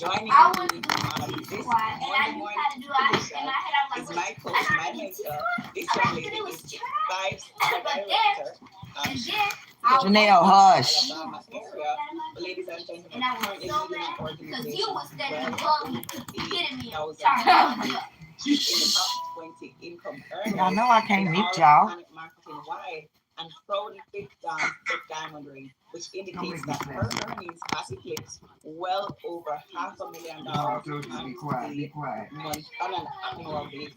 joining me this morning edition is my coach, my mentor. This young lady is the 5-star director. Janelle, hush. Alabama area. Ladies and gentlemen, currently leading an organization in the top 20 income earners. I know I can't meet y'all. Marketing wide and proudly fifth diamond ring, which indicates that her earnings has eclipsed well over $500,000 on an annual basis.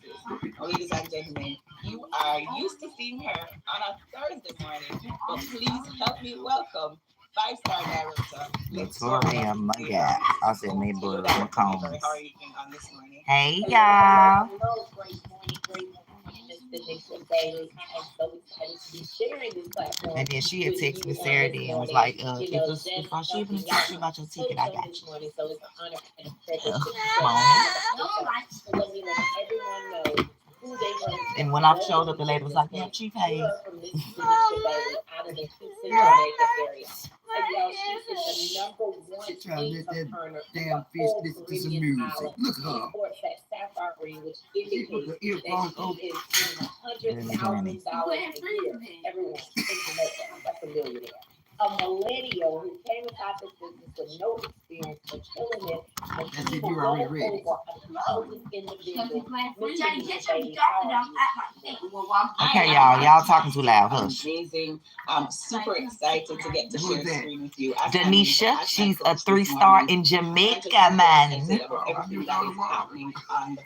Ladies and gentlemen, you are used to seeing her on a Thursday morning, but please help me welcome 5-star director Victoria, my God. I said MEMEBER McCombs. How are you doing on this morning? Hey, y'all. And then she had texted me Saturday and was like, if I should even talk to you about your ticket, I got you. And when I showed up, the lady was like, yeah, she paid. She's trying to let that damn fish listen to some music. Look at her. She put the earphones on. A millennial who came about this business with no experience for killing it. That's if you're already ready. Okay, y'all talking too loud. Hush. Amazing. I'm super excited to get to share the screen with you. Denisha, she's a 3-star in Jamaica, man. Everything that is happening on the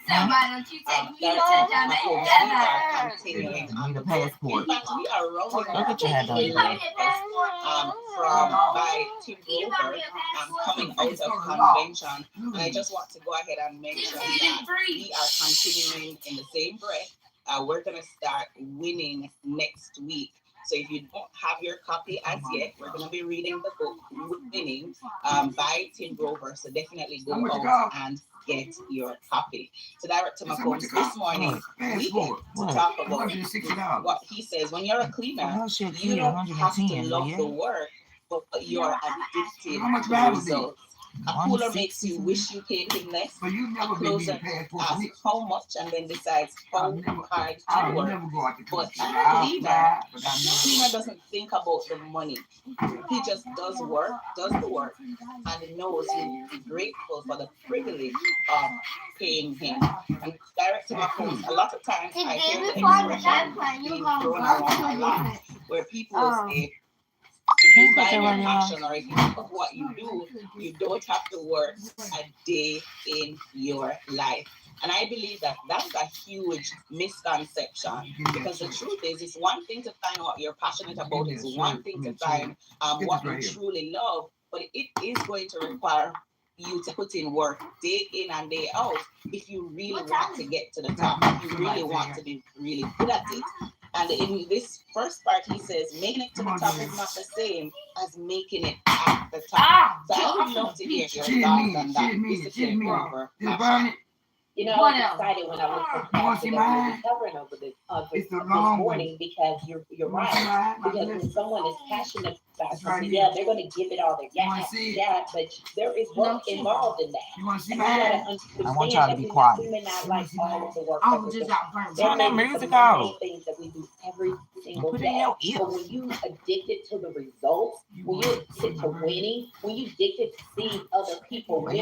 Need a passport. We are rolling. Look at your head from by Tim Grover coming out of convention. And I just want to go ahead and mention that we are continuing in the same breath. We're going to start winning next week. So if you don't have your copy as yet, we're going to be reading the book Winning by Tim Grover. So definitely go out and get your copy. So Director McCombs, this morning, we get to talk about what he says. When you're a cleaner, you don't have to love the work, but you're addicted to the results. A cooler makes you wish you paid him less. A closer asks how much and then decides how hard to work. But a cleaner doesn't think about the money. He just does the work, and knows he'll be grateful for the privilege of paying him. And Director McCombs, a lot of times I hear the expression being thrown around a lot, where people will say, if you find your passion or if you love what you do, you don't have to work a day in your life. And I believe that that's a huge misconception, because the truth is, it's one thing to find what you're passionate about, it's one thing to find what you truly love, but it is going to require you to put in work day in and day out if you really want to get to the top, if you really want to be really good at it. And in this first part, he says, making it to the top is not the same as making it at the top. So I would love to hear your thoughts on that. Mr. Tim Grover. You know, I was excited when I was covering over this morning, because you're right. Because when someone is passionate about something, yeah, they're going to give it all they got. Yeah, but there is work involved in that. You want to see my I want y'all to be quiet. We may not like all of the work. Turn that music off. Things that we do every single day. But when you addicted to the results, when you're addicted to winning, when you addicted to seeing other people win,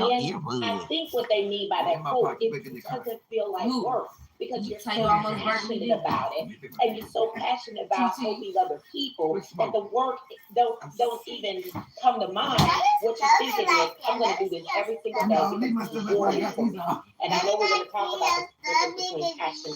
I think what they mean by that quote is it doesn't feel like work, because you're so passionate about it, and you're so passionate about helping other people that the work don't even come to mind. What you're thinking is, I'm going to do this every single day because it's important for me. And I know we're going to talk about the difference between passion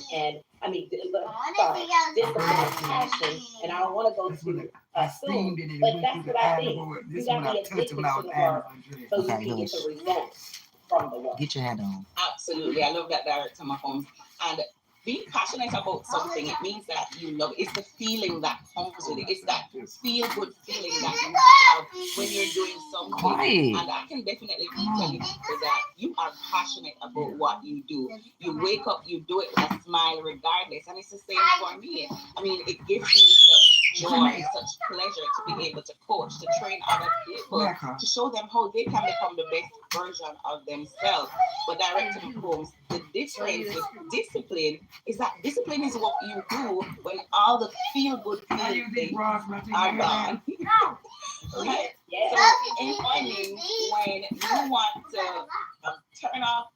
and discipline and passion, and I don't want to go too soon, but that's what I think. You got to be addicted to the work so you can get the results from the work. Get your head on. Absolutely. I love that, Director McCombs. And being passionate about something, it means that you love it. It's the feeling that comes with it. It's that feel-good feeling that you have when you're doing something. And I can definitely tell you that you are passionate about what you do. You wake up, you do it with a smile regardless. And it's the same for me. I mean, it gives me such joy, such pleasure to be able to coach, to train other people, to show them how they can become the best version of themselves. But Director McCombs, the difference with discipline is that discipline is what you do when all the feel-good things are gone. Right? Yeah. So in morning, when you want to turn off,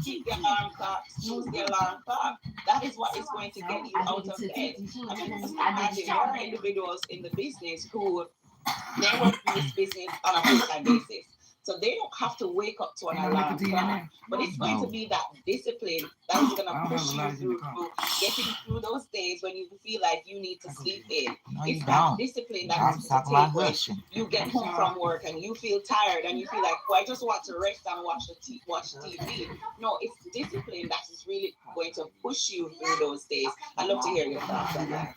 keep the alarm clock, snooze the alarm clock, that is what is going to get you out of bed. I mean, imagine there are individuals in the business who they work in this business on a full-time basis. So they don't have to wake up to an alarm clock, but it's going to be that discipline that is going to push you through getting through those days when you feel like you need to sleep in. It's that discipline that is to take when you get home from work and you feel tired and you feel like, oh, I just want to rest and watch TV. No, it's discipline that is really going to push you through those days. I'd love to hear your thoughts on that.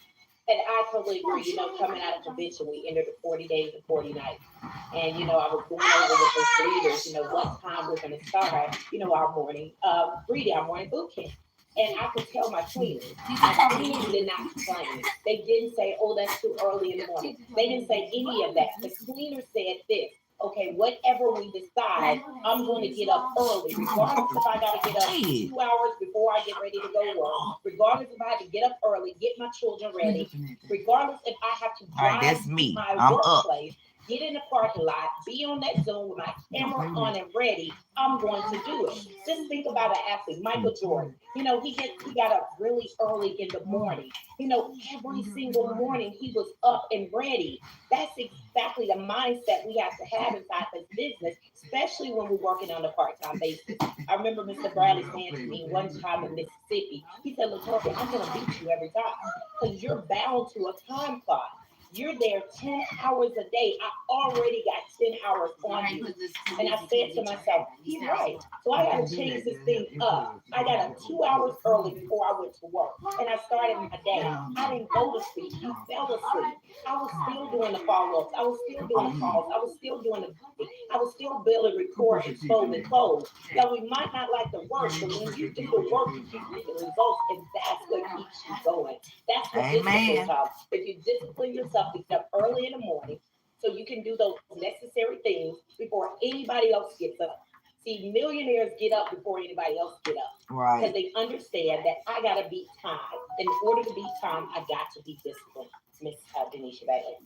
And I totally agree. You know, coming out of convention, we entered the 40 days and 40 nights. And, you know, I was going over with those leaders, you know, what time we're going to start, you know, our morning boot camp. And I could tell my cleaners did not complain. They didn't say, oh, that's too early in the morning. They didn't say any of that. The cleaner said this. Okay, whatever we decide, I'm going to get up early, regardless if I got to get up 2 hours before I get ready to go work, regardless if I have to get up early, get my children ready, regardless if I have to drive to my workplace, get in the parking lot, be on that Zoom with my camera on and ready, I'm going to do it. Just think about an athlete, Michael Jordan. You know, he got up really early in the morning. You know, every single morning he was up and ready. That's exactly the mindset we have to have inside this business, especially when we're working on a part-time basis. I remember Mr. Bradley saying to me one time in Mississippi, he said, Latoya, I'm going to beat you every time because you're bound to a time clock. You're there 10 hours a day. I already got 10 hours on you. And I said to myself, he's right. So I got to change this thing up. I got up 2 hours early before I went to work. And I started my day. I didn't go to sleep. I fell asleep. I was still doing the follow-ups. I was still doing the calls. I was still doing the I was still building, record, expose, and close. Now, we might not like the work, but when you do the work, you get the results. And that's what keeps you going. That's what discipline is about. If you discipline yourself to get up early in the morning so you can do those necessary things before anybody else gets up. See, millionaires get up before anybody else get up. Right. Because they understand that I got to beat time. In order to beat time, I got to be disciplined. Miss Denisha Bailey.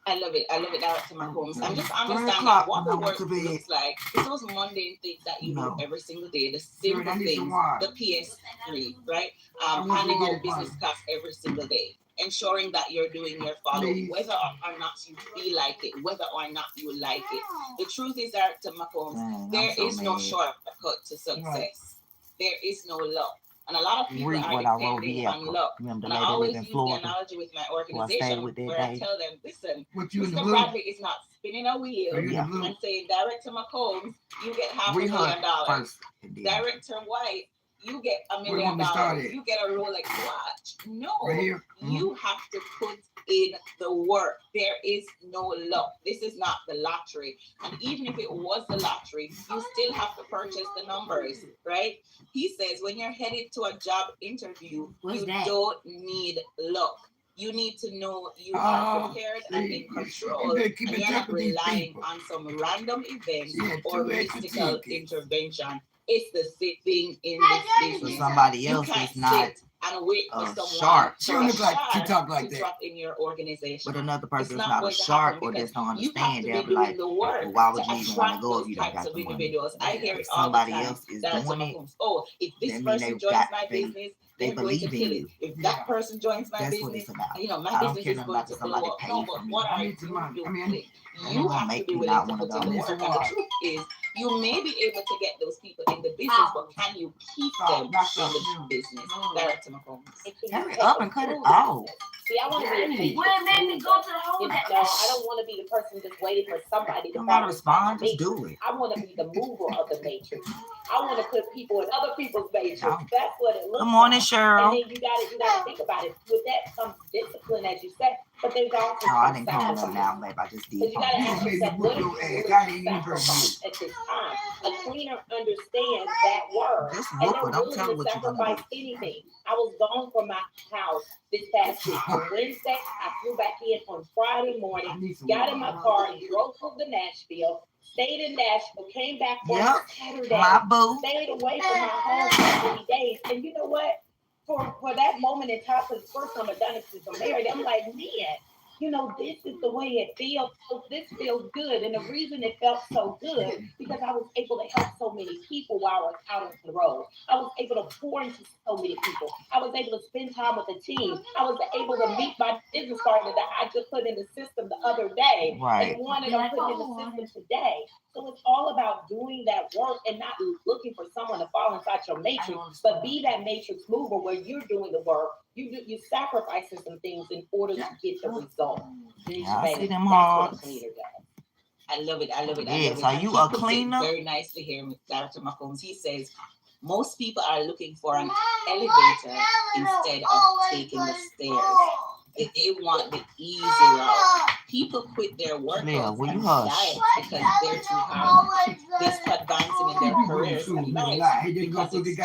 I love it, Director McCombs. I'm just understanding what the work looks like. It's those mundane things that you do every single day, the simple things, the PS3, right? Handing out business cards every single day. Ensuring that you're doing your follow, whether or not you feel like it, whether or not you like it. The truth is, Director McCombs, there is no shortcut to success. There is no luck. And a lot of people are depending on luck. And I always use the analogy with my organization where I tell them, listen, Mr. Bradley is not spinning a wheel and saying, Director McCombs, you get $500,000. Director White, you get $1 million. You get a Rolex watch. No, you have to put in the work. There is no luck. This is not the lottery. And even if it was the lottery, you still have to purchase the numbers, right? He says when you're headed to a job interview, you don't need luck. You need to know you are prepared and in control, and you're not relying on some random event or mystical intervention. It's the thing in this business. Somebody else is not and wait for someone sharp. She don't look like she talk like that. Drop in your organization. But another person is not a sharp or just don't understand. They'll be like, well, why would you even want to go if you don't got the money? I hear it all the time. Somebody else is doing it. Oh, if this person joins my business, they believe in you. If that person joins my business, you know, my business is going to blow up. No, but what are you doing? You have to be willing to put in the work. And the truth is, you may be able to get those people in the business, but can you keep them in the business? Director McCombs. Hurry up and cut it off. See, I want to be a teacher. What made me go to the whole No, I don't want to be the person just waiting for somebody to don't gotta respond, just do it. I want to be the mover of the matrix. I want to put people in other people's matrix. That's what it looks like. Good morning, Cheryl. And then you got to think about it. With that comes discipline, as you said. but there's also I didn't come up sacrifice. now, babe. I just So did. you gotta ask yourself, what is really sacrifice at this time? A cleaner understands that word, Just and look they're what I'm willing telling to what you're gonna sacrifice do. anything. I was gone from my house this past week. On Wednesday, I flew back in on Friday morning, got in my car, drove to Nashville, stayed in Nashville, came back on Saturday, My boo. stayed away from my home for 3 days. And you know what? For that moment in time, because the first time I've done it since I'm married, I'm like, man, you know, this is the way it feels. This feels good. And the reason it felt so good, because I was able to help so many people while I was out on the road. I was able to pour into so many people. I was able to spend time with the team. I was able to meet my business partner that I just put in the system the other day. Right. And one that I'm putting in the system today. So it's all about doing that work and not looking for someone to fall inside your matrix, but be that matrix mover where you're doing the work. You sacrificing some things in order to get the result. Yeah, I see them That's hard. what a cleaner does. I love it. I love it. Yes, I love it. are you He a puts it cleaner? very nicely here, Dr. McCombs. He says most people are looking for an elevator instead of taking the stairs. They want the easy route. People quit their workouts and diets because they're too hard. They start advancing in their careers and lives because it's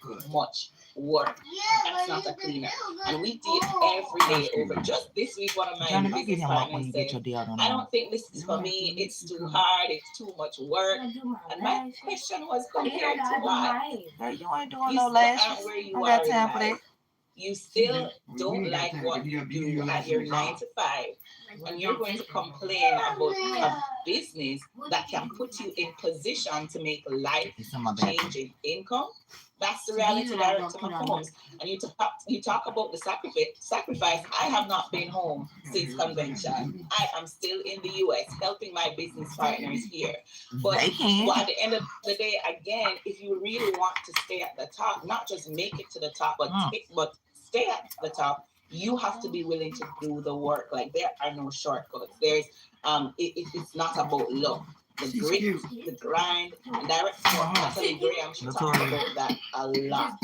too much work. That's not a cleaner. And we see it every day over. Just this week, one of my Johnny, go get business him up when partners you said, get your deal done. I don't think this is for me. It's too hard. It's too much work. And my question was, compared to what? Hey, you ain't doing You no still lashes. aren't where you I got are in time for life. that. You still don't like what you do at your 9 to 5, and you're going to complain about a business that can put you in position to make life-changing income. That's the reality, Director McCombs. And you talk about the sacrifice. I have not been home since convention. I am still in the US helping my business partners here. But at the end of the day, again, if you really want to stay at the top, not just make it to the top, but stay at the top, you have to be willing to do the work. Like, there are no shortcuts. It's not about luck. The grit, the grind, and Director Natalie Graham, she talks about that a lot.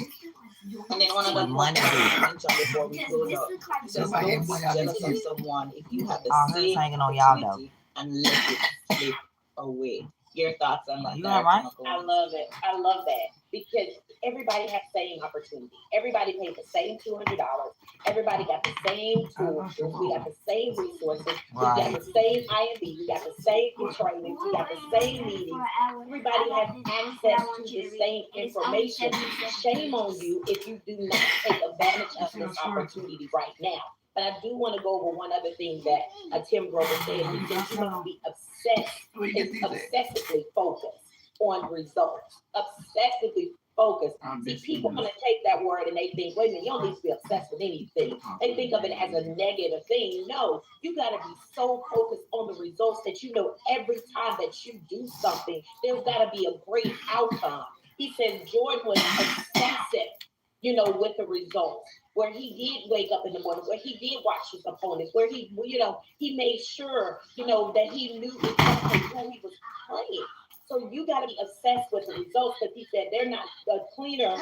And then one of the points I mentioned before we close out, says don't be jealous of someone if you have the same opportunity and let it slip away. Your thoughts on that? You all right? I love it. I love that, because everybody has the same opportunity. Everybody paid the same $200. Everybody got the same tools. We got the same resources. We got the same IMB. We got the same training. We got the same meetings. Everybody has access to the same information. Shame on you if you do not take advantage of this opportunity right now. But I do want to go over one other thing that Tim Grover said. He said you want to be obsessively focused on results. Obsessively focused. See, people want to take that word and they think, wait a minute, you don't need to be obsessed with anything. They think of it as a negative thing. No, you got to be so focused on the results that you know every time that you do something, there's got to be a great outcome. He says Jordan was obsessive, with the results, where he did wake up in the morning, where he did watch his opponents, where he made sure, that he knew exactly who he was playing. So you got to be obsessed with the results, because he said they're not the cleaner,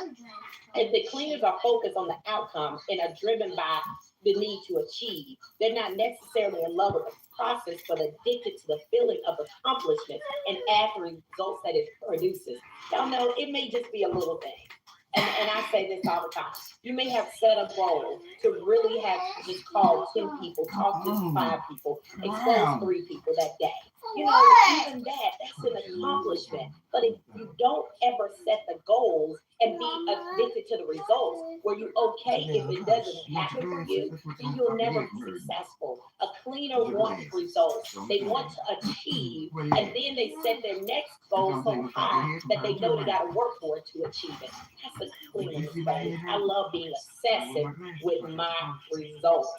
and the cleaners are focused on the outcome and are driven by the need to achieve. They're not necessarily in love with the process, but addicted to the feeling of accomplishment and after results that it produces. Y'all know it may just be a little thing. And I say this all the time. You may have set a goal to really have just call 10 people, talk to 5 people, expose 3 people that day. Even that's an accomplishment. But if you don't ever set the goals and be addicted to the results, where you're okay if it doesn't happen for you, then you'll never be successful. A cleaner wants results. They want to achieve, and then they set their next goal so high that they know they got to work for it to achieve it. That's a cleaner thing. I love being obsessive with my results.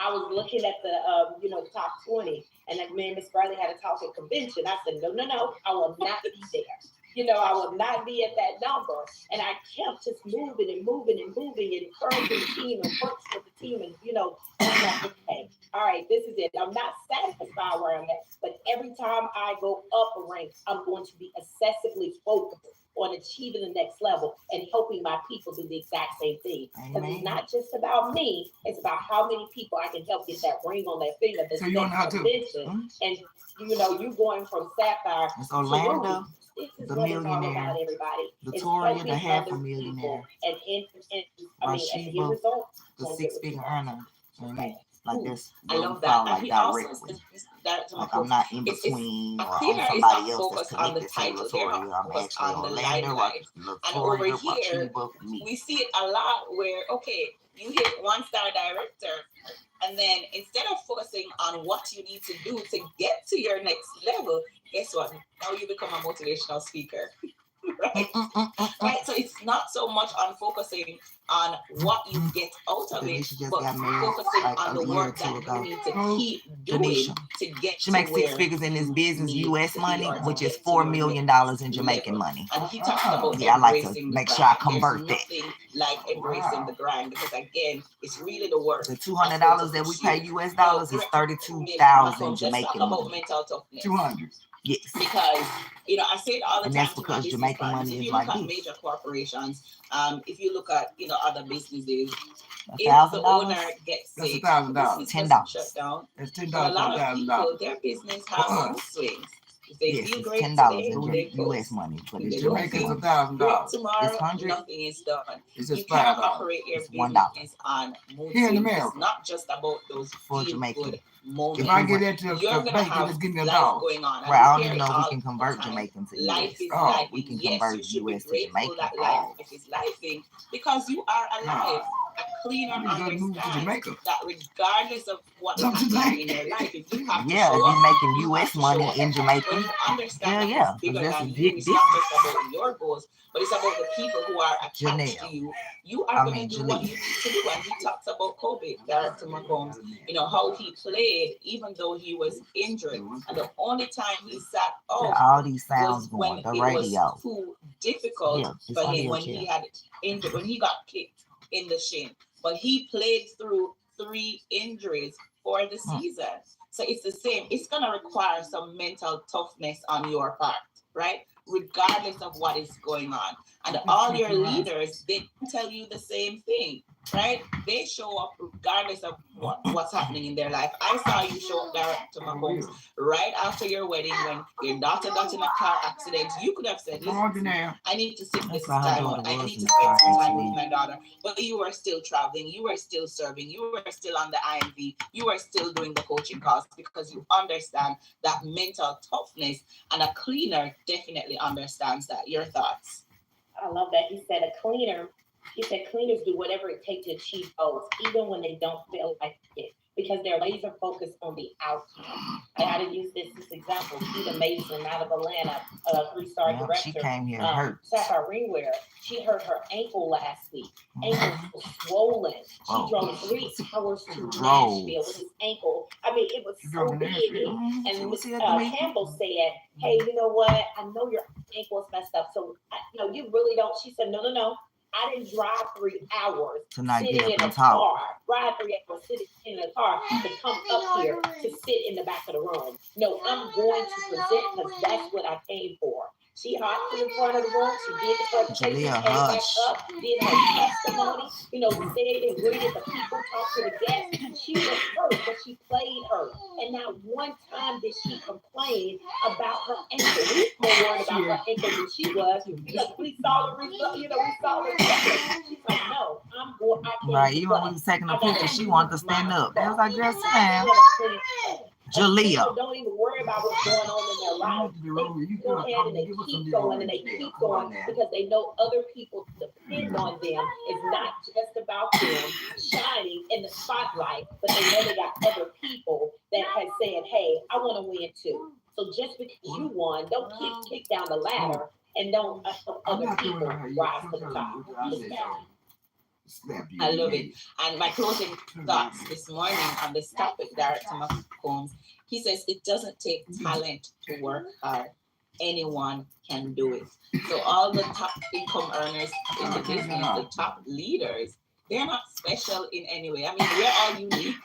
I was looking at the top 20, and that man, Miss Bradley, had a talk at convention. I said, no, I will not be there. I will not be at that number. And I kept just moving and encouraging the team and working with the team. And, I'm like, okay, all right, this is it. I'm not satisfied where I'm at, but every time I go up a rank, I'm going to be obsessively focused on achieving the next level and helping my people do the exact same thing. Because it's not just about me, it's about how many people I can help get that ring on their finger, the next dimension. And you're going from sapphire It's to Orlando, ruby. This is the what it's all millionaire. about, everybody. Latoria, the half a other millionaire. people. And Rashiva, results. the 6-figure earner. Like this, I love that. And he also says that like I'm not in between or on somebody else that's on the connected to title. Latoria. I'm actually on the Orlando, limelight. And over Latoria, here, me. we see it a lot where, okay, you hit 1-star director, and then instead of focusing on what you need to do to get to your next level, guess what? Now you become a motivational speaker. Right? Right. So it's not so much on focusing on what you get out of it, but focusing on the work that you need to keep doing to get. She makes 6 figures in this business, U.S. money, which is $4 million in Jamaican money. And he talks about I like to make sure I convert that. Like embracing the grind, because again, it's really the work. The $200 that we pay U.S. dollars is 32,000 Jamaican money. Mental toughness. 200. Yes. Because I say it all the time. And that's because Jamaican money is like this. Major corporations, if you look at other businesses, if the owner gets sick, $1,000. $10 shut down. That's $10. A lot of people, their business has mood swings. If they feel great today, $10 in U.S. money, but it's Jamaica's Jamaican. $1,000. Tomorrow, It's 100. nothing is done. It's You just can't $5. operate your It's business on mood Here in swings. America. It's not just about those For feel Jamaican. good moments. If I get into You're gonna have just give me a life dog. going on. Right, I don't even know if we can convert Jamaican to Life US. is life. We can Yes, convert you should US be to grateful Jamaican. that life is lifing, because you are alive. A cleaner understands that regardless of what happens in your life, if you have to if show you're up, making you US have to money show up. in Jamaica, When you understand yeah, it's bigger that's than a you, big it's not just about your goals, but it's about the people who are attached to you. You are going to do what you need to do. And he talks about Kobe, Director McCombs, how he played even though he was injured. And the only time he sat off all these sounds was when going, the it radio. was too difficult for him, when he had injured, when he got kicked in the shin. But he played through 3 injuries for the season. So it's the same. It's going to require some mental toughness on your part, right? Regardless of what is going on. And all your leaders, they tell you the same thing, right? They show up regardless of what's happening in their life. I saw you show up, Director McCombs, right after your wedding when your daughter got in a car accident. You could have said, listen, I need to sit this time out. I need to spend some time with my daughter. But you were still traveling. You were still serving. You were still on the IMV. You were still doing the coaching calls, because you understand that mental toughness, and a cleaner definitely understands that. Your thoughts? I love that. He said cleaners do whatever it takes to achieve goals, even when they don't feel like it, because they're laser focused on the outcome. I had to use this example. Sheeta Mason out of Atlanta, 3-star director. She came here hurt. Sapphire ringwear. She hurt her ankle last week. Ankle was swollen. She drove 3 hours to Nashville with his ankle. I mean, it was so big. And Campbell said, hey, you know what? I know your ankle is messed up. So, you really don't. She said, no. I didn't drive 3 hours sitting in a car. Drive 3 hours sitting in a car to come up here to sit in the back of the room. No, I'm going to present, because that's what I came for. She hopped in front of the room. She did the presentation, came back up, did her testimony. Said and greeted the people, talked to the guests. She was hurt, but she played hurt. And not one time did she complain about her ankle. We were more worried about her ankle than she was, because we saw the result. We saw the result. She's like, no, I'm going. Right, even when he was taking a picture, she wanted to stand up. They was like, girl, sit down. Jalea. Don't even worry about what's going on in their life. They go ahead and they keep going and they keep going, because they know other people depend on them. It's not just about them shining in the spotlight, but they know they got other people that have said, hey, I want to win too. So just because you won, don't kick down the ladder and don't help other people rise to the top. I love it. And my closing thoughts this morning on this topic, Director McCombs, he says it doesn't take talent to work hard. Anyone can do it. So all the top income earners in the business, the top leaders, they're not special in any way. I mean, we're all unique,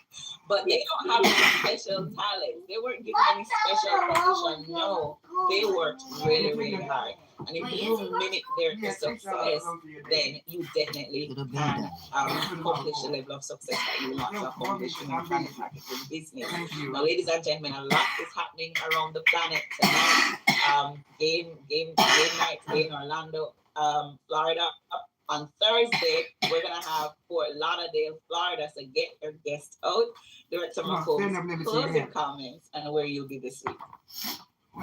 but they don't have any special talent. They weren't given any special position. No, they worked really, really hard. And if you mimic their success, then you definitely can accomplish the level of success that you want to accomplish in your planet marketing business. Now, ladies and gentlemen, a lot is happening around the planet tonight. Game night in Orlando, Florida. On Thursday, we're gonna have Fort Lauderdale, Florida. So get your guests out. Director McCombs, closing comments and where you'll be this week.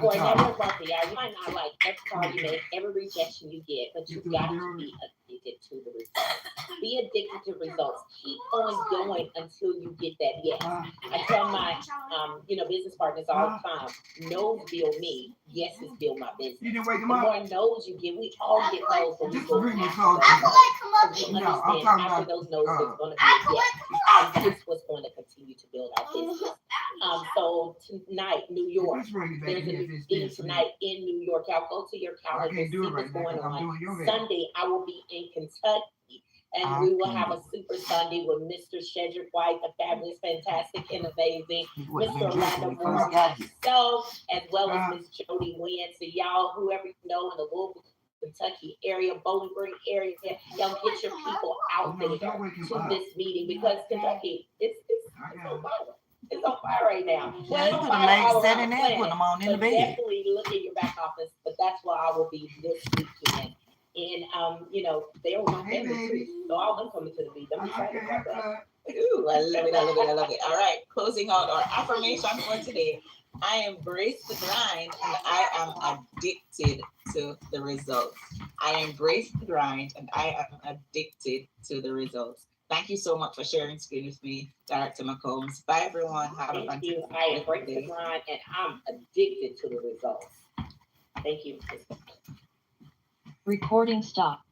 For network marketing, you might not like every call you make, every rejection you get, but you've got to be addicted to the results. Be addicted to results. Keep on going until you get that yes. I tell my business partners all the time, no's build me, yeses build my business. The more no's you get, we all get no's when we go after those no's. We understand after those no's, there's going to be a yes. And this was going to continue to build our business. So tonight, New York, there's a meeting tonight in New York. Y'all go to your calendar, see what's going on. Sunday, I will be in Kentucky, and we will have a super Sunday with Mr. Shedrick White, the fabulous, fantastic, and amazing Mr. Orlando Moore, myself, as well as Miss Jody Wynn. So y'all, whoever you know in the Louisville, Kentucky area, Bowling Green area, y'all get your people out there to this meeting because Kentucky, it's on fire. It's on fire right now. Well, you could have laid setting and put them on in the bed. Definitely look at your back office, but that's where I will be this weekend. And they were my family too. So all them coming to the beach. I'm excited about that. Ooh, I love it, I love it, I love it. All right, closing out our affirmation for today. I embrace the grind and I am addicted to the results. I embrace the grind and I am addicted to the results. Thank you so much for sharing screen with me, Director McCombs. Bye, everyone. Have a fantastic day. I embrace the grind and I'm addicted to the results. Thank you. Recording stop.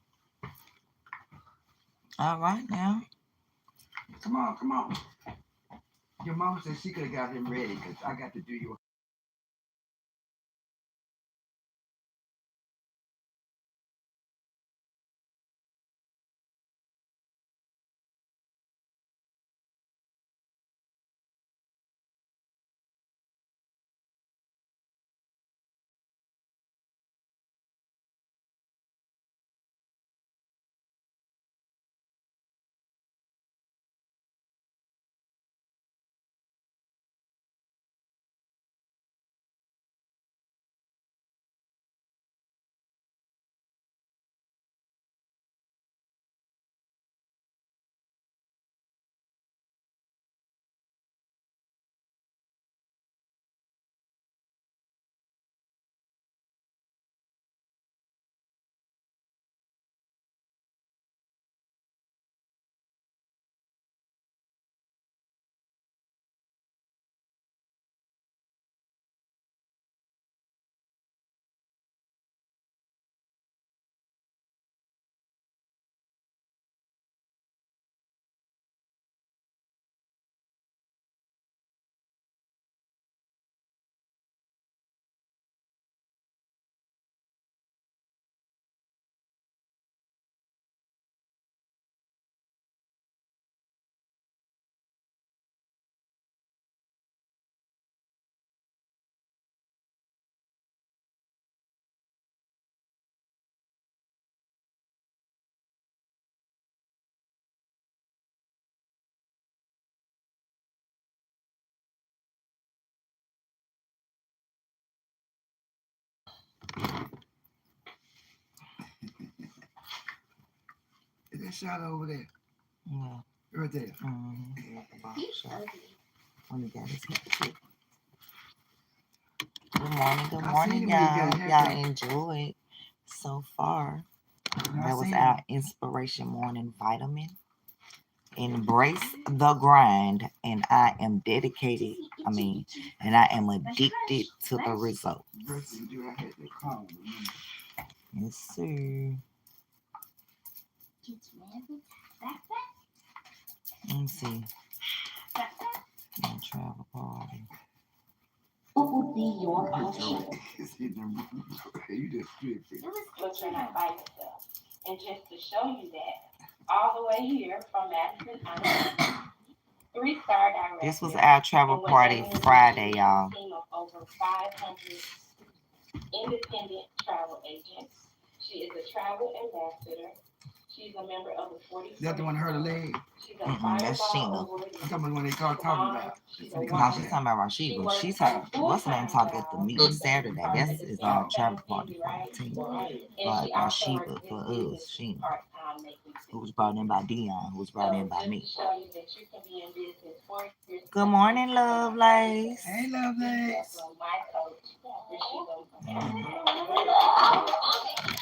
All right now. Come on. Your mama said she could have got him ready because I got to do your Is that shot over there? Yeah. Right there. Good morning, y'all. Y'all enjoyed so far. That was our inspiration morning vitamin. Embrace the grind, and I am dedicated. And I am addicted to the result. Yes, sir. Let me see. Travel party. What would be your option? You just flip it. But you're not by yourself. And just to show you that, all the way here from Madison, Iowa, 3-star director. This was our travel party Friday, y'all. Team of over 500 independent travel agent. She is a travel ambassador. She's a member of the 40. That's the one that hurt her leg. She's a That's Sheena. I'm talking about when they start talking about. No, she's talking about Rashiva. She's her, what's her name, talk at the meeting Saturday. That's is our travel party for our team. But Rashiva for us, Sheena. Who was brought in by Dion, who was brought in by me. Good morning, Lovelace. Hey, Lovelace.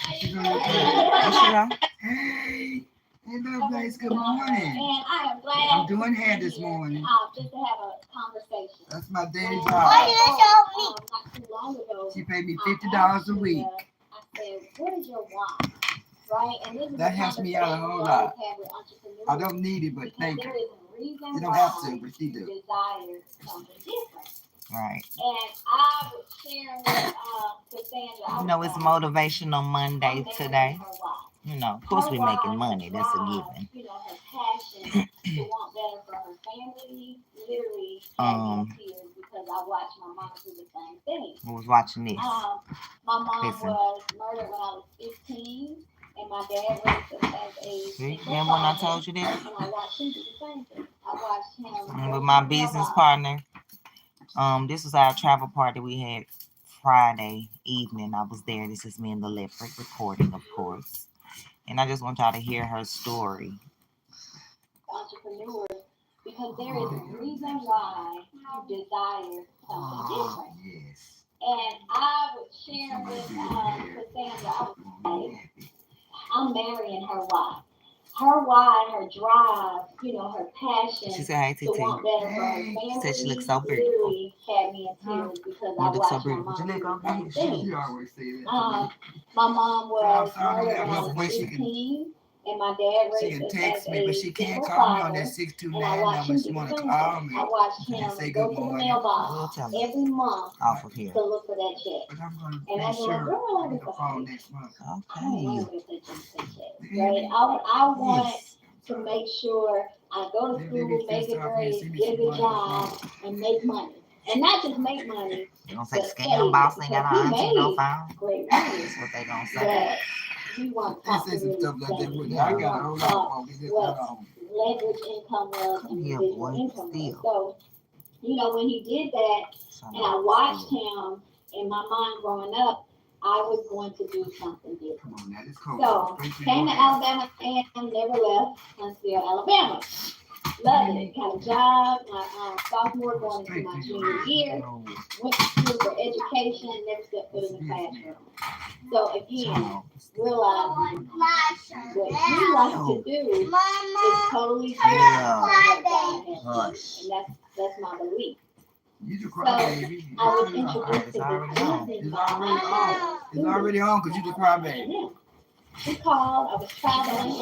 There she go. Hey, Lovelace, good morning. And I am glad I'm doing hair this morning. just to have a conversation. That's my daily job. Not too long ago, She paid me $50 a week. I said, what is your why? Right? And this is That helps me out a whole lot. I don't need it, but thank there you. is a reason You don't why have to, but she you do. desire something different. Right. And I was sharing with Cassandra. You know, it's Motivational Monday today. You know, of course we're making money. That's a given. You know, her passion to want better for her family literally had me in tears because I watched my mom do the same thing. Who was watching this? My mom Listen. was murdered when I was 15, and my dad raised us as a See, remember when I told you and that? I watched him do the same thing. I watched him With my business partner. This was our travel party we had Friday evening. I was there. This is me and the Electric recording, of course. And I just want y'all to hear her story. Entrepreneurs, because there is a reason why you desire something different. Yes. And I was sharing with Cassandra, I was like, I'm marrying her why. Her why, her drive, you know, her passion She said, hey, to TT. want better for her family. She said she looks so beautiful. Literally had me in tears because I You look so watched my beautiful. mom But you look do the okay. same thing. She always say that. My mom was I'm sorry, murdered when I the way was she can- 15, and my dad She raised can us text as me, a but she can't single call me on father. that And I 629 watched number. him She do want the to same call thing. me. I watched And him say go good to the morning. We'll mailbox tell her every month off of here. to look for that check. But I'm going to And I make was like, sure girl, I get the phone next month. I don't Okay. want to get that check, right? I want to make sure I go to school, make a grade, get a good job, and make money. And not just make money, They gonna say but scam boss ain't got because our he auntie no made phone. great money. That's what they gonna say. But he wants They say some stuff like that. But I got a whole lot of phone. Just what hold on. leverage income was Come and here, residual boy. income was. Still. So, you know, when he did that, and I watched him in my mind growing up, I was going to do something different. Come on now, this cold. So, came to Alabama and never left until Alabama. Loved it. Got a job, my sophomore going into my junior year. Went to school for education and never stepped foot in the classroom. So again, realize what you like to do is totally different from what God has done. And that's my belief. You just cry, baby. I was introduced to this business. It's already on because you just cry, baby. He called, I was traveling.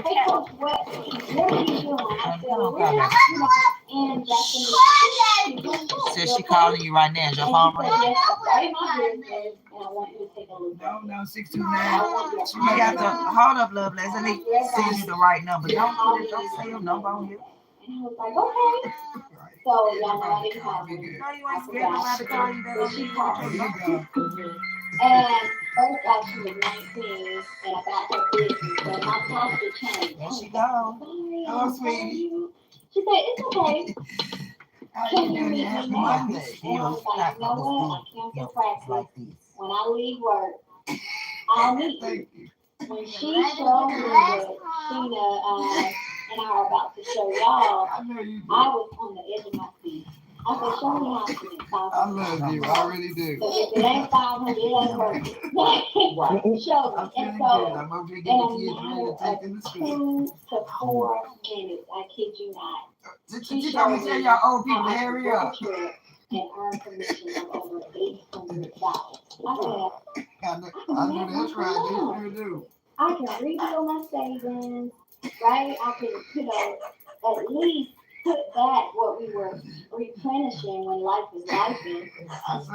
Hey, Coach, what are you doing? I said, and that's when Says she calling you right now. Is your phone ringing? right in my business, and I want you to take a look at it. No, 629. You got to hold up, Lovelace. I need to send you the right number. Don't say your number on here. And I was like, okay. So y'all know I didn't call her. No, you ain't scared nobody to call you that. But she called. There you go. And first off, she was 19, and I got her business, so my posture changed. There she go. Hello, sweetie. She said, it's okay. How Can you you doing? meet Happy me now? Monday. And I was like, you know what? I canceled practice. Like this. When I leave work, I'll meet you. Thank you. When she showed me what Sheena and I are about to show y'all, I know you do. I was on the edge of my seat. I said, show me how to do it. I love you. I really do. So if it ain't 500, it ain't worth it. Show me. I'm And feeling so, good. I'm over here in getting a the kids ready to take them to school. 2 to 4 minutes, I kid you not. She told me to tell y'all old people to I hurry book a up. trip and earn commission of over $800. I know that's right. They sure do. I can rebuild my savings, right? I can, at least put back what we were replenishing when life was lifing. I said,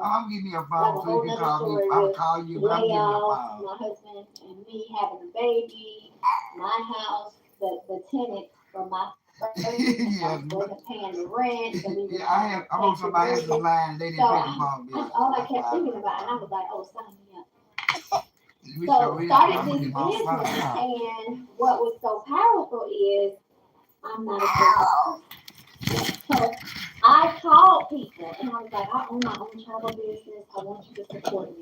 I'm giving you a Like phone a so whole you can nother call me. story I'll with call you, but I'm giving you a layoffs, phone. my husband and me having a baby, my house, the tenant from my Yeah. wasn't paying the rent. So we Yeah, I'm on somebody else's line. They didn't So pay the phone bill. that's all I kept thinking about. And I was like, oh, sign me up. We So sure is. started I'm this gonna get my business, phone. and what was so powerful is I'm not a business. So I called people and I was like, I own my own travel business. I want you to support me.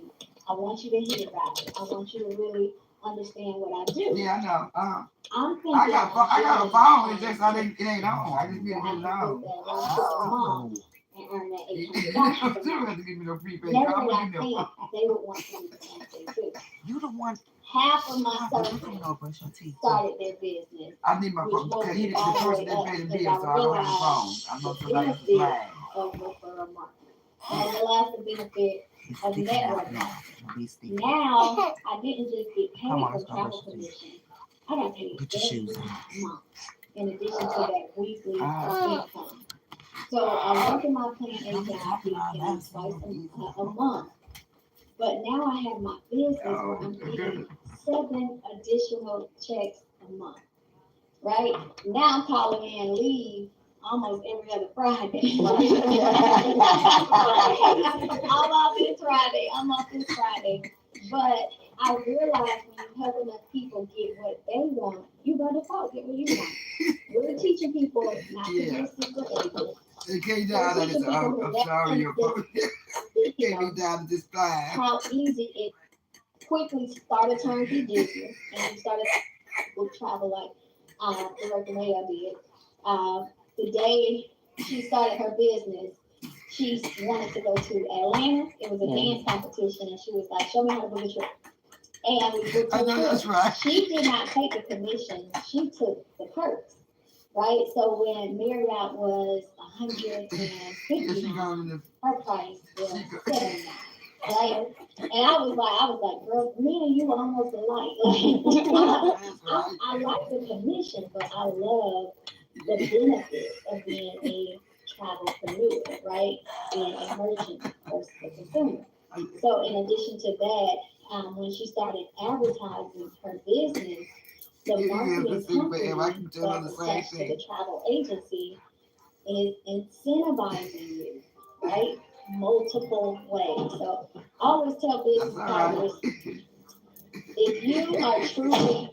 I want you to hear about it. I want you to really understand what I do. Yeah, I know. I'm thinking I got a phone. It's just it ain't on. I just need to get it on. And earn that You $800. don't have to give me no prepaid. Never I'm did I gonna give me think a phone. they would want me to answer too. You the one. Half of my circle Brush your teeth. started their business. I need my phone because he the person that paid the bill, so I don't have a phone. I'm on somebody else's line. Of referral marketing. I realized the benefit of networking. Now I didn't just get paid for travel commission. I got paid every month in addition to that weekly income. So I'm working my plan A job, getting twice a month. But now I have my business where I'm getting 7 additional checks a month. Right? Now I'm calling in leave almost every other Friday. I'm off this Friday. But I realize when you're helping us people get what they want, you by default get what you want. We're teaching people not to be super ignorant. It came down to this. I'm sorry, your phone. It came down to this line. How easy it quickly started turning to business, and we started with travel like the American way I did. The day she started her business, she wanted to go to Atlanta. It was a dance competition, and she was like, "Show me how to book a trip." And we booked a trip. That's right. She did not take the commission; she took the perks. Right. So when Marriott was $150, her price was $79. Right? And I was like, girl, me and you almost alike. I like the commission, but I love the benefits of being a travelpreneur, right? Being a merchant versus a consumer. So in addition to that, when she started advertising her business, the marketing company that's attached to the travel agency is incentivizing you, right? Multiple ways. So I always tell business partners, if you are truly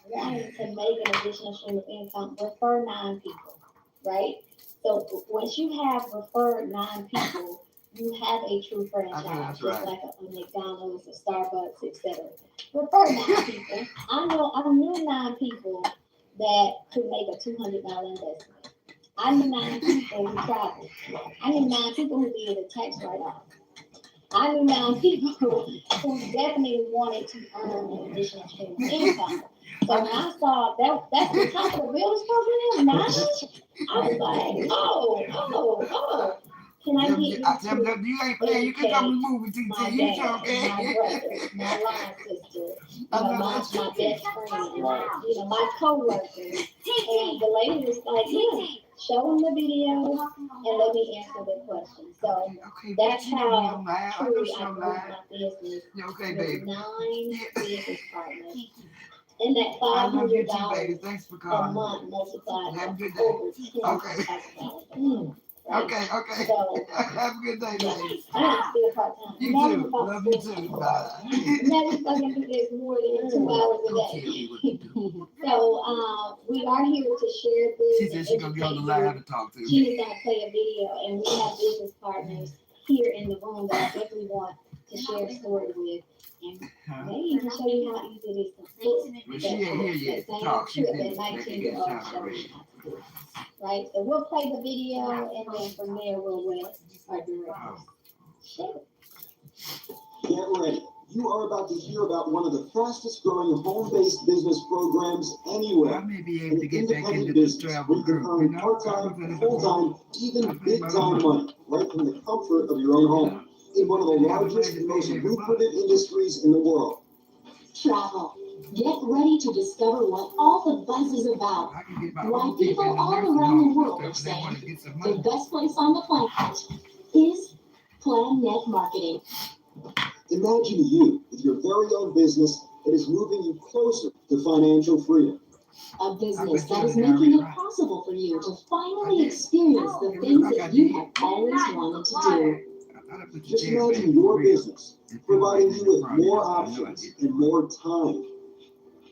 wanting to make an additional stream of income, refer 9 people, right? So once you have referred 9 people, you have a true franchise, just like a McDonald's, a Starbucks, etc. Refer 9 people. I knew 9 people that could make a $200 investment. I knew 9 people who traveled. I knew 9 people who did a tax write-off. I knew 9 people who definitely wanted to earn an additional stream of income. So when I saw that's the top of the village program, 9, I was like, oh. Can I get you to you ain't playing. You can come and move with TT. You sure can. My brother, my line sister, my best friend, my co-workers. And the lady was like, yeah, show them the video and let me answer the questions. So that's how truly I grew my business with 9 business partners. And that $500 a month multiplied over 10,000. Okay. So, have a good day, baby. I'm still part-time. You too. Love you too. Bye. Never fucking do this more than 2 hours a day. So, we are here to share this. She said she's going to be on the line to talk to. She is going to play a video, and we have business partners here in the room that I definitely want to share a story with. And maybe even show you how easy it is to book. Well, she ain't here yet to talk. She's in the 19-year-old show you how to do it. Right, so we'll play the video, and then from there we'll let our directors share. Get ready. You are about to hear about one of the fastest growing home-based business programs anywhere. I may be able to get back into this travel group. You can earn part-time, full-time, even big-time money right from the comfort of your own home in one of the largest and most lucrative industries in the world. Travel. Get ready to discover what all the buzz is about. Why people all around the world are saying the best place on the planet is Plan Net Marketing. Imagine you with your very own business that is moving you closer to financial freedom. A business that is making it possible for you to finally experience the things that you have always wanted to do. Just imagine your business providing you with more options and more time.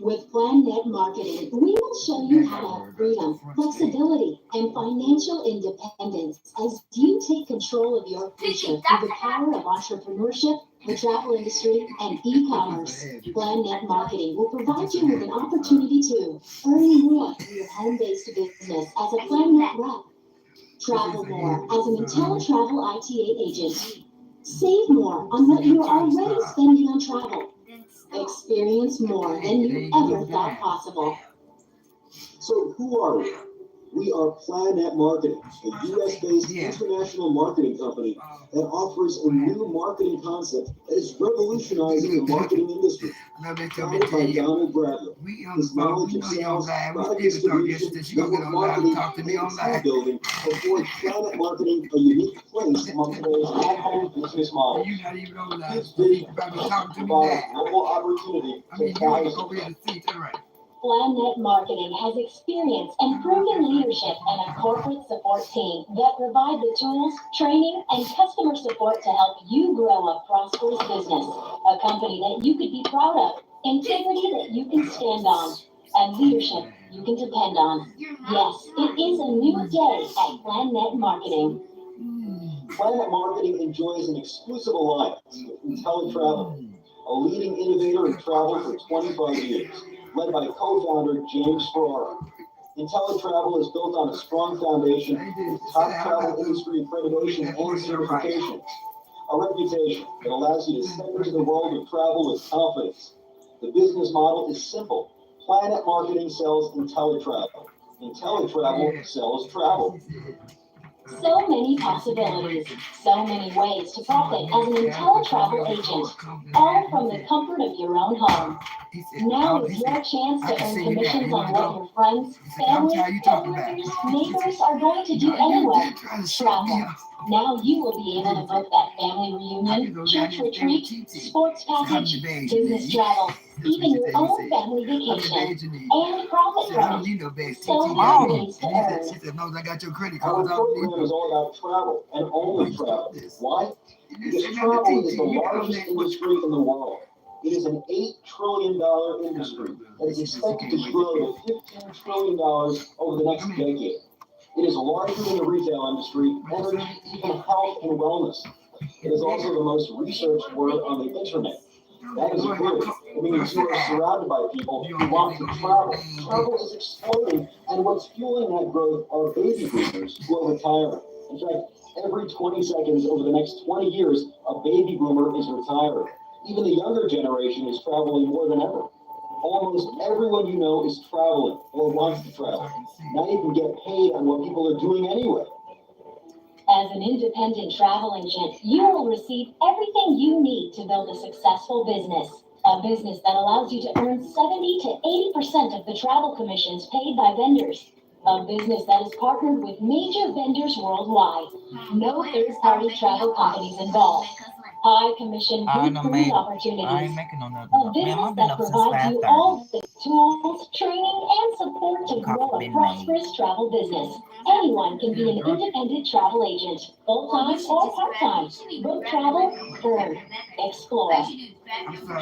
With PlanNet Marketing, we will show you how to have freedom, flexibility, and financial independence as you take control of your future through the power of entrepreneurship, the travel industry, and e-commerce. PlanNet Marketing will provide you with an opportunity to earn more through your home-based business as a PlanNet rep, travel more as an IntelliTravel ITA agent, save more on what you're already spending on travel, experience more than you ever thought possible. So who are we? We are PlanNet Marketing, a U.S.-based international marketing company that offers a new marketing concept that is revolutionizing the marketing industry. Founded by Donald Bradley, his knowledge of sales, product distribution, network marketing, and team building affords PlanNet Marketing a unique place among today's at-home business models. His vision is to provide a global opportunity to thousands. PlanNet Marketing has experience and proven leadership and a corporate support team that provide the tools, training, and customer support to help you grow a prosperous business, a company that you could be proud of, integrity that you can stand on, and leadership you can depend on. Yes, it is a new day at PlanNet Marketing. PlanNet Marketing enjoys an exclusive alliance with IntelliTravel, a leading innovator in travel for 25 years. Led by co-founder James Ferrara. IntelliTravel is built on a strong foundation with top travel industry accreditation and certifications. A reputation that allows you to step into the world of travel with confidence. The business model is simple. PlanNet Marketing sells IntelliTravel. IntelliTravel sells travel. So many possibilities, so many ways to profit as an IntelliTravel agent, all from the comfort of your own home. Now is your chance to earn commissions on what your friends, family, coworkers, neighbors are going to do anyway. Travel. Now you will be able to book that family reunion, church retreat, sports package, business travel, even your own family vacation, and profit from it. So many ways to earn. Our program is all about travel and only travel. Why? Because travel is the largest industry in the world. It is an $8 trillion industry that is expected to grow to $15 trillion over the next decade. It is larger than the retail industry, energy, even health and wellness. It is also the most researched word on the internet. That is good. It means you are surrounded by people who want to travel. Travel is exploding, and what's fueling that growth are baby boomers who are retiring. In fact, every 20 seconds over the next 20 years, a baby boomer is retiring. Even the younger generation is traveling more than ever. Almost everyone you know is traveling or wants to travel. Now you can get paid on what people are doing anyway. As an independent travel agent, you will receive everything you need to build a successful business. A business that allows you to earn 70 to 80% of the travel commissions paid by vendors. A business that is partnered with major vendors worldwide. No third-party travel companies involved. High commission group opportunities. A business that provides you all the tools, training, and support to grow a prosperous travel business. Anyone can be an independent travel agent, full-time or part-time. Book travel, earn, explore.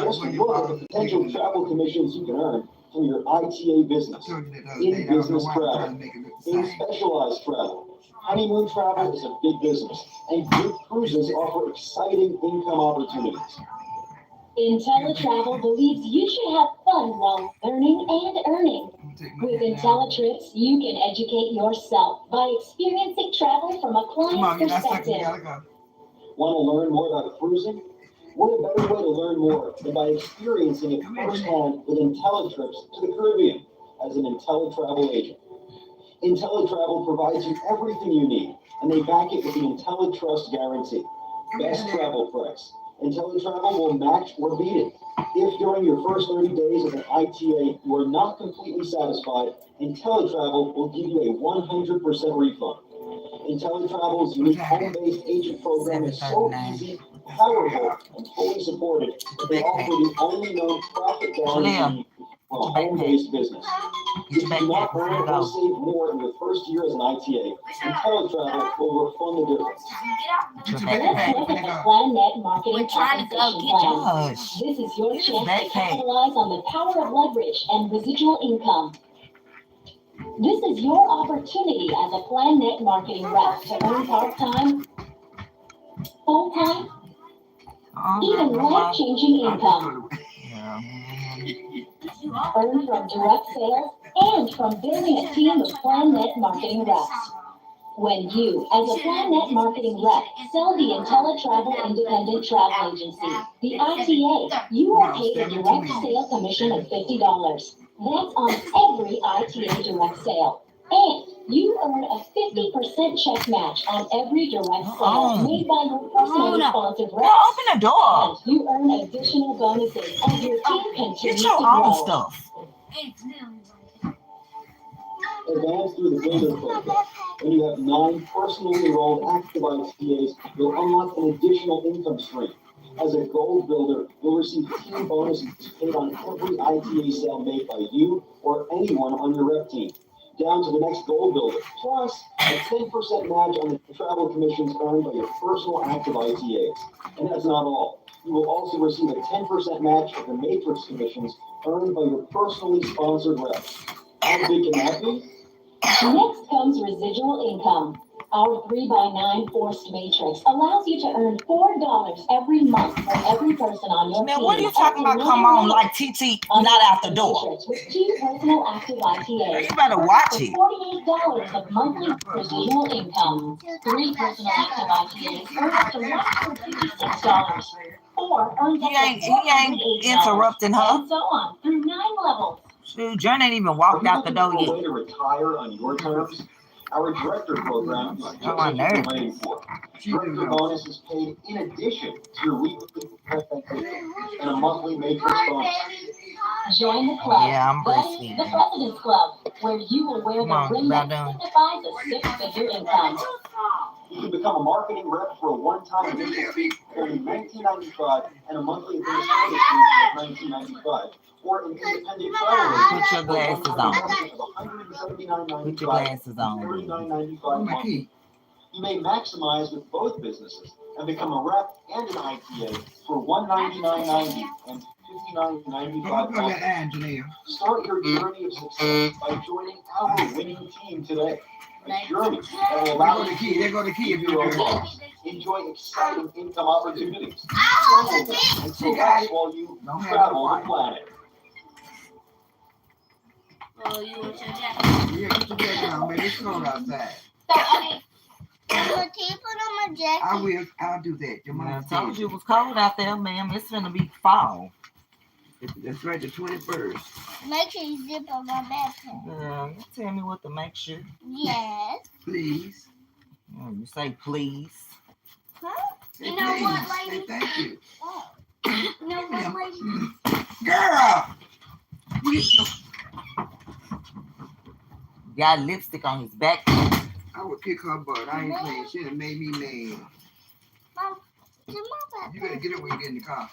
Just look at the potential travel commissions you can earn from your ITA business, in business travel, in specialized travel. Honeymoon travel is a big business, and group cruises offer exciting income opportunities. IntelliTravel believes you should have fun while learning and earning. With IntelliTrips, you can educate yourself by experiencing travel from a client's perspective. Want to learn more about cruising? What a better way to learn more than by experiencing it firsthand with IntelliTrips to the Caribbean as an IntelliTravel agent. IntelliTravel provides you everything you need, and they back it with the IntelliTrust guarantee. Best travel price. IntelliTravel will match or beat it. If during your first 30 days of an ITA you are not completely satisfied, IntelliTravel will give you a 100% refund. IntelliTravel's unique home-based agent program is so easy, powerful, and fully supported. They offer the only known profit guarantee for a home-based business. If you do not earn or save more in your first year as an ITA, IntelliTravel will refund the difference. Let's look at the Plan Net Marketing Compensation Plan. Gosh. This is your chance to capitalize on the power of leverage and residual income. This is your opportunity as a Plan Net marketing rep to earn part-time, full-time, even life-changing income. Earn from direct sales and from building a team of Plan Net marketing reps. When you, as a Plan Net marketing rep, sell the IntelliTravel Independent Travel Agency, the ITA, you are paid a direct sale commission of $50. That's on every ITA direct sale. And you earn a 50% check match on every direct sale made by your personally sponsored reps. Open the door. And you earn additional bonuses as your team continues Get your to own grow. stuff. Advance through the builder program. When you have 9 personally enrolled active ITAs, you'll unlock an additional income stream. As a gold builder, you'll receive team bonuses paid on every ITA sale made by you or anyone on your rep team, down to the next gold builder, plus a 10% match on the travel commissions earned by your personal active ITAs. And that's not all. You will also receive a 10% match of the matrix commissions earned by your personally sponsored reps. How big can that be? Next comes residual income. Our 3x9 forced matrix allows you to earn $4 every month from every person on your Man, team. what are you talking about? Come on, like TT, not out the door. With 2 personal active ITAs. You better watch it. $48 of monthly residual income. 3 personal active ITAs earn up to $156. 4 earns up to He ain't interrupting her. and so on through 9 levels. Shoot, John ain't even walked out the door Are you yet. looking for a way to retire on your terms? Our director program is just what you're waiting for. Director bonus is paid in addition to your weekly and a monthly matrix bonus. Join the club. Yeah, I'm That is breastfeeding. the President's Club, where you will wear the ring that signifies a 6-figure income. You can become a marketing rep for a one-time initial fee paying $19.95 and a monthly administrative fee of $19.95. Or an independent travel agent. Put your glasses on. $179.95 Put your glasses on. $39.95 monthly. You may maximize with both businesses and become a rep and an ITA for $199.90 and $59.95 monthly. Start your journey of success by joining our winning team today. A journey that will allow you to do your own boss. Enjoy exciting income opportunities. And relax while you travel the planet. Oh, you want your jacket? Yeah, get your jacket on, man. It's cold outside. So, okay. Can you put on my jacket? I will. I'll do that. Your I mom told you it was cold out there, ma'am. It's gonna be fall. That's right, the 21st. Make sure you zip on my backpack. Yeah, you tell me what to make sure. Yes. Please. Oh, you say please. Huh? Say You know please. what, Say lady? thank you. Oh. You know what, lady? Girl! Got lipstick on his back. I would kick her butt. I ain't playing. She done made me mad. Mom, zip my You better backpack. get it when you get in the car.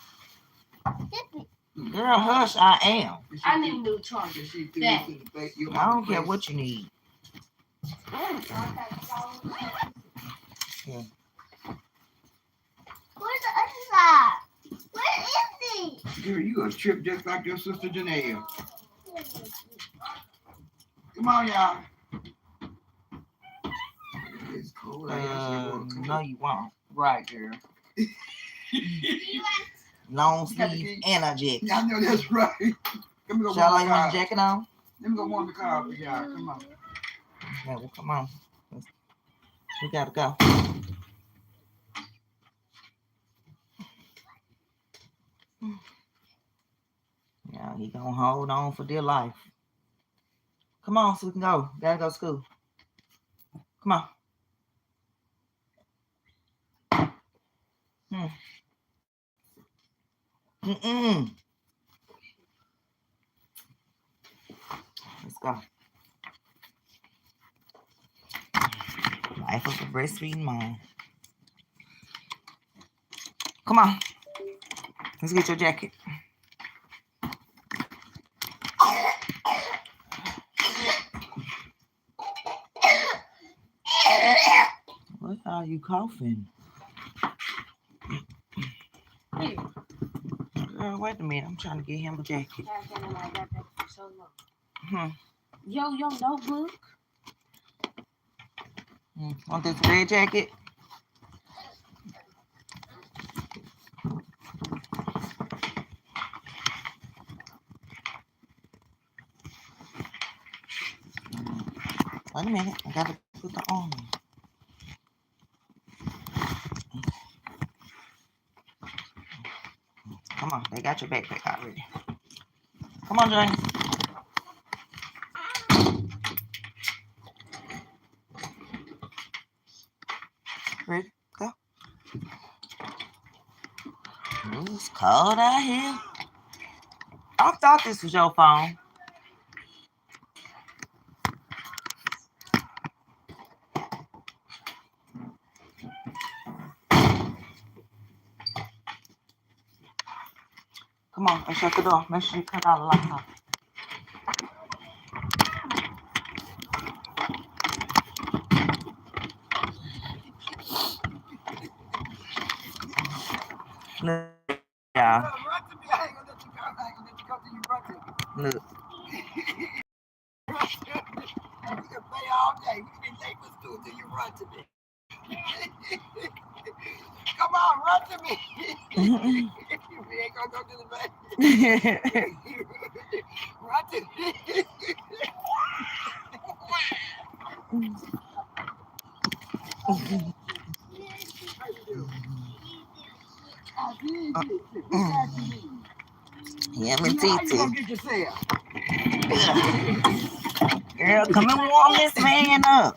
Zip it. Girl, hush, I am. I need a new charger. She threw this in the face. I don't care what you need. Yeah. Where's the other side? Where is he? Girl, you gonna trip just like your sister Janelle. Come on, y'all. It's cold. No, you won't. Right, girl. Long sleeve and a jacket. Yeah, I know that's right. Let me go Shall I warm the want car. a jacket on? Let me go warm the car for y'all. Come on. Yeah, well, come on. We gotta go. Yeah, he gonna hold on for dear life. Come on, so we can go. Gotta go to school. Come on. Let's go. Life of a breastfeeding mom. Come on. Let's get your jacket. are you coughing? Here. Girl, wait a minute. I'm trying to get him a jacket. Yo, notebook. Want this red jacket? Wait a minute. I gotta put the on. Come on. They got your backpack already. Come on, Johnny. Ready? Go. Ooh, it's cold out here. I thought this was your phone. Come on, let's shut the door. Make sure you cut out the lights off. Look, yeah. Look. We can play all day. We can take us to till you run to me. Come on, run to me. We ain't gonna go to the back. Run to me. Yeah, me How you gonna TT. get yourself? Girl, come and warm this man up.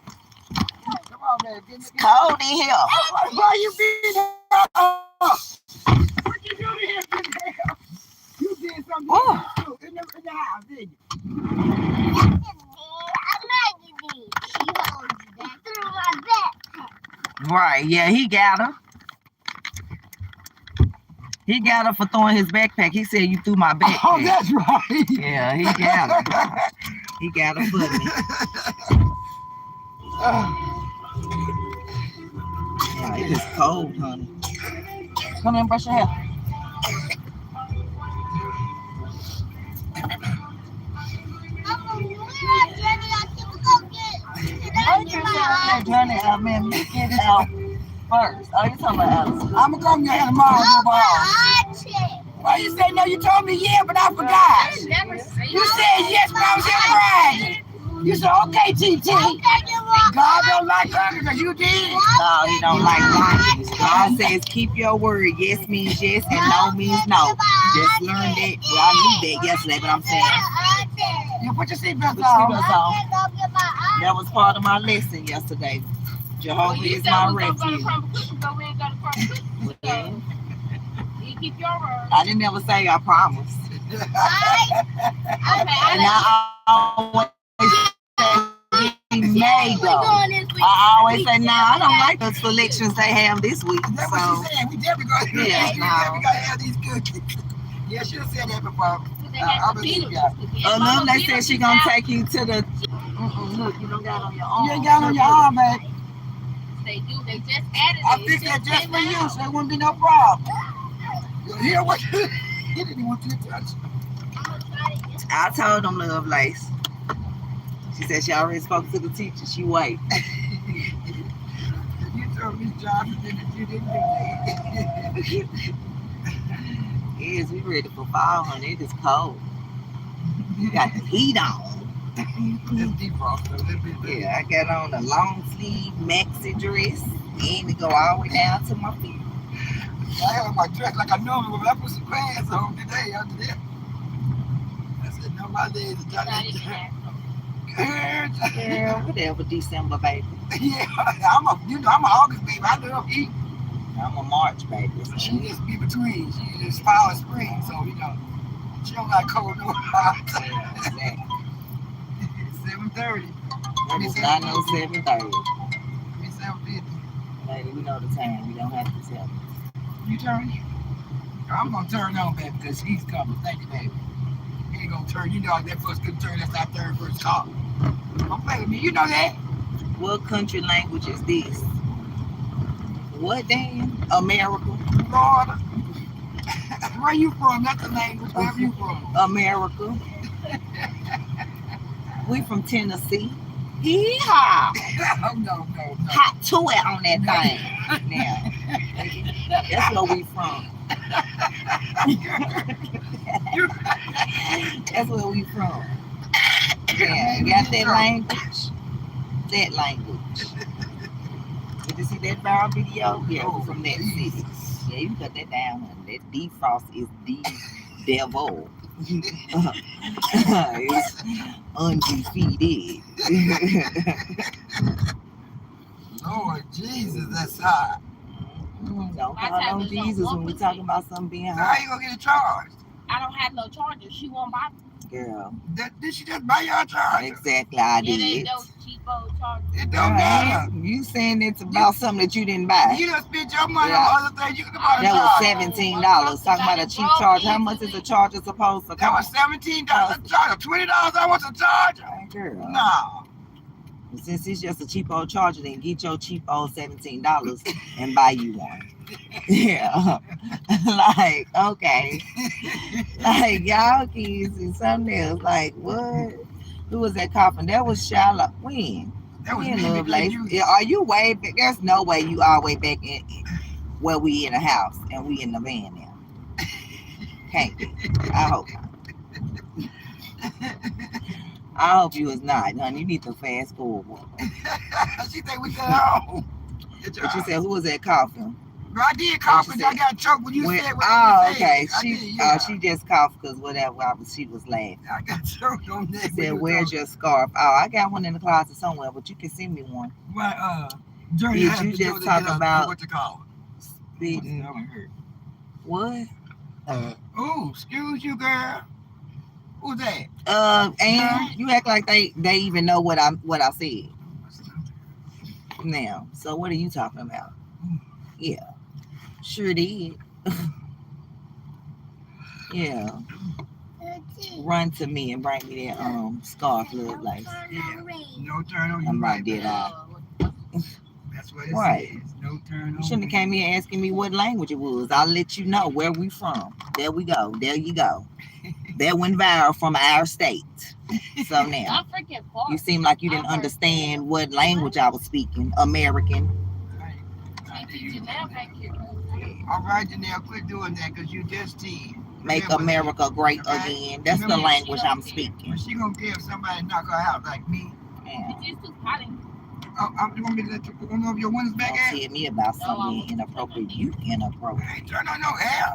Come on, man. It's cold in here. Why you being up? What you doing here? You did something too in the house, didn't you? Right, yeah, he got her. He got her for throwing his backpack. He said you threw my backpack. Oh, that's right. Yeah, he got her. He got her for me. Yeah, it is cold, honey. Come in and brush your hair. Johnny, I mean, get it out first. Oh, you talking about Alice? I'm gonna come here tomorrow. Why you say no? You told me yeah, but I forgot. You said yes, but I was here Friday. You said okay, TT. God don't like her because you did. No, he don't like lying. God says keep your word. Yes means yes and no means no. Just learned that. Well, I knew that yesterday, but I'm saying. You put your seatbelt Put your seatbelts on. on. That was part of my lesson yesterday. Jehovah is my refuge. Well, You keep your word. I didn't ever say I promised. And I always say we may go. I always say, no, I don't like the selections they have this week. That's what she said. We definitely gonna, we definitely gonna have these cookies. Yeah, she done said that before. I believe you. Love, they said she gonna take you to the. Look, you don't got on your arm. You ain't got on your arm, man. They do. They just added it. I fixed that just for you, so there wouldn't be no problem. You hear what? He didn't even want you to touch. I told them Love Lace. She said she already spoke to the teacher. She wait. You told me, Johnson, that you didn't do that. Yes, we ready for fall, honey. It is cold. You got the heat on. Let's defrost a little bit. Yeah, I got on a long sleeve maxi dress and it go all the way down to my feet. I had my dress like I normally would. I put some pants on today after that. I said, no, my legs are done. Girl, whatever, December, baby. Yeah, I'm a August baby. I love heat. I'm a March, baby. She just be between. She just fall and spring, so she don't like cold no hot. 7:30. It's not no 7:30. It's 7:50. Lady, we know the time. We don't have to tell. You turn? I'm gonna turn on, baby, because he's coming. Thank you, baby. He ain't gonna turn. You know that first couldn't turn. That's our third first call. Don't play with me. You know that. What country language is this? What then? America. Florida. Where you from? That's the language. Where you from? America. We from Tennessee. Yeehaw! Oh, no. Hot to it on that thing. Now, that's where we from. That's where we from. Yeah, you got that language? That language. Did you see that viral video? Yeah, we from that city. Yeah, you cut that down. That defrost is the devil. It's undefeated. Lord Jesus, that's hot. Don't call on Jesus when we talking about something being So hot. how you gonna get it charged? I don't have no charger. She won't buy me. Girl. Did she just buy your charger? Exactly, I Yeah, they did. those cheapo chargers. It don't matter. You saying it's about something that you didn't buy. You done spent your money Yeah. on other things. You could buy a That was charger. $17. Talking about a cheap charger. How much is a charger supposed to That was cost? $17 a charger. $20 I want a charger. Girl. No. Since it's just a cheap old charger, then get your cheap old $17 and buy you one. Yeah. Like, okay. Like, y'all kids and something else. Like, what? Who was that coughing? That was Charlotte. When? That was We in me Love because Lake. you. Are you way back? There's no way you all way back in where we in the house and we in the van now. Can't be. I hope not. I hope you was not, honey. You need to fast forward. She think we got home. But you said who was that coughing? Bro, I did cough, but I got choked when you said what oh, you okay. said. She just coughed because whatever. She was laughing. I got choked on that. She said, "Where's your scarf?" Oh, I got one in the closet somewhere, but you can send me one. Well, did you just talk about what you call it? Spitting? What? Oh, excuse you, girl. Who's that? And you act like they even know what I said. Now, so what are you talking about? Yeah, sure did. Yeah. Run to me and bring me that scarf, Love Life. Yeah. No turn on you. I'm right did I? That's what it Right. says. No turn on. You shouldn't have came here asking me what language it was. I'll let you know where we from. There we go. There you go. That went viral from our state. So now, you seem like you didn't understand what language I was speaking. American. All right, Janelle, quit doing that because you just did. Make America great again. That's the language I'm speaking. But she gonna care if somebody knock her out like me. Yeah. You want me to let you one of your windows back Don't out? tell me about something inappropriate. You inappropriate. I ain't turn on no air.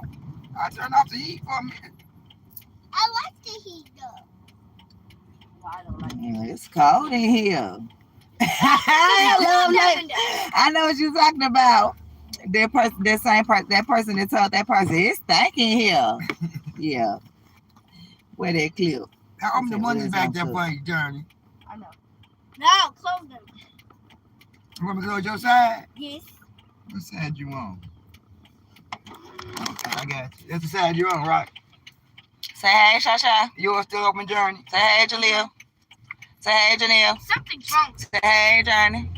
I turn off the heat for a minute. I like the heat though. Yeah, it's cold in here. I know what you're talking about. That person, that same person, that person that told that person, it's stinking here. Yeah. Where that clip? How open the money's back there for you, Journey? I know. No, close them. You want me to close your side? Yes. What side you on? I got you. That's the side you're on, right? Say hey, Shasha. Yours still open, Journey? Say hey, Jaleel. Say hey, Janelle. Something's wrong. Say hey, Journey.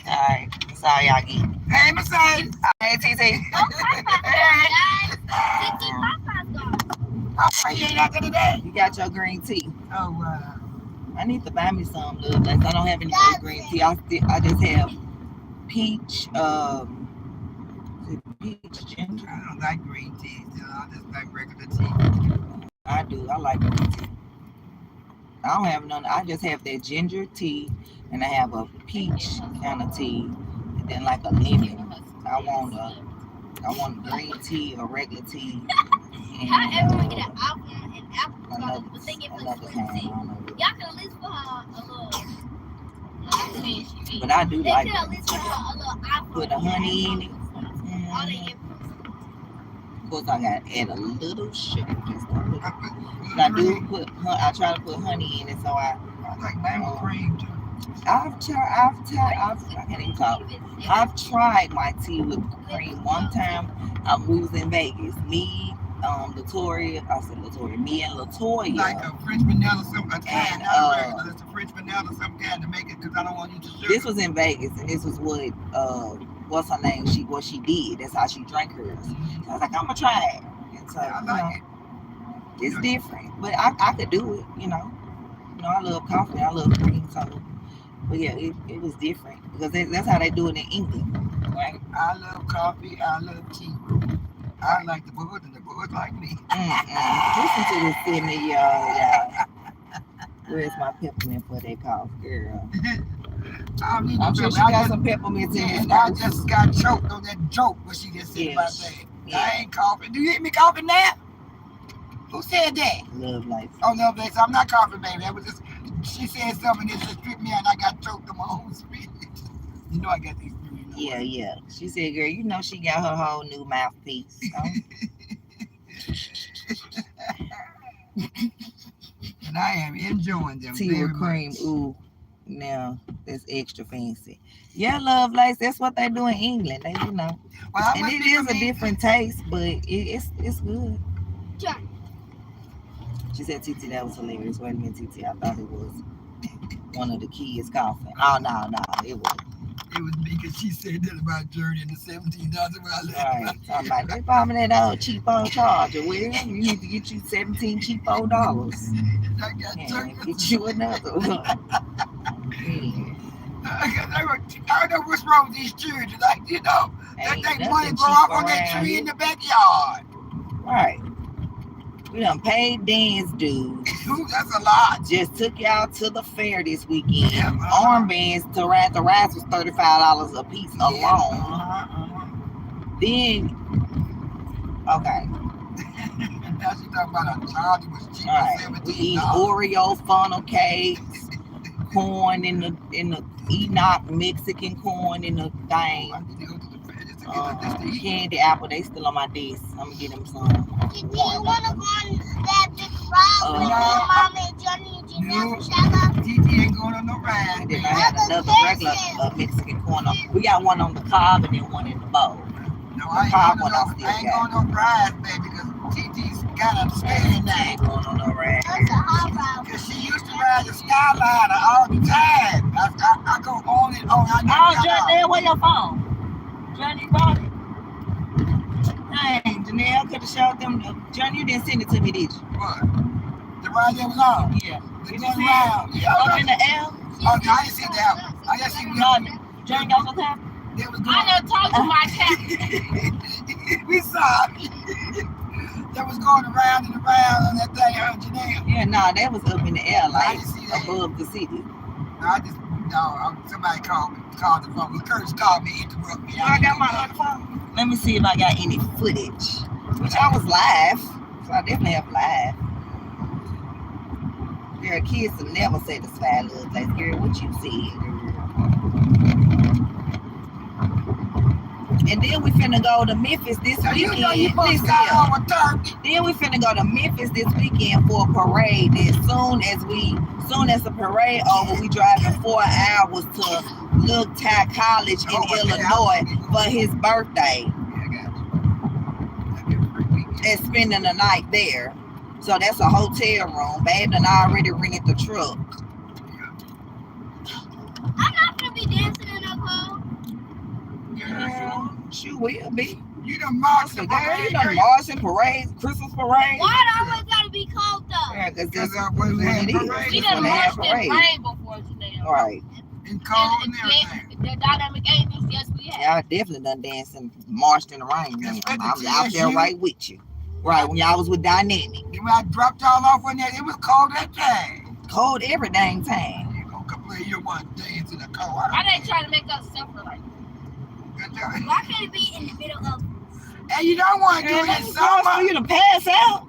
All right. That's all y'all get. Hey, Mercedes. Hey, TT. You ain't out there today? You got your green tea. Oh, wow. I need to buy me some, Love Life. I don't have any other green tea. I just have peach, peach ginger. I don't like green tea. I just like regular tea. I do. I like green tea. I don't have none. I just have that ginger tea, and I have a peach kind of tea, and then like a lemon. I want green tea or regular tea. How everyone get an apple and apple Another, but they get another sweet kind. tea. I don't know. Y'all can at least put her a little. But I do They like can at least put her a little apple. put the honey in it. All they get. Of course, I got to add a little sugar. Just a little. But I do put. I try to put honey in it, so I like mango cream too. I can't even talk. I've tried my tea with cream one time. We was in Vegas. Me, Latoya, me and Latoya. Like a French vanilla, some kind, And, not regular. It's a French vanilla, some kind to make it because I don't want you to sugar. This was in Vegas, and this was what what's her name? What she did. That's how she drank hers. So I was like, I'm gonna try it. And so it's different, but I could do it. You know, I love coffee. I love cream. So, but yeah, it was different because that's how they do it in England, right? I love coffee. I love tea. I like the bud, and the bud like me. Listen to this 70-year-old, y'all. Where's my peppermint for that cough, girl? I'm sure she got some peppermints in this. I just got choked on that joke what she just said about that. Yeah. I ain't coughing. Do you hear me coughing now? Who said that? Love Life. Oh, Love Life. I'm not coughing, baby. That was just, she said something that just tripped me out and I got choked on my own speech. You know I got these. Yeah. She said, girl, you know she got her whole new mouthpiece. So. And I am enjoying them. Tea with cream. Ooh, now that's extra fancy. Yeah, Love Life. That's what they do in England. They, you know. Well, and it is a different taste, but it's good. Sure. She said, TT, that was hilarious. Wait a minute, TT. I thought it was one of the kids coughing. Oh, no, it was. It was me because she said that about Journey in the 17,000 when I left. Right. I'm like, they bought me that old cheapo charger. Well, you need to get you 17 cheapo dollars. I got get you another one. I don't know what's wrong with these children. Like, you know, they think money grow up on that tree in the backyard. Right. We done paid dance dues. That's a lot. Just took y'all to the fair this weekend. Yeah, armbands to ride the rides was $35 a piece alone. Then, okay. Now she talking about a child who was cheap at $17. We eat Oreo funnel cakes, corn in the Enoch Mexican corn in the thing. Candy apple, they still on my desk. I'm gonna get them some. Do you want to go on that big ride with Mama and Johnny and Janelle? TT ain't going on no ride. Then I had another regular Mexican corn. We got one on the cob and then one in the bowl. No, I ain't going on no rides, baby, because TT's got to understand that. I ain't going on no rides. That's a hot ride. Because she used to ride the Skyliner all the time. I go on and on. Janelle, where your phone? Johnny brought it. Dang, Janelle could have showed them. Johnny, you didn't send it to me, did you? What? The ride that was on? Yeah. The going around. Yeah, up in the air? Oh, no, I didn't see that. I just see Johnny got your tab? I done talked to my tab. We saw it. That was going around and around on that thing, Janelle. Yeah, nah, that was up in the air, like above the city. Somebody called the phone. Curtis called me, interrupted me. I got my other phone. Let me see if I got any footage. Which I was live. So I definitely have live. Girl, kids will never satisfy little place. Girl, what you said, And then we finna go to Memphis this weekend. You know you supposed to go on Turkey. Then we finna go to Memphis this weekend for a parade. As soon as the parade over, we driving 4 hours to Look Tech College in Illinois for his birthday. And spending the night there. So that's a hotel room. Babe done already rented the truck. I'm not gonna be dancing in that clothes. Yeah, she will be. You done marched the parade. You done marching parades, Christmas parade. Why it always gotta be cold though? Yeah, because that's what it is. We done marched in rain before today. Right. And cold and everything. The dynamic angels, yes we have. Yeah, I definitely done danced and marched in the rain. I'm out there right with you. Right, when y'all was with Dynamic. When I dropped y'all off on that, it was cold that time. Cold every dang time. You gonna complain you want to dance in the cold. Why they trying to make us suffer like that? Why can't it be in the middle of? And you don't want to do it in summer. For you to pass out.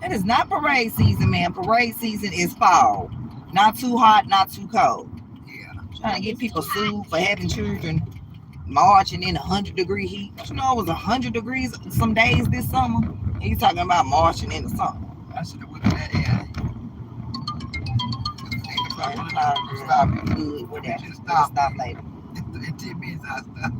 That is not parade season, man. Parade season is fall. Not too hot, not too cold. Yeah. Trying to get people sued for having children marching in 100-degree heat. You know, it was 100 degrees some days this summer. And you talking about marching in the summer. I should have went to that area. Stop. Good. Whatever. Stop later. In 10 minutes, I'll stop.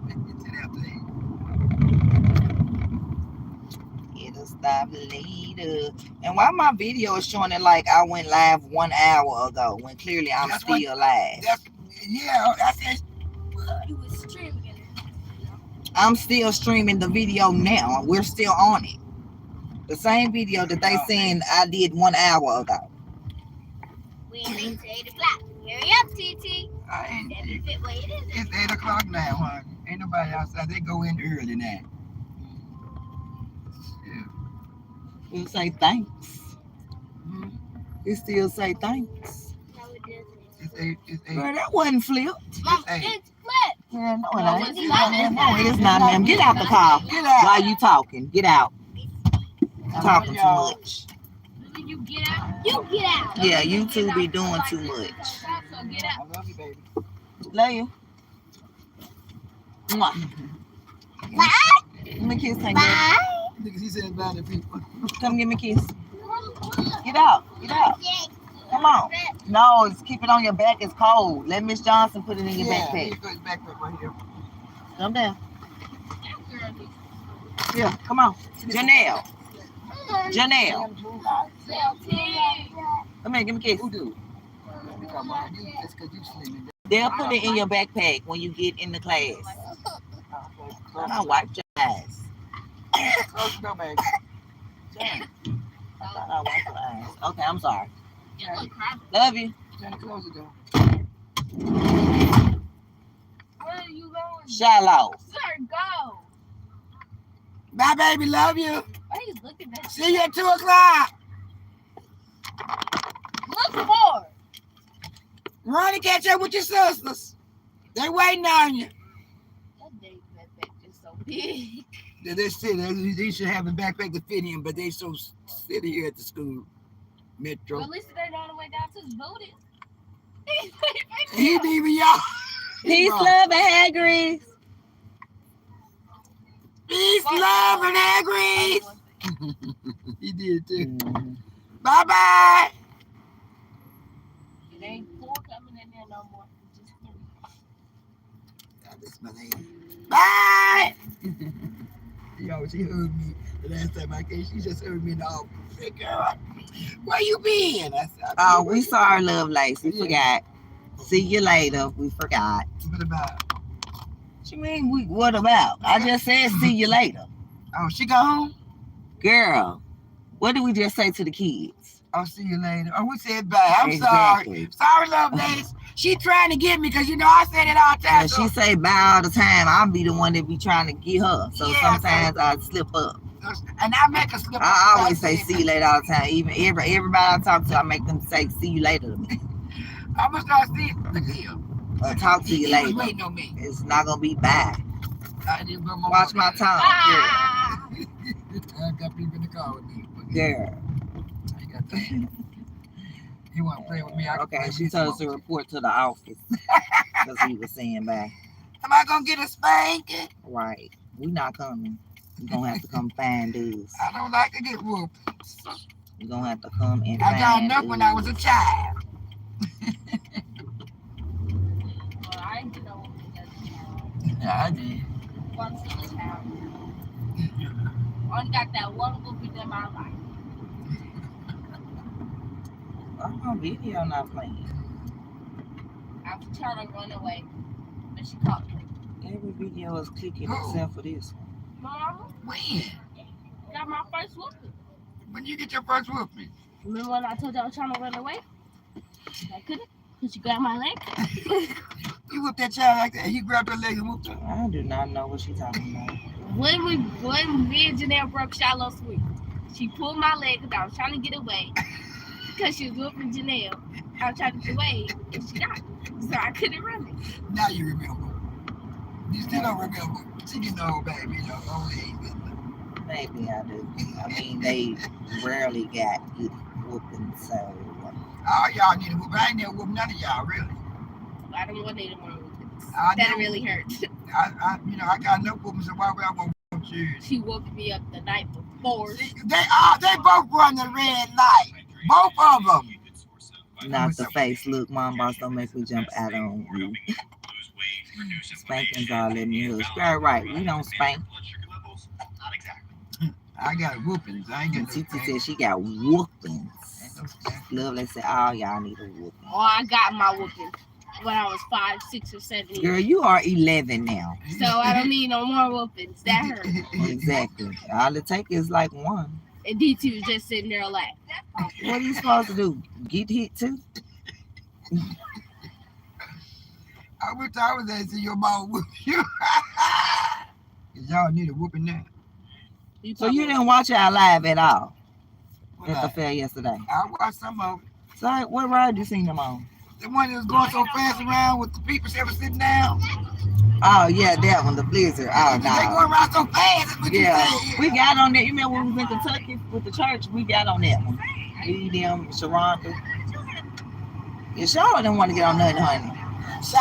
It'll stop later. And why my video is showing it like I went live 1 hour ago when clearly I'm still live? That's it. You was streaming it. I'm still streaming the video now. We're still on it. The same video that they saying I did 1 hour ago. We ain't made it to 8 o'clock. Hurry up, TT. It's 8 o'clock now, huh? Ain't nobody outside. They go in early now. Yeah. We'll say thanks. We still say thanks. It's 8. Girl, that wasn't flipped. Mom, It's 8. it's flipped. Yeah, no, No, it it's ain't. not. No, it is not, ma'am. Get out the car. Get out. While you talking. Get out. Talking too y'all. much. You get out. You get out. Yeah, you two be doing too much. So get out. I love you, baby. Love you. Mwah. Give me a kiss, thank you. Because he said bad to people. Come give me a kiss. Get out. Get out. Come on. No, it's keep it on your back. It's cold. Let Miss Johnson put it in your backpack. He put his backpack right here. Come down. Yeah, come on. Janelle. Janelle. Come here, give me a kiss. Who do? That's because you sleeping. They'll put it in your backpack when you get in the class. I wiped your eyes. Close the door, baby. I thought I wiped your eyes. Okay, I'm sorry. Yeah, Love you. Jenny, close the door. where are you going? Shallow. Sir, go. Bye, baby. Love you. Why are you looking at See you at 2 o'clock. Look for. Run and catch up with your sisters. They waiting on you. That day backpack is so big. They said they should have a backpack to fit in, but they so silly here at the school. Metro. Well, at least they on the way down to his booty. He didn't even y'all. Peace, love, and Hagrid. Peace, love, and agrees. He did too. Bye bye. It ain't 4 coming in there no more. Just 3. That's my lady. Bye. Yo, she heard me the last time I came. She just heard me in the office. Hey, girl, where you been? I said, Oh, we saw our love lights. We forgot. See you later. We forgot. What about? What you mean, what about? I just said see you later. Oh, she gone? Girl, what did we just say to the kids? I'll see you later. Oh, we said bye. I'm Exactly. sorry. Sorry, love ladies. She trying to get me because, you know, I said it all the time. Yeah, she say bye all the time. I'll be the one that be trying to get her. So sometimes I slip up. And I make her slip up. I always say see you later all the time. Even everybody I talk to, I make them say see you later to me. I'm going to start seeing the deal. Or talk to you later. Waiting on me. It's not going to be bye. I didn't put my Watch my tongue. I got people in the car with me. Girl. I got that. You want to play with me? I can Okay, play she with told you. us to report to the office. Because he was saying bye. Am I going to get a spanking? Right. We not coming. You're going to have to come find us. I don't like to get whooped. You're going to have to come and I find got enough when I was a child. Well, I ain't know what Yeah, I did. once in this house. Only got that one whooping in my life. Oh, video not playing. I was trying to run away, but she caught me. Every video is clicking except for this one. Mama, When? got my first whooping. When you get your first whooping? Remember when I told you I was trying to run away? I couldn't, because you grabbed my leg. You whooped that child like that. He grabbed her leg and whooped her. I do not know what she's talking about. When me and Janelle broke Shiloh's sweet, she pulled my leg because I was trying to get away. Because she was whooping Janelle. I was trying to get away, and she got me. So I couldn't run it. Now you remember. You still don't remember. She getting old, baby. You know, old age. Maybe I do. I mean, they rarely got good whooping, so. All y'all need a whoop. I ain't never whooped none of y'all, really. I don't want any more whoopings. I That know. really hurt. I got no whooping, so why would I want to whoop you? She woke me up the night before. See, they both run the red light. Both of them. Not the face. Look, Mom Boss, don't make me jump out on you. Spankings all let me hush. You're right. We don't spank. I got whoopings. I ain't And getting Titi said she got whoopings. Lovely said, all y'all need a whooping. Oh, I got my whooping. when I was 5, 6, or 7 years. Girl, you are 11 now. So I don't need no more whoopings. That hurt. Exactly. All it takes is like one. And DT was just sitting there like, what are you supposed to do? Get hit too? I wish I was there to see your mom whoop you. Y'all need a whooping now. So you didn't watch our live at all at the fair yesterday? I watched some of it. So what ride you seen them on? The one that was going so fast around with the people ever sitting down. Oh yeah, that one, the Blizzard. Oh no. They going around so fast. Yeah, we got on that. You remember when we was in Kentucky with the church? We got on that one. We, them, Sharonda. Yeah, Sharon didn't want to get on nothing, honey. So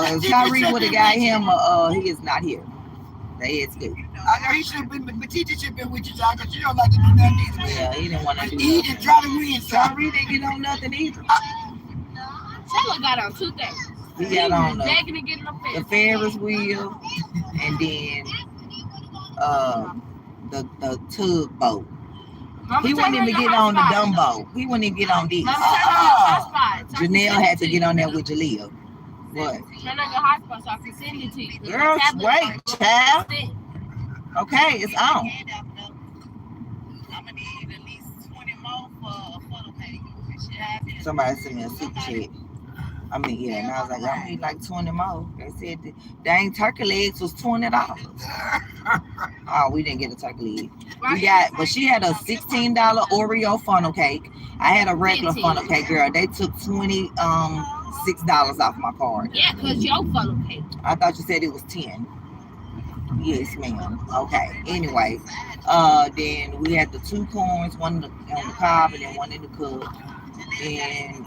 if Kyrie would have got him, he is not here. They is good. I know he should have been, but teacher should have been with you, John, because you don't like to do nothing either. Yeah, he didn't want to do He didn't try to win, so. Kyrie didn't get on nothing either. Taylor got on 2 things. He got on the Ferris wheel and then the tugboat. He wouldn't even get on the Dumbo. He wouldn't even get on this. Janelle had to get on there with Jaleel. What? Turn on your hotspot so I can send it to you. Girl, wait, child. Okay, it's on. Somebody sent me a super chat. I mean, yeah, and I was like, I need like 20 more. They said the dang turkey legs was $20. Oh, we didn't get a turkey leg. We got, but she had a $16 Oreo funnel cake. I had a regular funnel cake, girl. They took $6 off my card. Yeah, because your funnel cake. I thought you said it was 10. Yes, ma'am. Okay. Anyway, then we had the 2 corns, one on the cob and then one in the cup. Then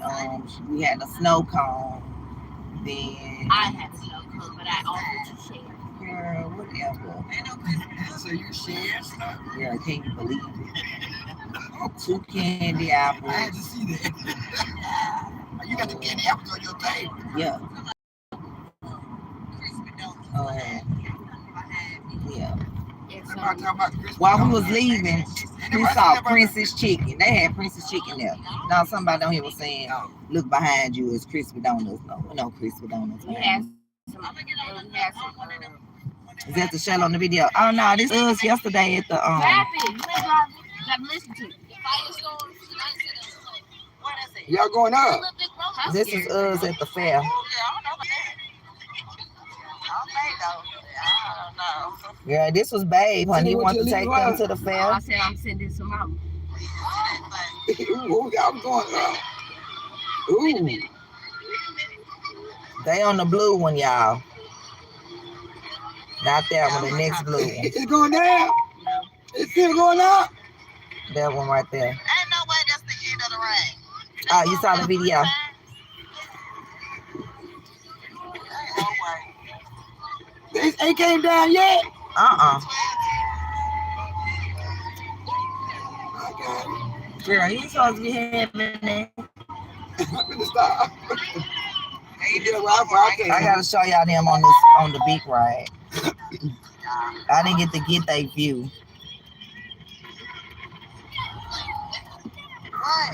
we had a snow cone. Then I had a snow cone, but I offered to share. Girl, whatever. So you shared stuff? Yeah, can you believe it? 2 candy apples. I had to see that. You got the candy apples on your table. Yeah. Yeah. While we was leaving, we saw Princess Chicken. They had Princess Chicken there. Now somebody down here was saying, "Look behind you, it's crispy donuts." No crispy donuts. Is that the shell on the video? Oh no, this was yesterday at the Y'all going up? This is us at the fair. Yeah, this was Babe, honey. You want to take them to the fair? I said I'm sending some out. Ooh, I'm going up. Ooh. They on the blue one, y'all. Not that one, the next blue one. It's going down. It's still going up. That one right there. Ain't no way that's the end of the rain. Oh, you saw the video? It came down yet? Girl, you supposed to be having that. I'm gonna stop. I gotta show y'all them on the big ride. I didn't get to get their view.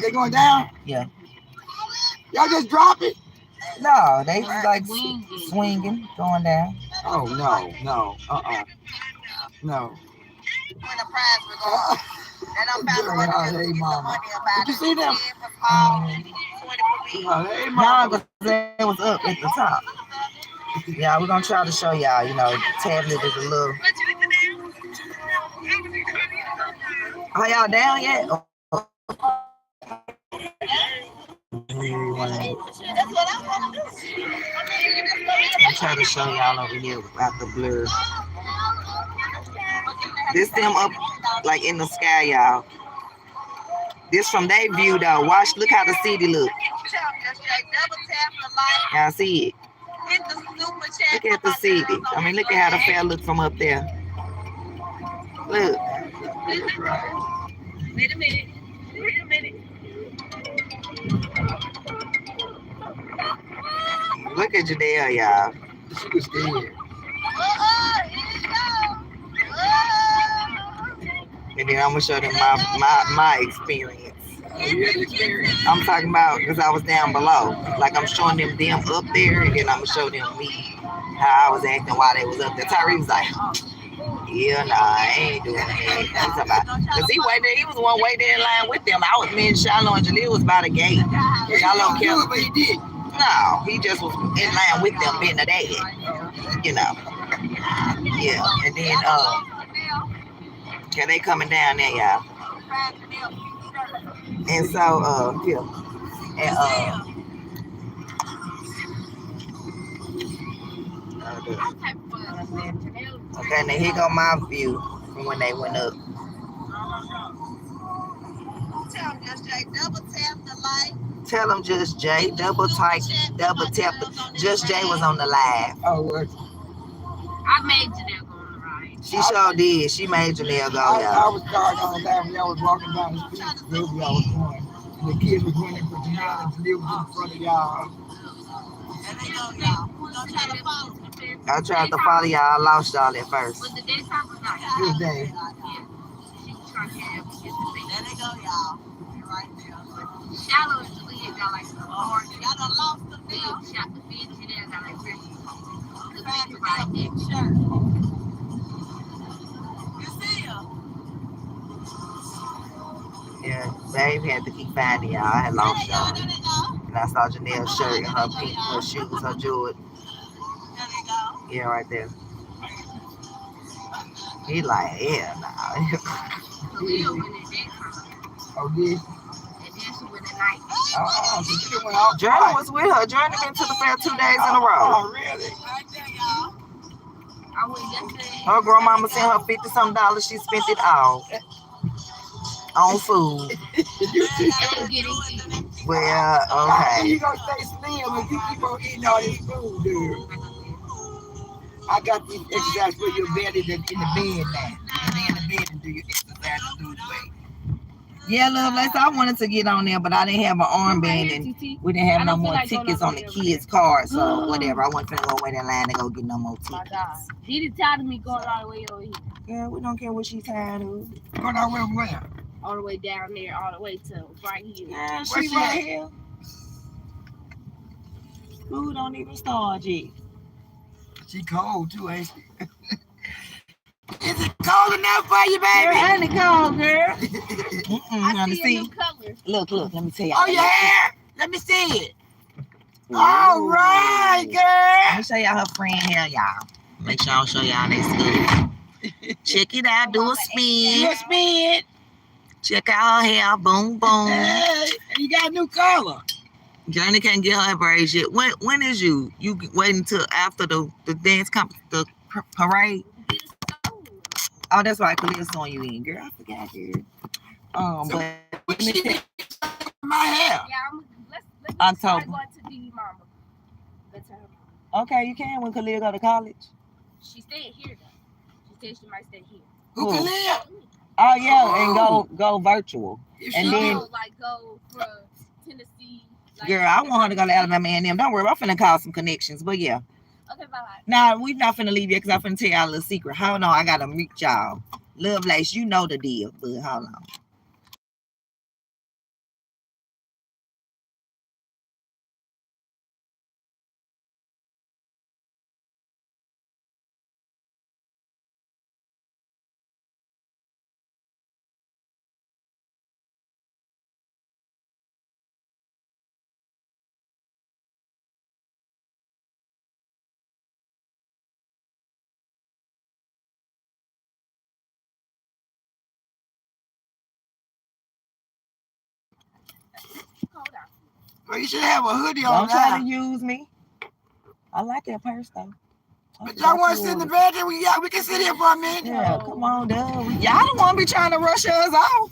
They going down? Yeah. Y'all just drop it? No, they like swinging, going down. Oh no. No. When the prize was on. And I'm about to hey, mama. Did you see them? Hey, No, mama. because they was up at the top. Yeah, we're gonna try to show y'all. You know, the tablet is a little. Are y'all down yet? I'm trying to show y'all over here about the blur. This them up like in the sky, y'all. This from their view though. Watch, look how the city look. Y'all see it? Look at the city. I mean, look at how the fair look from up there. Look. Wait a minute. Look at Janelle, y'all. She was scared. And then I'm gonna show them my experience. I'm talking about because I was down below. Like I'm showing them up there, and then I'm gonna show them me how I was acting while they was up there. Tyree was like, yeah, nah, I ain't doing that. He's talking about, cause he waited. He was one way there in line with them. I was me and Shiloh and Jaleel was by the gate. Shiloh kept, but he did. No, he just was in line with them, being a dad. You know. Yeah, and then yeah, they coming down there, y'all. And so yeah, and okay, now here go my view from when they went up. Tell them just Jay, double tap the light. Tell them just Jay, double tap the. Just Jay was on the live. Oh, what? I made Janelle go on the ride. She sure did. She made Janelle go, y'all. I was starting on the live when y'all was walking down the street. Wherever y'all was going. And the kids was running for Janelle and Janelle was in front of y'all. I tried to follow y'all. I lost y'all at first. Was the daytime or night? Good day. There they go, y'all. You're right there. Shallow and Juliet got like the hard. Y'all done lost the They film. shot the fish and then got like Christmas. Back to that picture. You see him? Yeah, Babe had to keep finding y'all. I had lost y'all. There they go. And I saw Janelle's shirt and her pink, her shoes, her Jordan. There they go. Yeah, right there. He like, yeah, nah. Leo went in daytime. Oh, did? And then she went at night. Oh, so she went off. Journey was with her. Journey been to the fair 2 days in a row. Oh, really? Right there, y'all. I went yesterday. Her grandmama sent her $50-something. She spent it all on food. And getting eaten. Well, okay. You gonna stay slim if you keep on eating all this food, dude. I got these exercise for your belly that's in the bed now. You lay in the bed and do your exercise and do the way. Yeah, Lovelace, I wanted to get on there, but I didn't have an armband and we didn't have no more tickets on the kids' card, so whatever. I wasn't finna go wait in line to go get no more My tickets. God. Didi tired of me going all the way over here. Yeah, we don't care what she's tired of. Going out with where? All the way down there, all the way to right here. Yeah, Where she she right at? here. School don't even start yet. She cold too, ain't she? Is it cold enough for you, baby? Ain't it cold, girl? I see a new color. Look, let me tell you. Oh, your hair? Let me see it. All right, girl. Let me show y'all her friend hair, y'all. Make sure I'll show y'all they school. Check it out. Do a spin. You a spin. Check out her hair. Boom, boom. Hey, you got a new color. Journey can't get her braids yet. When is you? You waiting until after the dance the parade? Oh, that's right. Khalil's on you in, girl. I forgot, girl. But let me tell you, My hair. Yeah, let's October. go to Didi Mama. Let's her. Okay, you can when Khalil go to college. She stayed here though. She said she might stay here. Who can live? Oh yeah, and go virtual. And then, Like go from Tennessee. Like, girl, I want her to go to Alabama A&M. Don't worry, I'm finna call some connections. But yeah. Okay, bye. Nah, we not finna leave yet because I'm finna tell y'all a little secret. Hold on, I gotta meet y'all. Lovelace, you know the deal, but hold on. Well, you should have a hoodie Don't on try now. to use me. I like that purse though. But y'all want to sit in the bed? Then we can sit here for a minute. Yeah, come on, dude. Y'all don't want to be trying to rush us off.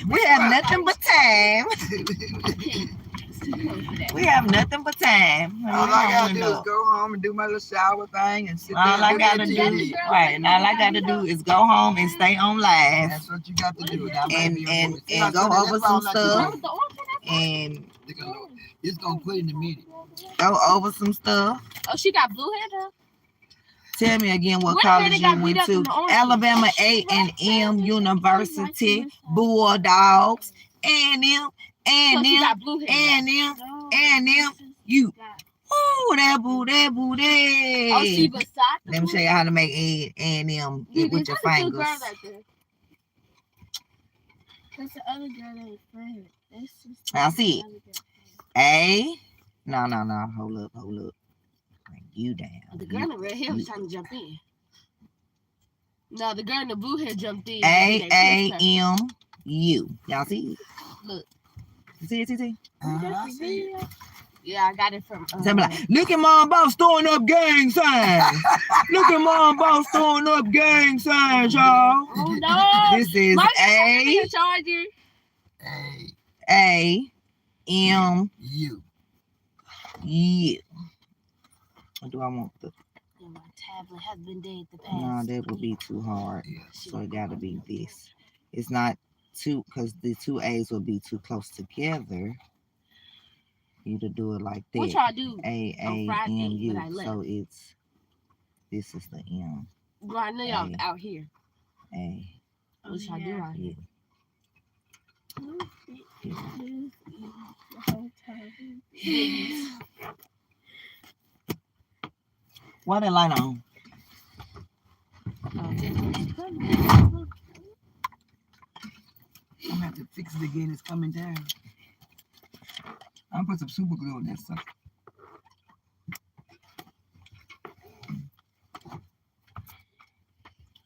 We have nothing but time. We have nothing but time. All I gotta do is go home and do my little shower thing and sit there. All I gotta do, right? And all I gotta do is go home and stay on live. That's what you got to do. And go over some stuff. And it's gonna put in the meeting. Go over some stuff. Oh, she got blue hair though. Tell me again what college you went to. Alabama A&M University Bulldogs. and them, and So she them, got blue hair. and them, No, and them. You. Ooh, that booty. Oh, she beside the Let me show you how to make A and M with your fingers. Girl right there. That's the other girl that was playing. I see it. A. No. Hold up. Bring you down. The girl in the red hair was trying to jump in. No, the girl in the blue hair jumped in. AAMU. Y'all see it? Look. See? I see it. Yeah, I got it from. Look at MomBoss throwing up gang signs. Look at MomBoss throwing up gang signs, y'all. Oh no! This is AAMU. What do I want the? My tablet has been dead the past. No, that would be too hard. So it got to be this. It's not two because the two A's would be too close together. You to do it like that. What y'all do? AAMU. So it's this is the M. Well, I know y'all out here. A. What y'all do out here? Why that light on? I'm gonna have to fix it again. It's coming down. I'm gonna put some super glue on that stuff.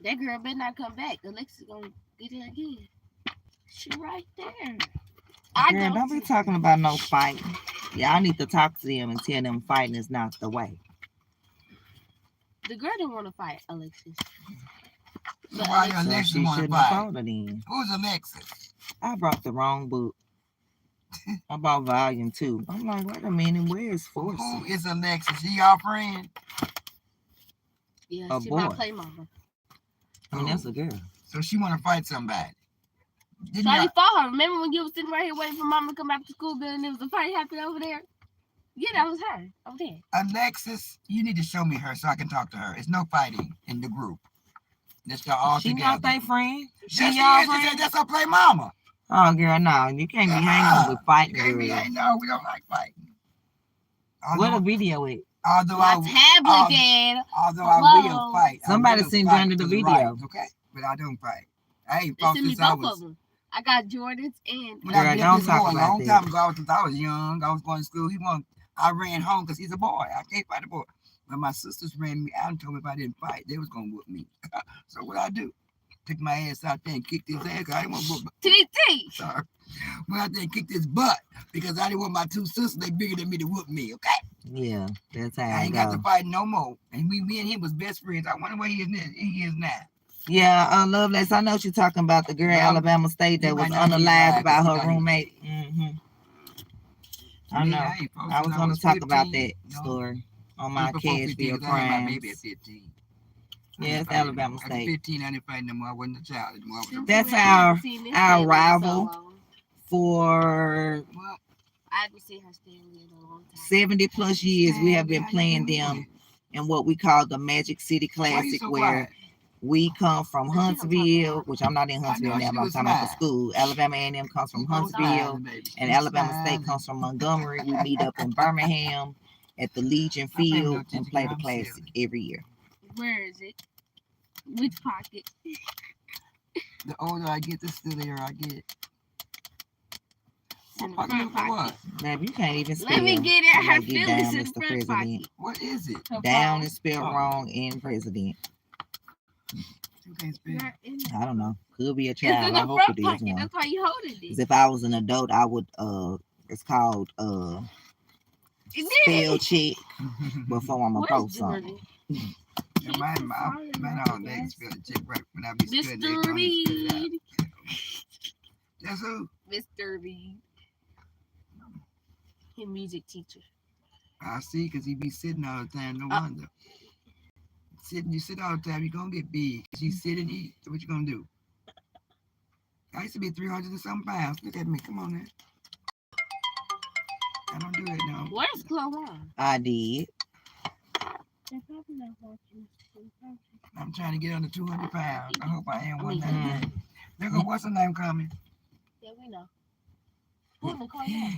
That girl better not come back. Alexa's gonna get it again. She right there. Girl, don't be talking about no fighting. Y'all need to talk to them and tell them fighting is not the way. The girl didn't want to fight Alexis. But why Alexis want to fight? Who's Alexis? I brought the wrong book. I bought volume 2. I'm like, wait a minute, where is Force? Who is Alexis? She your friend? Yeah, she my play mama. I mean, that's a girl. So she want to fight somebody. Charlie fought her. Remember when you was sitting right here waiting for mama to come back to school building and there was a fight happening over there? Yeah, that was her over there. Alexis, you need to show me her so I can talk to her. It's no fighting in the group. That's all she together. Not their friend. She y'all friend. That's her play mama. Oh, girl, no. You can't be hanging with fighting girls. No, we don't like fighting. What a video is. Although my tablet, Dad. Although I will fight. Somebody sent you under the video. Right, okay? But I don't fight. I ain't fought since I was... I got Jordans and... When I don't talk about a long time ago, since I was young, I was going to school. I ran home because he's a boy. I can't fight a boy. When my sisters ran me out and told me if I didn't fight, they was going to whoop me. So what I do? Took my ass out there and kicked his ass. I didn't want to whoop. TT. Sorry. Went out there and kicked his butt because I didn't want my two sisters, they bigger than me, to whoop me, okay? Yeah, that's how I ain't got to fight no more. And me and him was best friends. I wonder where he is now. Yeah, Lovelace, I know what you're talking about, the girl at Alabama State that was unalive about her roommate. I know. I was going to talk about that story on my Cashville Crimes. Maybe at 15. Yeah, it's Alabama State. 15, I didn't fight no more. I wasn't a child anymore. That's our rival for I haven't seen her stand in a long time. 70 plus years. We have been playing them in what we call the Magic City Classic, where we come from Huntsville, which I'm not in Huntsville now, but I'm talking about the school. Alabama A&M comes from Huntsville, and Alabama State comes from Montgomery. We meet up in Birmingham at the Legion Field and play the Classic every year. Where is it? Which pocket? The older I get, the sillier I get. What? Baby, you can't even spell. Let me get it. Her feelings in the front pocket. What is it? Down is spelled wrong in president. You can't spell. I don't know. Could be a child. I hope it is one. That's why you holding it. Because if I was an adult, I would it's called spell check before I'm a post something. My all legs spell check right when I be studying. Mr. Reed. That's who? Mr. Reed. His music teacher. I see, because he be sitting all the time. No wonder. You sit all the time, you're going to get big. You sit and eat. What you going to do? I used to be 300 and some pounds. Look at me. Come on now. I don't do it now. Where's Chloe? I did. I'm trying to get under 200 pounds. I hope I am one day. Look at what's her name coming? Yeah, we know.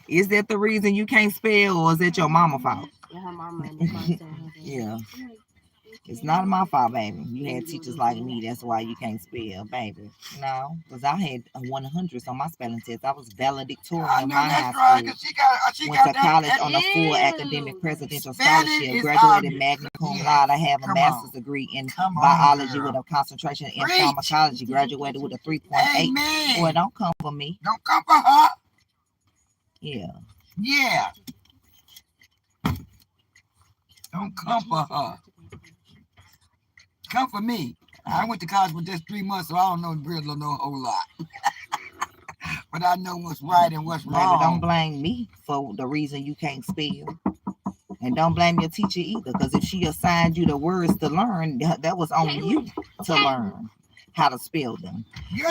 Is that the reason you can't spell, or is it your mama's fault? Yeah, her mama and the mom said her. Yeah. It's not my fault, baby. You had teachers like me. That's why you can't spell, baby. No, because I had 100s on my spelling test. I was valedictorian in my high school. Went to college on a full academic presidential scholarship. Graduated magna cum laude. I have a master's degree in biology with a concentration in pharmacology. Graduated with a 3.8. Boy, don't come for me. Don't come for her. Yeah. Yeah. Don't come for her. Come for me. I went to college for just 3 months, so I don't know really know a whole lot. But I know what's right and what's wrong. Baby, don't blame me for the reason you can't spell. And don't blame your teacher either, because if she assigned you the words to learn, that was on you to learn how to spell them.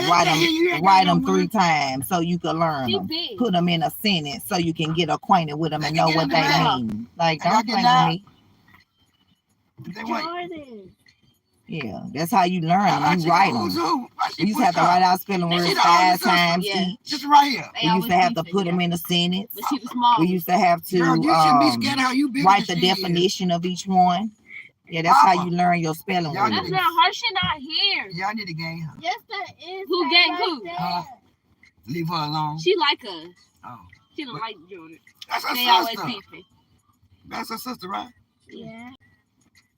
Write them 3 times so you can learn them. Put them in a sentence so you can get acquainted with them and know what they mean. Like, don't blame me. Jordan. Yeah, that's how you learn them. You write them. You used to have to write out spelling words 5 times each. Just right here. We used to have to put them in a sentence. But she was small. We used to have to write the definition of each one. Yeah, that's how you learn your spelling words. That's not her. She not here. Y'all need to gain her. Yes, that is. Who gang who? Leave her alone. She like us. Oh. She don't like Jordan. That's her They always sister. beefing. That's her sister, right? Yeah.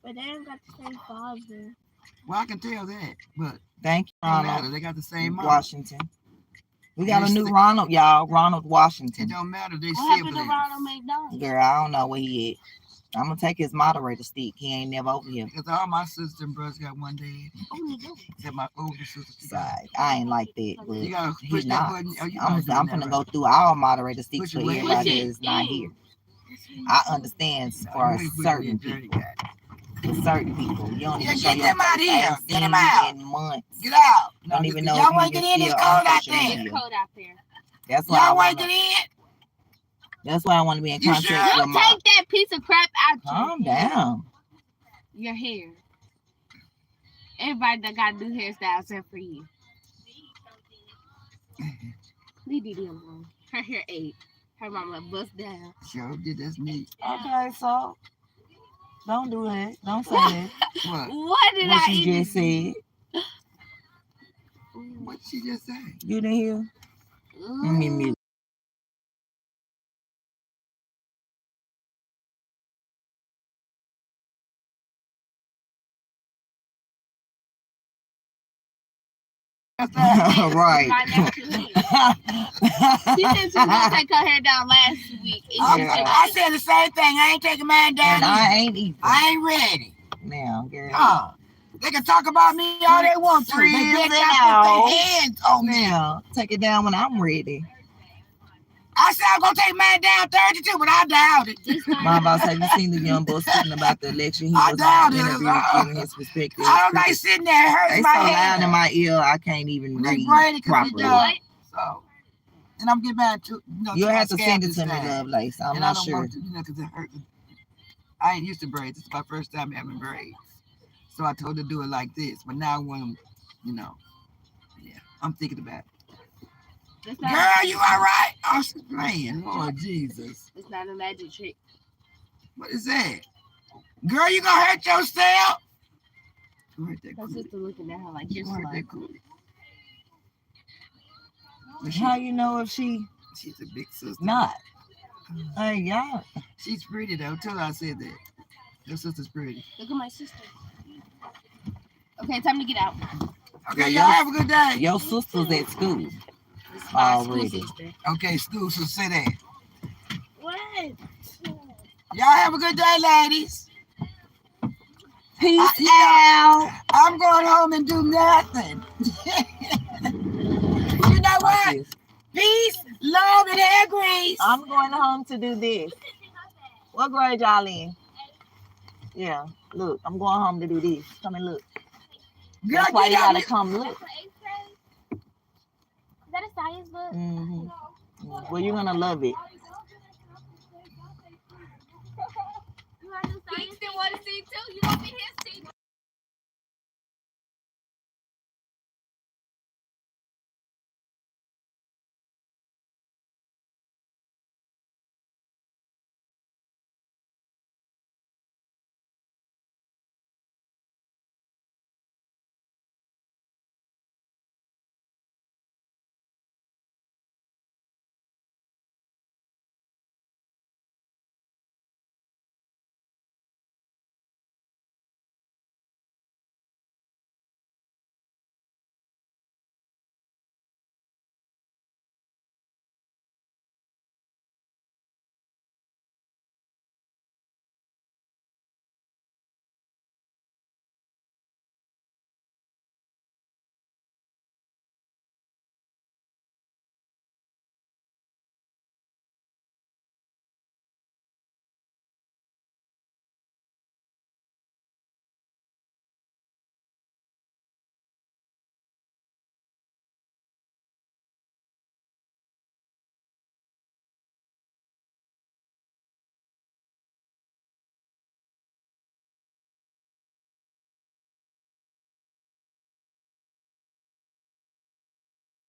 But they don't got the same father. Well, I can tell that, but thank you, Ronald. They got the same mom. Washington. We got a new Ronald, y'all. Ronald Washington. It don't matter. They What happened to siblings. Ronald McDonald? Girl, I don't know where he at. I'm gonna take his moderator stick. He ain't never over here. Because all my sisters and brothers got one dad. Oh, you do. Except my older sister. Side. I ain't like that, but You gotta he's push that not. button. Oh, you I'm gotta do gonna that, go right? through our moderator sticks Push for it way everybody back. that's not here. I understand No, for you ain't pushing certain it, dirty people. guy. For certain people, you don't even Yeah, show get your them out face. I here. haven't Get seen them you out. in months. Get out. Don't even know Y'all if want you to get in? It's still cold on out social there. It's media. cold out there. That's why I Y'all want wanna, to get in? that's why I want to be in You contact sure? with You my. take that piece of crap out Calm your hair. down. Your hair. Everybody that got new hairstyles except for you. Leave Didi alone. Her hair ate. Her mama bust down. Sure did. That's me. Okay, so don't do that. Don't say that. What? What did What I she even just said. What she just say? You didn't hear? Let me mute. Right. She said she was gonna take her hair down last week. And Yeah. I said the same thing. I ain't taking mine down. And I ain't either. I ain't ready. Now, girl. They can talk about me all they want to. They better not put their hands on me. Now, take it down when I'm ready. I said I'm gonna take mine down 32, but I doubt it. My boss, have you seen the young boy speaking about the election? He I was doubt on it. the interview giving his perspective. I don't like sitting there. It hurts They my so head. loud in my ear, I can't even They read braided 'cause properly. they done. So, and I'm getting back to You'll to have my to send it scalp to me, this time. Lovelace. I'm And I not don't sure. want to, because it hurts. I ain't used to braids. This is my first time having braids. So I told her to do it like this. But now I want them, yeah, I'm thinking about it. Girl, you all right? I was playing. Lord Jesus. It's not a magic trick. What is that? Girl, you gonna hurt yourself? Who hurt that Her cootie? sister looking at her like you're Who hurt smart. that cootie? How you know if she's a big sister. not? Hey, y'all. She's pretty though. Tell her I said that. Your sister's pretty. Look at my sister. Okay, time to get out. Okay, y'all have a good day. Your sister's at school This is my school already. sister. Okay, school, so say that. What? Y'all have a good day, ladies. Peace out. I'm going home and do nothing. You know what? Peace, love, and hair grease. I'm going home to do this. What grade y'all in? Yeah, look, I'm going home to do this. Come and look. Girl, That's why you get out gotta come look. Is that a science book? Mm-hmm. Well, you're gonna love it. You want to do science? Kingston want to see too. You want me his teacher?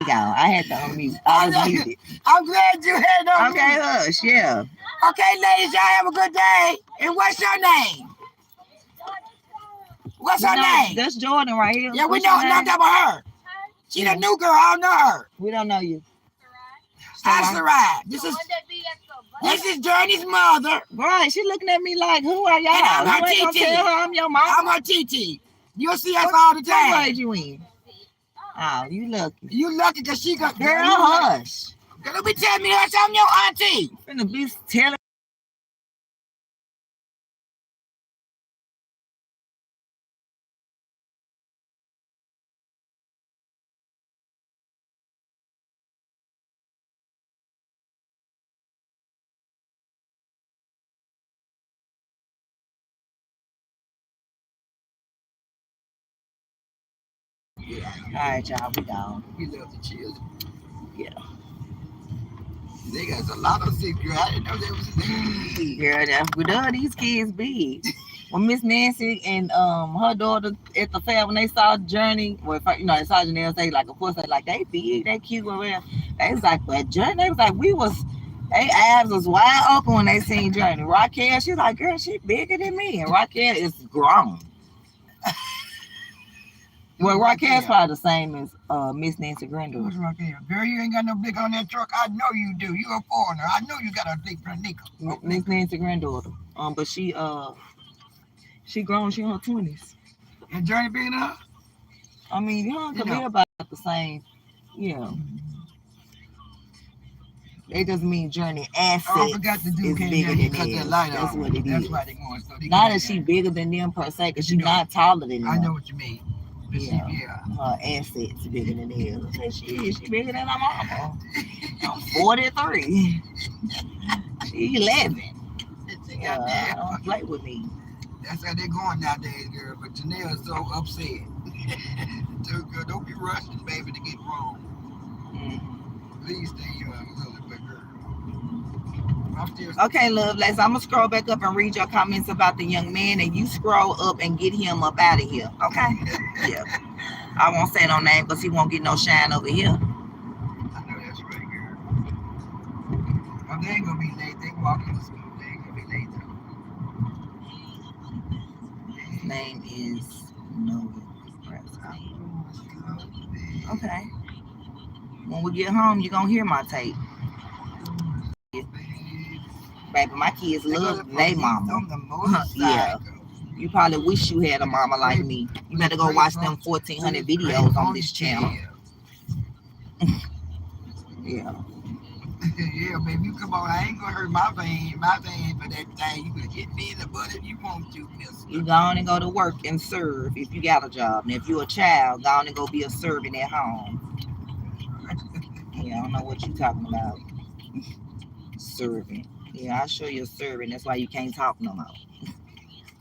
gone. I had to unmute. I was muted. I'm glad you had no Okay, hush, yeah. Okay, ladies, y'all have a good day. And what's your name? What's her name? That's Jordan right here. Yeah, we know not about her. She the new girl. I don't know her. We don't know you. Hi, Sarai. This is Journey's mother. Right, she looking at me like, who are y'all? And I'm her TT. Tell her I'm your mom. I'm her TT. You'll see us all the time. What grade you in? Oh, you lucky. You lucky because she got... Girl, hush. Don't be telling me that I'm your auntie. I'm finna be telling. Yeah. All right, y'all, we gone. We love the children. Yeah. They got a lot of sick girl. I didn't know they was sick. Girl, that's good. These kids big. When Miss Nancy and her daughter at the fair, when they saw Journey, well, you know, they saw Janelle say, like, of course, they like, they big, they cute, whatever. They was like, but Journey, they was like, they abs was wide open when they seen Journey. Raquel, she's like, girl, she bigger than me. And Raquel is grown. Well, Raquel's probably the same as Miss Nancy Greenberg. What's Raquel? Girl, you ain't got no blick on that truck. I know you do. You a foreigner. I know you got a blick for a nickel. Miss Nancy Granddaughter. But she grown. She in her 20s. And Journey being her? I mean, her could be about the same. Yeah. It doesn't mean Journey assets. Oh, I forgot to do is bigger than them. That's what it is. That's why they going. So not that she bigger than them per se, because she's not taller than them. I know what you mean. Yeah. Her assets bigger than theirs. She bigger than my mama. I'm 43. She 11. Don't play with me. That's how they're going nowadays, girl. But Janelle is so upset. Girl, don't be rushing, baby, to get wrong. Please stay young, little bit, girl. Okay, Lovelace, I'm gonna scroll back up and read your comments about the young man, and you scroll up and get him up out of here. Okay? Yeah. I won't say no name because he won't get no shine over here. I know that's right, girl. Well, they ain't gonna be late. They walking to school. They ain't gonna be late though. His name is Noah. Okay. When we get home, you're gonna hear my tape. Baby, my kids love their mama. Yeah. You probably wish you had a mama like me. You better go watch them 1,400 videos on this channel. Yeah. Yeah, baby, you come on. I ain't gonna hurt my vein for that thing. You can hit me in the butt if you want to, miss. You go on and go to work and serve if you got a job. And if you're a child, go on and go be a servant at home. Yeah, I don't know what you're talking about. Serving. Yeah, I'll show you a serving. That's why you can't talk no more.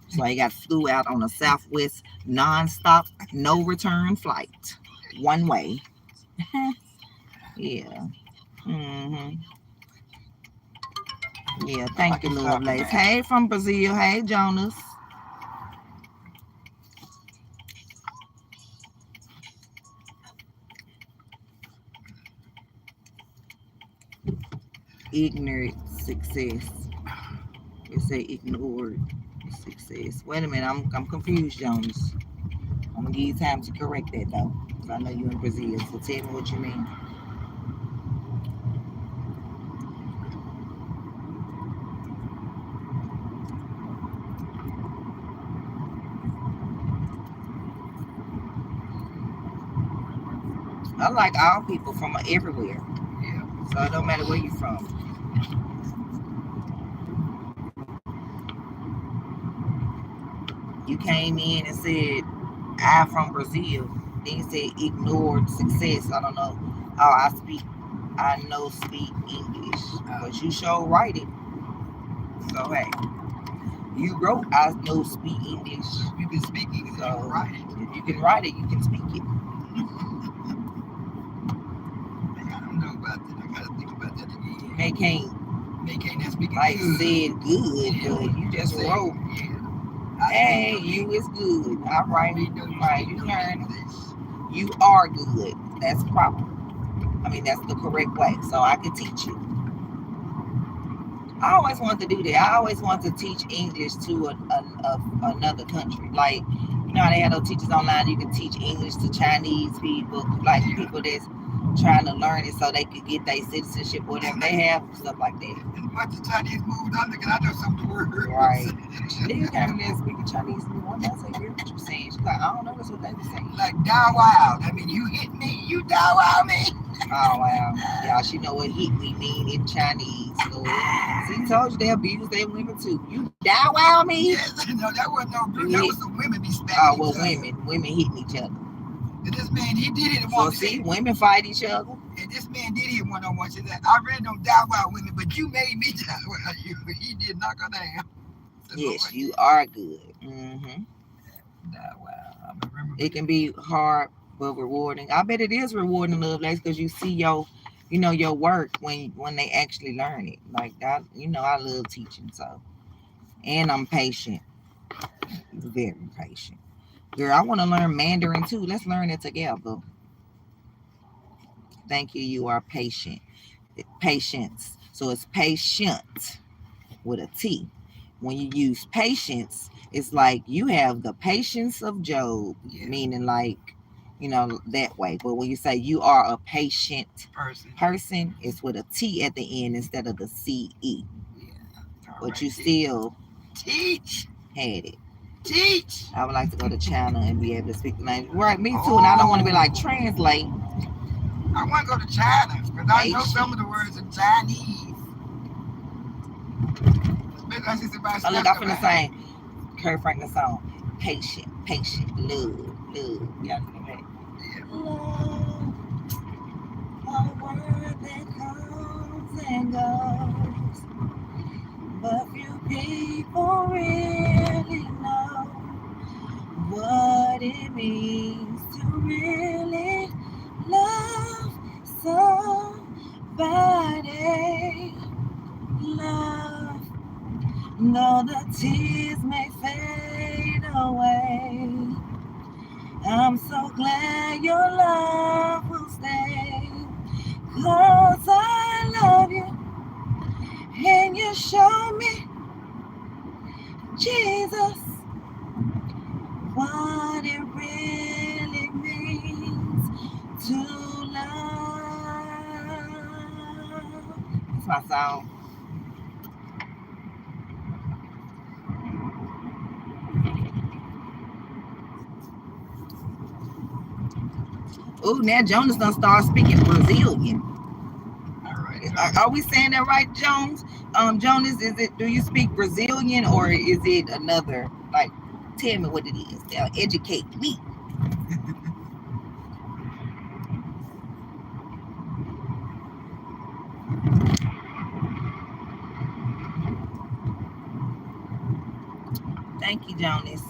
That's why you got flew out on a Southwest non-stop, no return flight. One way. Yeah. Yeah, thank you, Lovelace. Hey, from Brazil. Hey, Jonas. Ignorant success. It say ignored success. Wait a minute, I'm confused, Jonas. I'm gonna give you time to correct that though, because I know you're in Brazil. So tell me what you mean. I like all people from everywhere. Yeah. So it don't matter where you're from. You came in and said, I'm from Brazil. Then you said ignored success. I don't know how I speak. I know speak English. But you sure write it. So hey. You wrote I know speak English. You can speak English, so write it. If you can write it, you can speak it. I don't know about that. I gotta think about that again. They can't not speak like good. Said good, Yeah, but you just wrote. Yeah. Hey, you is good. All right, right. You learn. You are good. That's proper. I mean, that's the correct way. So I can teach you. I always wanted to do that. I always wanted to teach English to another country. Like, you know how they have those teachers online, you can teach English to Chinese people, like people that's trying to learn it so they could get their citizenship, whatever they have, stuff like that. Once the Chinese moved on, because I know some of the words. Right. Nigga came in there speaking Chinese to me one day. I said, "Girl, what you saying?" She's like, "I don't know. That's what they were saying." Like, down wild. I mean, you hit me, you down wild me. Oh, wow. Y'all, she know what hit me mean in Chinese. So, she told you they abuse their women too. You down wild me? Yes, no, that wasn't no abuse. That was some women be smacking Oh, well, each other. women hitting each other. And this man, he did it So, one see, women fight each other. And this man did it one-on-one. She said, I really don't down wild women, but you made me down wild you. He did knock her down. Yes, you are good. Mm-hmm. It can be hard but rewarding. I bet it is rewarding, Lovelace, because you see your work when they actually learn it. Like that, I love teaching, so. And I'm patient. Very patient. Girl, I want to learn Mandarin too. Let's learn it together. Thank you. You are patient. Patience. So it's patient with a T. When you use patience, it's like you have the patience of Job, meaning like, that way. But when you say you are a patient person, it's with a T at the end instead of the CE. Yeah. But you still had it. Teach. I would like to go to China and be able to speak the language. Right, me too. And I don't want to be like translate. I want to go to China because I know some of the words in Chinese. Oh, look, I'm finna sing Kurt Franklin song. Patient, love. Y'all know that. Love, a word that comes and goes, but few people really know what it means to really love somebody. Love, though the tears may fade away, I'm so glad your love will stay, 'cause I love you and you show me, Jesus, what it really means to love. That's my song. Oh, now Jonas done start speaking Brazilian. All right. Are we saying that right, Jonas? Jonas, do you speak Brazilian or is it another? Like, tell me what it is. Now, educate me. Thank you, Jonas.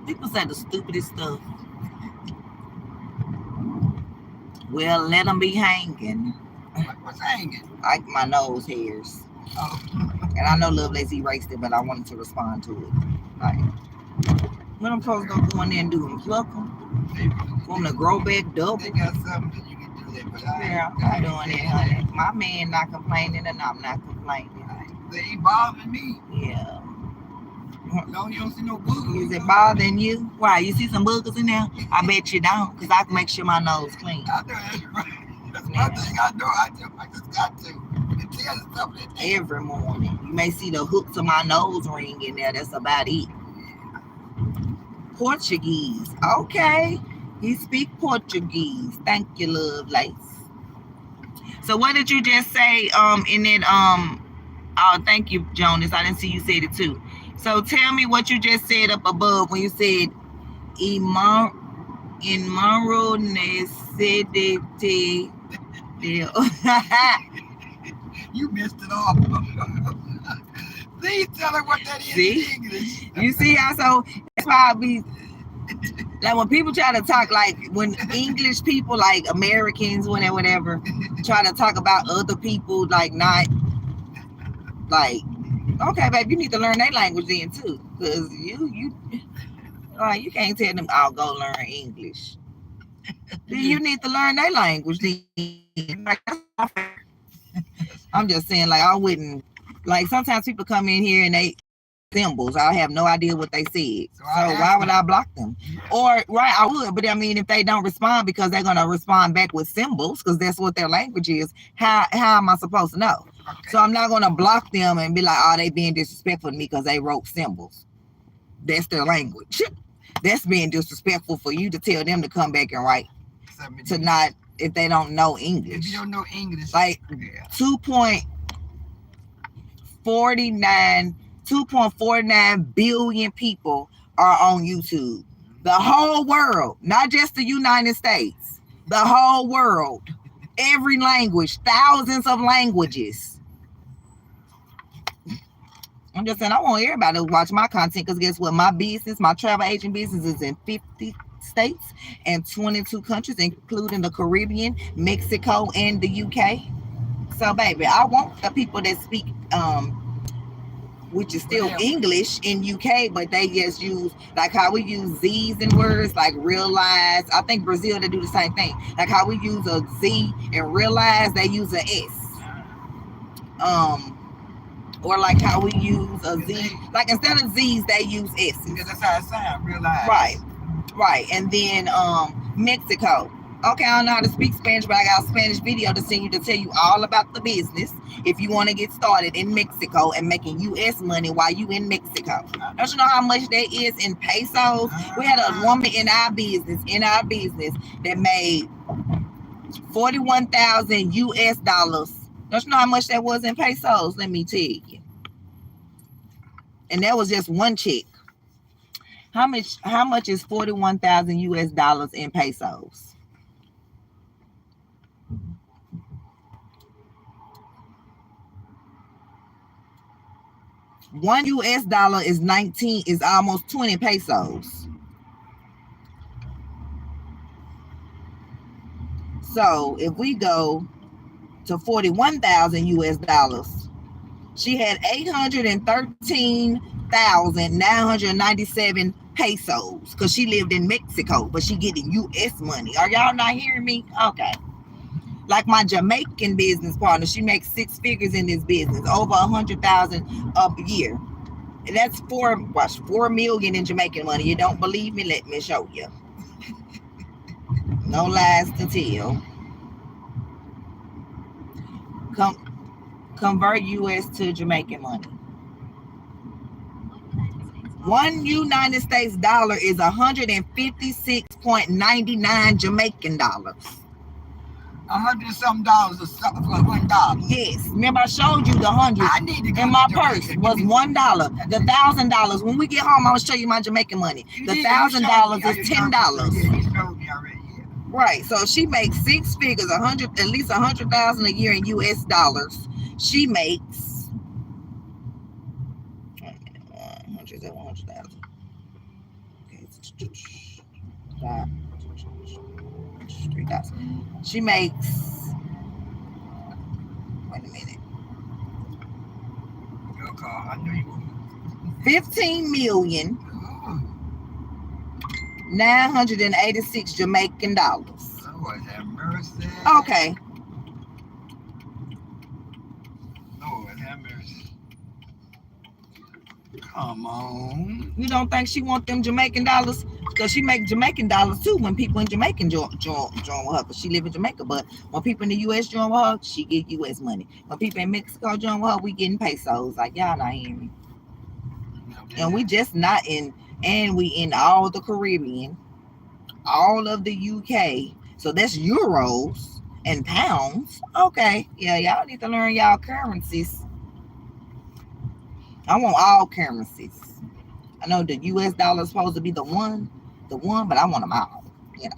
People say the stupidest stuff. Well, let them be hanging. What's hanging? Like my nose hairs. Oh. And I know Lovelace erased it, but I wanted to respond to it. Like, what I'm supposed to go in there and do and pluck them? Want them to grow back double? They got something that you can do that, but I'm not doing it, honey. My man not complaining and I'm not complaining. They ain't bothering me. Yeah. No, you don't see no boogers. Is it bothering you? Why? You see some boogers in there? I bet you don't, because I can make sure my nose clean. I know that's right. That's one thing I know. I just got to. Every morning. You may see the hooks of my nose ring in there. That's about it. Portuguese. Okay. He speak Portuguese. Thank you, Lovelace. So what did you just say in that oh, thank you, Jonas. I didn't see you said it too. So tell me what you just said up above when you said inmaro necessity. You missed it all. Please tell her what that is in English. You see how so that's why I be Like when people try to talk, like when English people, like Americans, whatever, try to talk about other people, like not like, okay, babe, you need to learn their language then too, because you can't tell them, I'll go learn English. Then you need to learn their language then. Like, that's not fair. I'm just saying, like, I wouldn't, like, sometimes people come in here and they symbols. I have no idea what they said. So why would I block them? Or, right, I would, but I mean, if they don't respond because they're going to respond back with symbols, because that's what their language is, how am I supposed to know? Okay. So I'm not going to block them and be like, oh, they being disrespectful to me because they wrote symbols. That's their language. That's being disrespectful for you to tell them to come back and write. To not, if they don't know English. If you don't know English. Like 2.49 billion people are on YouTube. The whole world, not just the United States, the whole world, every language, thousands of languages. I'm just saying, I want everybody to watch my content, because guess what? My business, my travel agent business, is in 50 states and 22 countries, including the Caribbean, Mexico, and the UK. So, baby, I want the people that speak which is still English in UK, but they just use, like how we use Z's in words, like realize. I think Brazil, they do the same thing. Like how we use a Z and realize, they use a S. Or like how we use a Z, like instead of Z's, they use S's. Because that's how it sounds, realize. Right. And then Mexico. Okay, I don't know how to speak Spanish, but I got a Spanish video to send you to tell you all about the business if you want to get started in Mexico and making U.S. money while you in Mexico. Don't you know how much that is in pesos? We had a woman in our business that made 41,000 U.S. dollars. Don't you know how much that was in pesos? Let me tell you. And that was just one check. How much is 41,000 U.S. dollars in pesos? One US dollar is almost 20 pesos. So if we go to 41,000 US dollars, she had 813,997 pesos because she lived in Mexico, but she getting US money. Are y'all not hearing me? Okay. Like my Jamaican business partner, she makes 6 figures in this business, over 100,000 a year. And that's 4 million in Jamaican money. You don't believe me? Let me show you. No lies to tell. Convert US to Jamaican money. One United States dollar is 156.99 Jamaican dollars. $100-something for $1. Yes. Remember I showed you the 100 in my purse was $1. The $1,000. When we get home, I'm gonna show you my Jamaican money. The $1,000 is $10. Yeah, you showed me already. Yeah. Right. So she makes 6 figures, at least 100,000 a year in US dollars. She makes 100,000. Okay. 3,000. She makes, wait a minute, 15,986 Jamaican dollars. Lord have mercy. Okay. Lord have mercy. Come on. You don't think she want them Jamaican dollars? Because she make Jamaican dollars too when people in Jamaica join with her. Because she live in Jamaica. But when people in the U.S. join with her, she get U.S. money. When people in Mexico join with her, we getting pesos. Like, y'all not hearing me. And we just not in, and we in all the Caribbean, all of the UK. So that's euros and pounds. Okay. Yeah, y'all need to learn y'all currencies. I want all currencies. I know the US dollar is supposed to be the one, but I want them all, you know.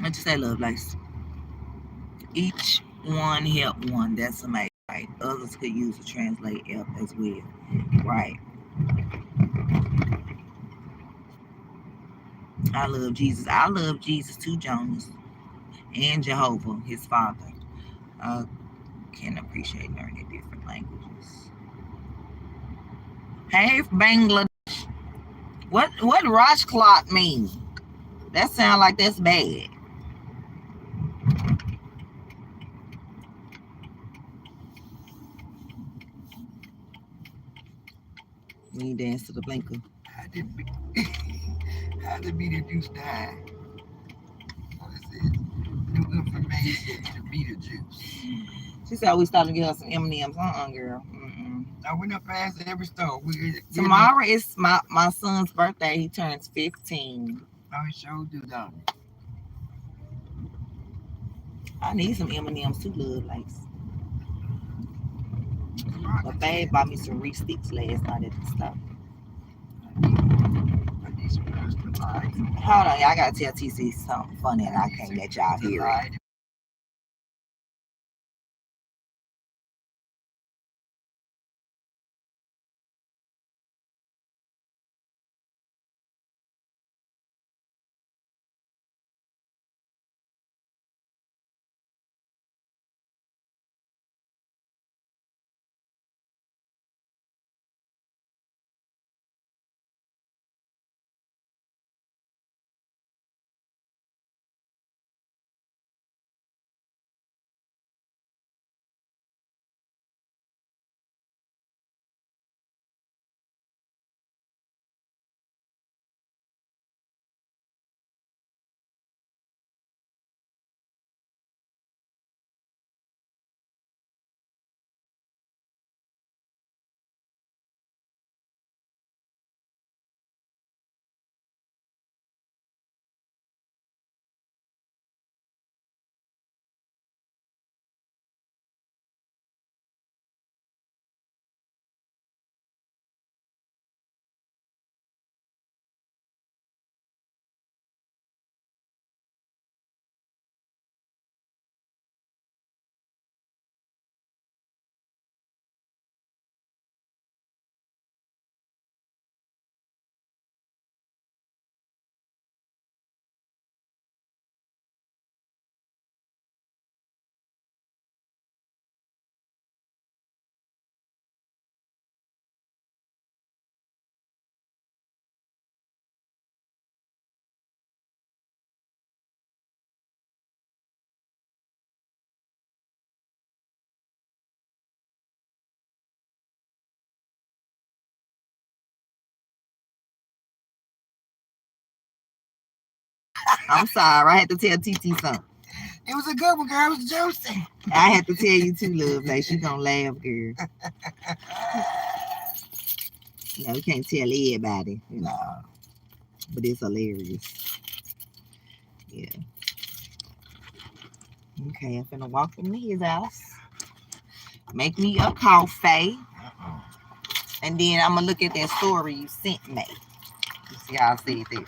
What you say, love likes? Each one help one. That's amazing. Right. Others could use to translate help as well. Right. I love Jesus. I love Jesus too, Jonas. And Jehovah, his father. I can appreciate learning different languages. Hey, Bangladesh. What Rosh clock mean? That sound like that's bad. We need to dance to the blinker. How did be the juice die? What is it? New information to be the juice. She said we starting to get her some M&M's. Girl. I went up past every store. Tomorrow is my son's birthday. He turns 15. I sure do, don't it? I need some M&M's too, love likes. But babe bought me some Reese sticks last night at the store. Hold on, y'all gotta tell TC something funny and I can't let y'all hear it. I'm sorry, I had to tell TT something. It was a good one, girl. It was juicy. I had to tell you too, love. Like she gonna laugh, girl. No, we can't tell everybody, you know. But it's hilarious. Yeah. Okay, I'm finna walk in his house. Make me a coffee. And then I'm gonna look at that story you sent me. You see how I see it.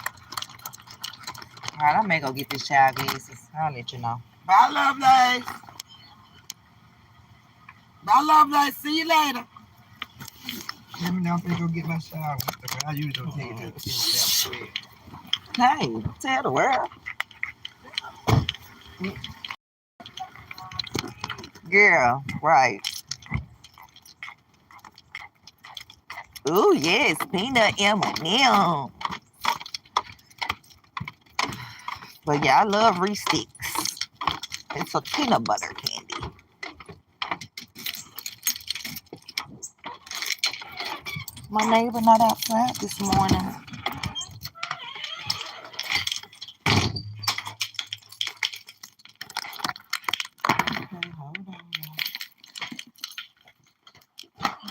Alright, I may go get this child glasses. I'll let you know. Bye, Lovelace. Bye, Lovelace. See you later. Let me know if they go get my shower. I usually don't tell you to. Hey, tell the world. Girl, right. Ooh, yes, peanut M&M. But yeah, I love Reese sticks. It's a peanut butter candy. My neighbor not outside this morning. Okay, hold on.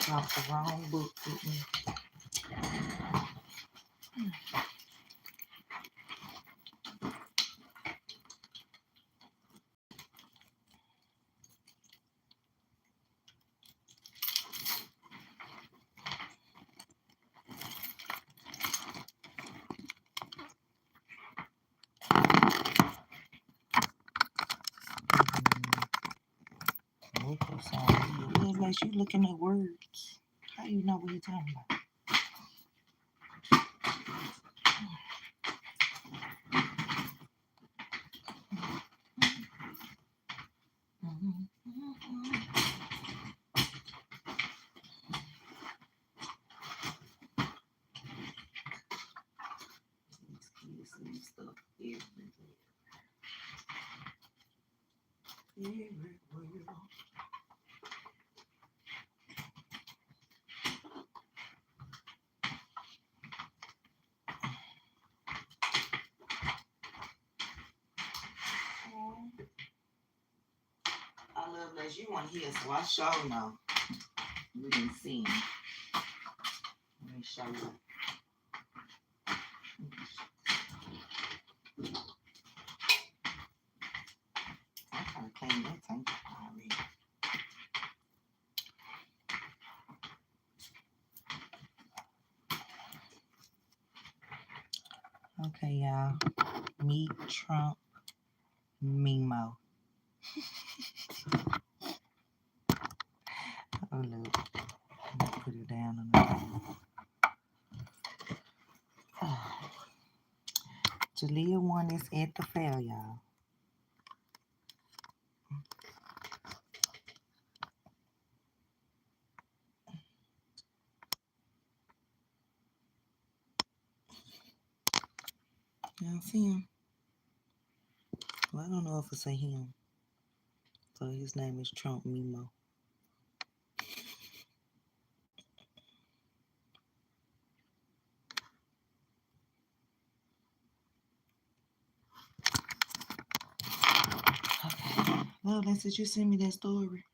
Got the wrong book with me. So, like you looking at words. How you know what you're talking about? I love that you want here, so I sure know. We didn't see him. Let me show you. I'm trying to clean that tank already. Okay, y'all. Meet Trump Memo. Oh, look. Let me put it down on the Jalea one is at the fair, y'all. Y'all see him? Well, I don't know if it's a him. So his name is Trump Memo. Okay. Well, did you send me that story?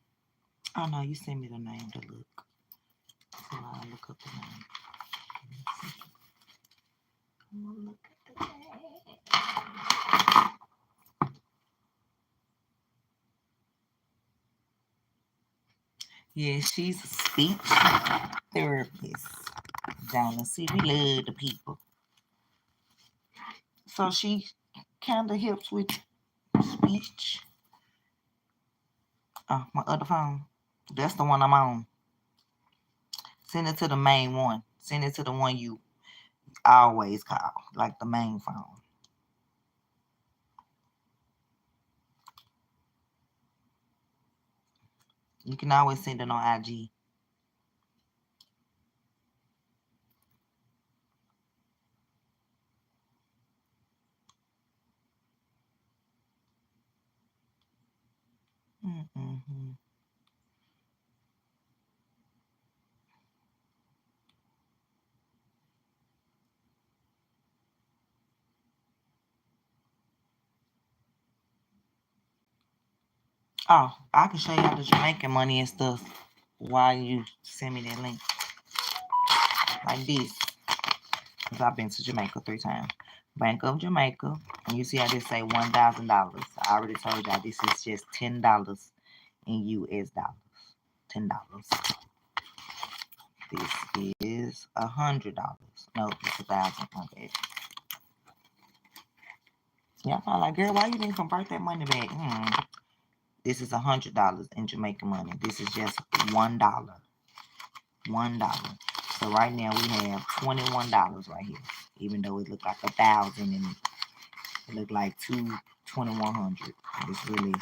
Oh, no, you sent me the name to look. So I'll look up the name. I'm gonna look at the name. Yeah, she's a speech therapist down the city. We love the people. So she kind of helps with speech. Oh, my other phone. That's the one I'm on. Send it to the main one. Send it to the one you always call, like the main phone. You can always send it on IG. Mm-hmm. Oh, I can show you how the Jamaican money and stuff while you send me that link. Like this. Because I've been to Jamaica 3 times. Bank of Jamaica. And you see how they say $1,000. I already told y'all this is just $10 in US dollars. $10. This is $100. No, it's 1,000. Okay. Yeah, I'm probably like, girl, why you didn't convert that money back? This is $100 in Jamaican money. This is just $1. $1. So right now we have $21 right here. Even though it looked like 1,000 and it looked like 2,100. It's really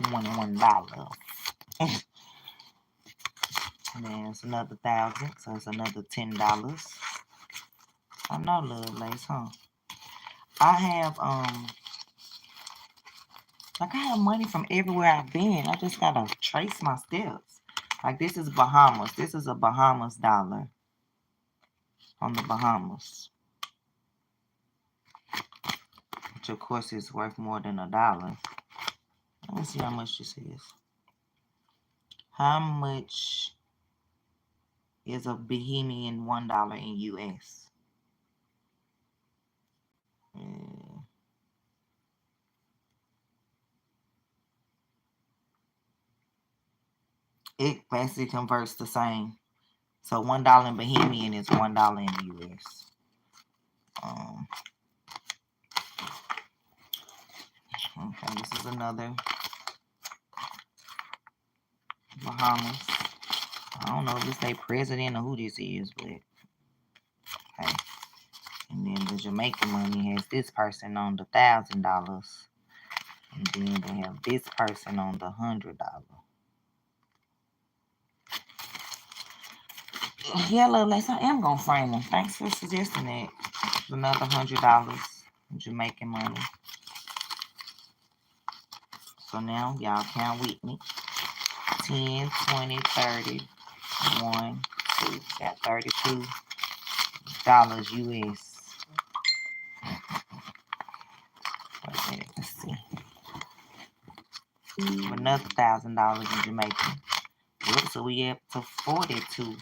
$21. And then it's another 1,000, so it's another $10. I know, Lovelace, huh? I have like I have money from everywhere I've been. I just gotta trace my steps. Like this is Bahamas. This is a Bahamas dollar from the Bahamas, which of course is worth more than $1. Let me see how much this is. How much is a Bahamian $1 in US? It basically converts the same. So $1 in Bahamian is $1 in the US. Okay, this is another Bahamas. I don't know if this they president or who this is, but hey. And then the Jamaican money has this person on the $1,000. And then they have this person on the $100. Yeah, Lovelace, I am gonna frame them. Thanks for suggesting that. Another $100 Jamaican money. So now y'all count with me. 10, 20, 30, 1, 2. Got $32 US. Wait a minute, let's see. Another $1,000 in Jamaican. Look, so we up to $42.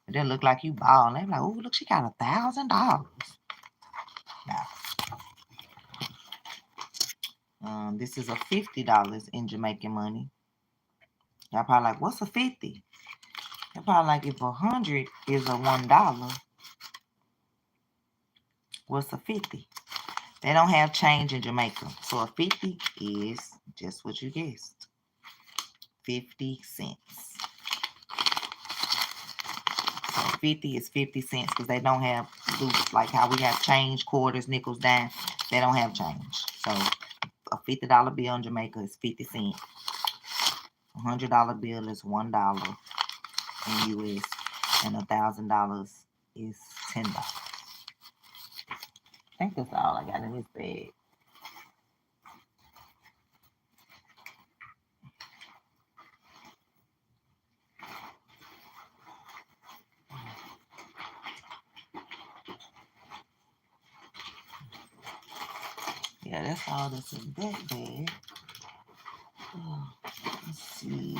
But that look like you balling. I'm like, oh, look, she got $1,000. Now, this is a $50 in Jamaican money. Y'all probably like, what's a 50? Y'all probably like, if 100 is a $1, what's a 50? They don't have change in Jamaica. So a 50 is just what you guessed. 50 cents. So 50 is 50 cents because they don't have loose, like how we have change, quarters, nickels, dimes. They don't have change. So a $50 bill in Jamaica is 50 cents. A $100 bill is $1 in US. And $1,000 is $10. I think that's all I got in this bag. Yeah, that's all that's in that bag. Oh, let's see.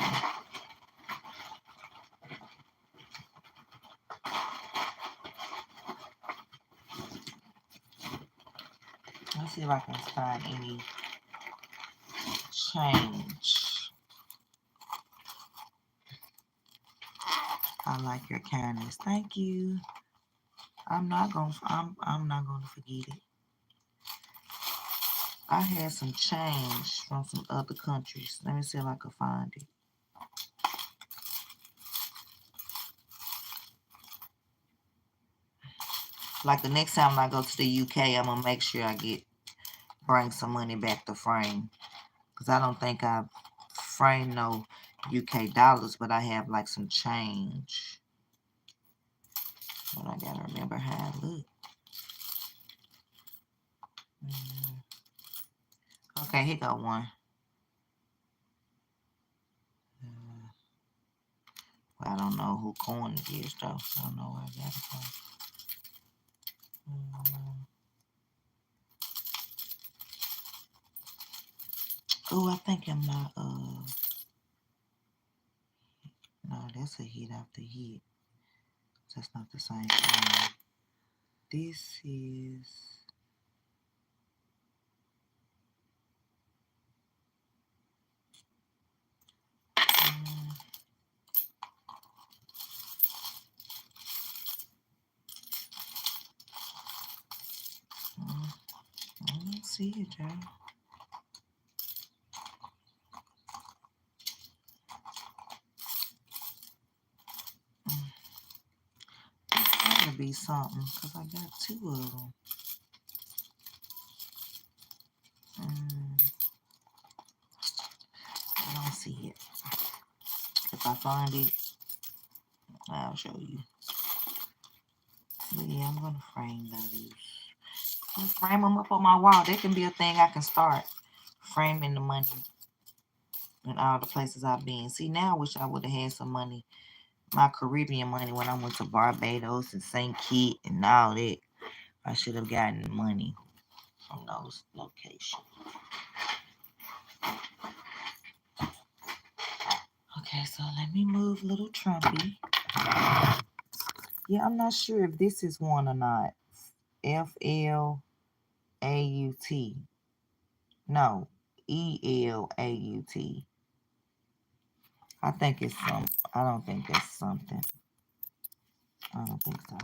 Let's see if I can find any change. I like your kindness. Thank you. I'm not gonna forget it. I had some change from some other countries. Let me see if I can find it. Like the next time I go to the UK, I'm gonna make sure I bring some money back to frame. Because I don't think I frame no UK dollars, but I have like some change. But I gotta remember how it look. Okay, here go one. I don't know who coin it is though. I don't know where I got it from. Oh, I think I'm not, no, that's a hit after hit. That's not the same thing. This is, I don't see it, Joe. It's gotta be something, because I got two of them. I don't see it. If I find it, I'll show you. But yeah, I'm gonna frame those. Just frame them up on my wall. That can be a thing I can start. Framing the money in all the places I've been. See, now I wish I would have had some money, my Caribbean money, when I went to Barbados and St. Kitts and all that. I should have gotten money from those locations. Okay, so let me move little Trumpy. Yeah, I'm not sure if this is one or not. FLAUT. No, ELAUT. I think it's some. I don't think that's something. I don't think so.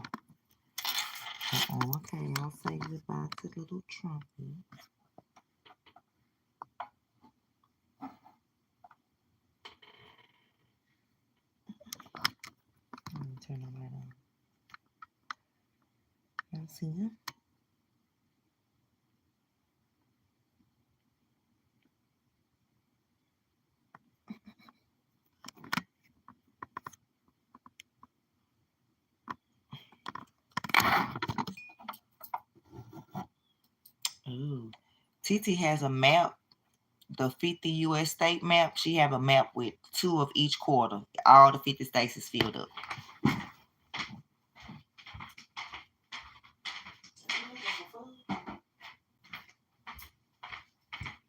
Okay, I'll say goodbye to little Trumpy. turn the light on. Y'all see him? Ooh. TT has a map, the 50 U.S. state map. She have a map with 2 of each quarter. All the 50 states is filled up.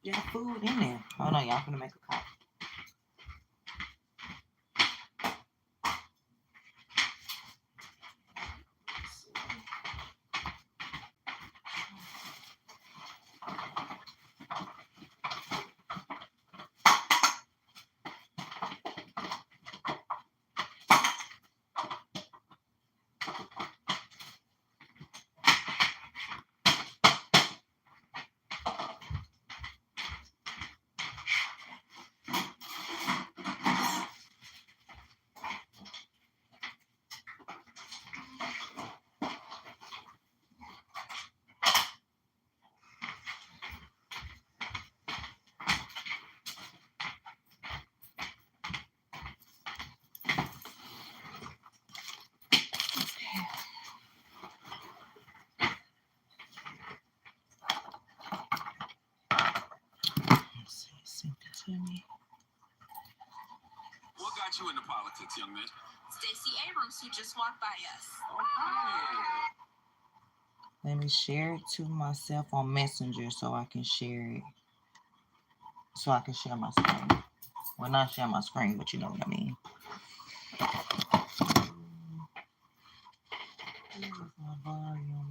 Yeah, food in there. Oh no, y'all gonna make a call. What got you into politics, young man? Stacey Abrams, who just walked by us. Let me share it to myself on Messenger so I can share it. So I can share my screen. Well, not share my screen, but you know what I mean. Here's my volume.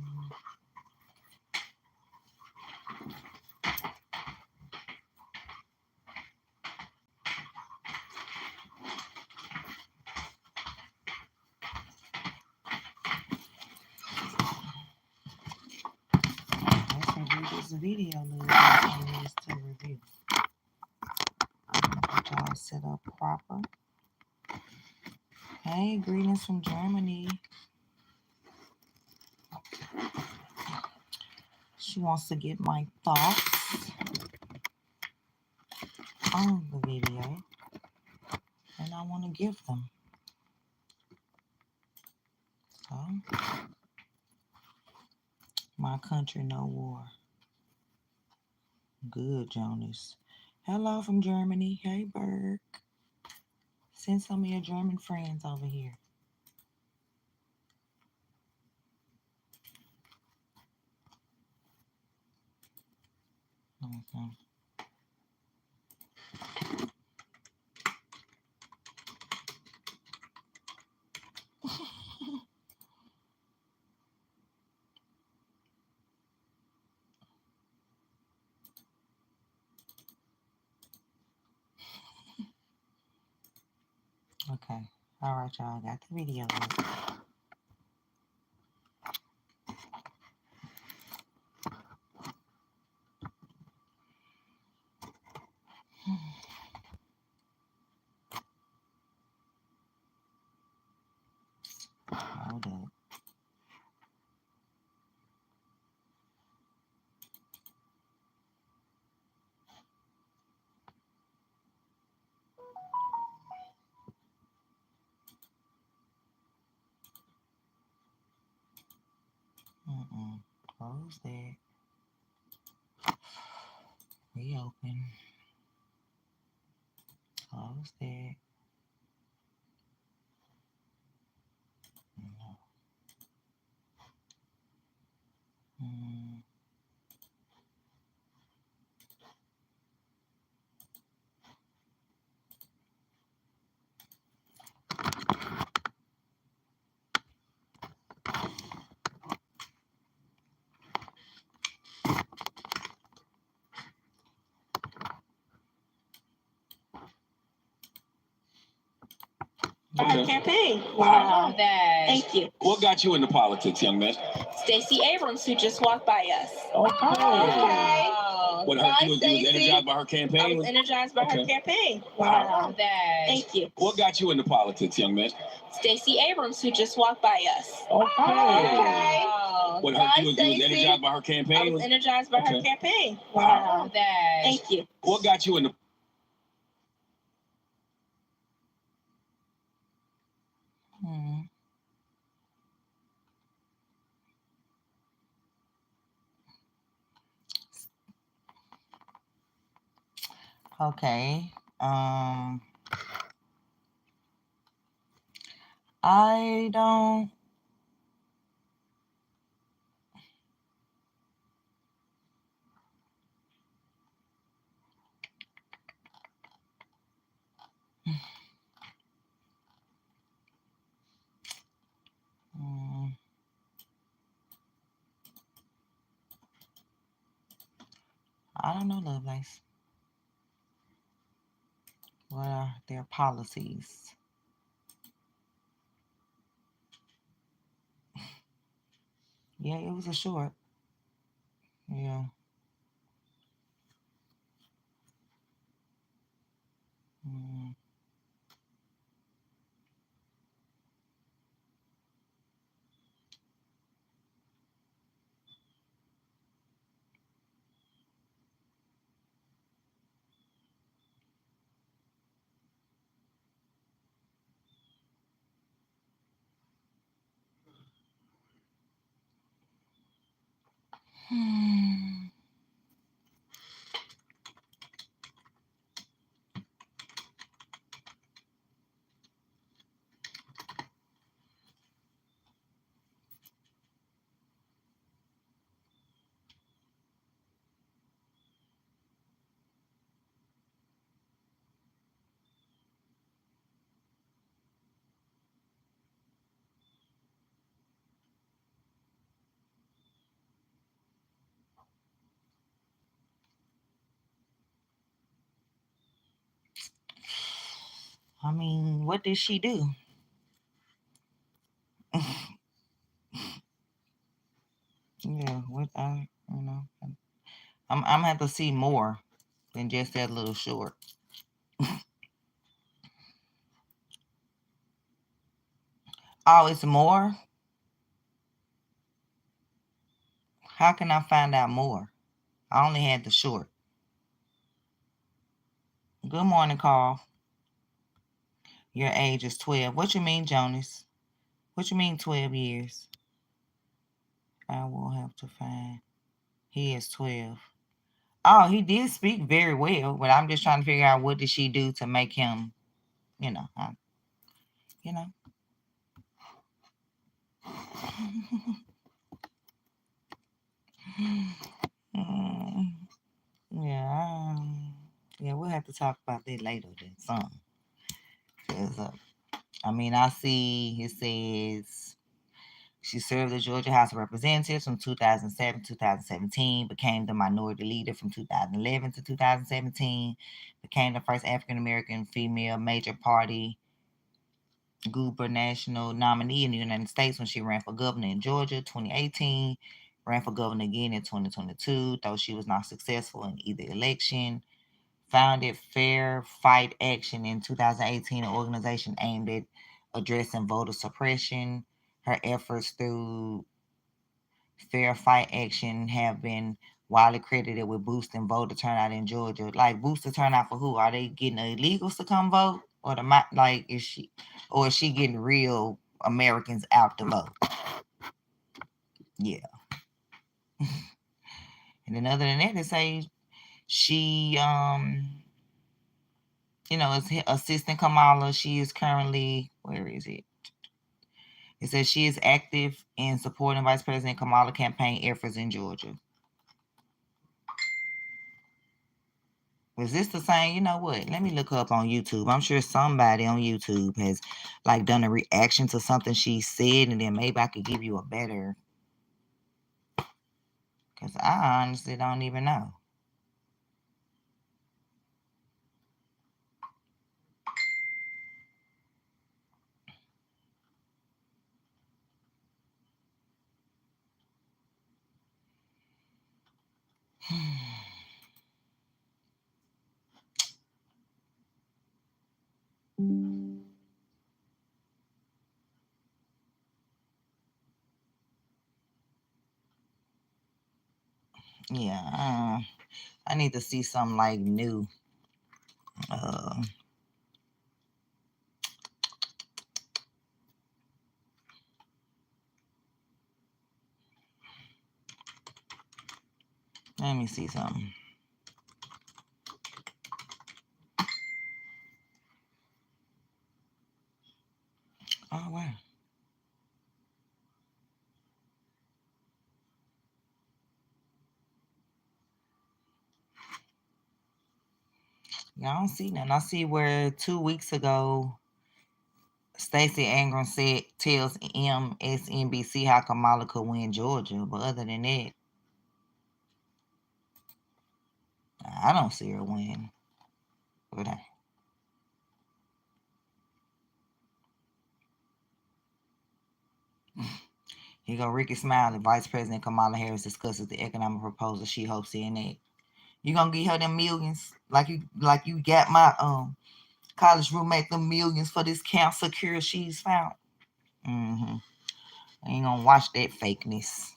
This video needs to review. Get y'all set up proper. Hey, greetings from Germany. She wants to get my thoughts on the video, and I want to give them. So, my country, no war. Good, Jonas. Hello from Germany. Hey, Berg. Send some of your German friends over here. Okay. Okay. All right, y'all. Got the video. Hold up. Close that. Reopen. Close that. No. Campaign. Wow. Thank you. What got you into politics, young man? Stacey Abrams, who just walked by us. Okay. What her, you was energized by her campaign? I was energized by her campaign. Wow. Thank you. What got you into politics, young man? Stacey Abrams, who just walked by us. Okay. Wow. What her, you was energized by her campaign? I was energized by her campaign. Wow. Thank you. What got you into Okay. I don't. I don't know, Lovelace. What are their policies? Yeah, it was a short. Yeah. I mean, what did she do? Yeah, what I I'm gonna have to see more than just that little short. Oh, it's more? How can I find out more? I only had the short. Good morning, Carl. Your age is 12. What you mean, Jonas? What you mean 12 years? I will have to find. He is 12. Oh, he did speak very well, but I'm just trying to figure out what did she do to make him, you know. Yeah, we'll have to talk about that later then, some. Because, I mean, I see it says she served the Georgia House of Representatives from 2007 to 2017, became the minority leader from 2011 to 2017, became the first African-American female major party gubernatorial nominee in the United States when she ran for governor in Georgia 2018, ran for governor again in 2022, though she was not successful in either election. Founded Fair Fight Action in 2018, an organization aimed at addressing voter suppression. Her efforts through Fair Fight Action have been widely credited with boosting voter turnout in Georgia. Like, booster turnout for who? Are they getting illegals to come vote? Or is she getting real Americans out to vote? Yeah. And then other than that, they say she is assisting Kamala. She is currently, where is it? It says she is active in supporting Vice President Kamala campaign efforts in Georgia. Was this the same? You know what? Let me look her up on YouTube. I'm sure somebody on YouTube has done a reaction to something she said, and then maybe I could give you a better, because I honestly don't even know. Yeah, I need to see something like new. Let me see something. Oh, wow. Yeah, I don't see nothing. I see where 2 weeks ago, Stacey Ingram tells MSNBC how Kamala could win Georgia. But other than that, I don't see her win. But here go Ricky Smiley. Vice President Kamala Harris discusses the economic proposal she hopes to enact. You gonna give her them millions like you got my college roommate them millions for this cancer cure she's found? I ain't gonna watch that fakeness,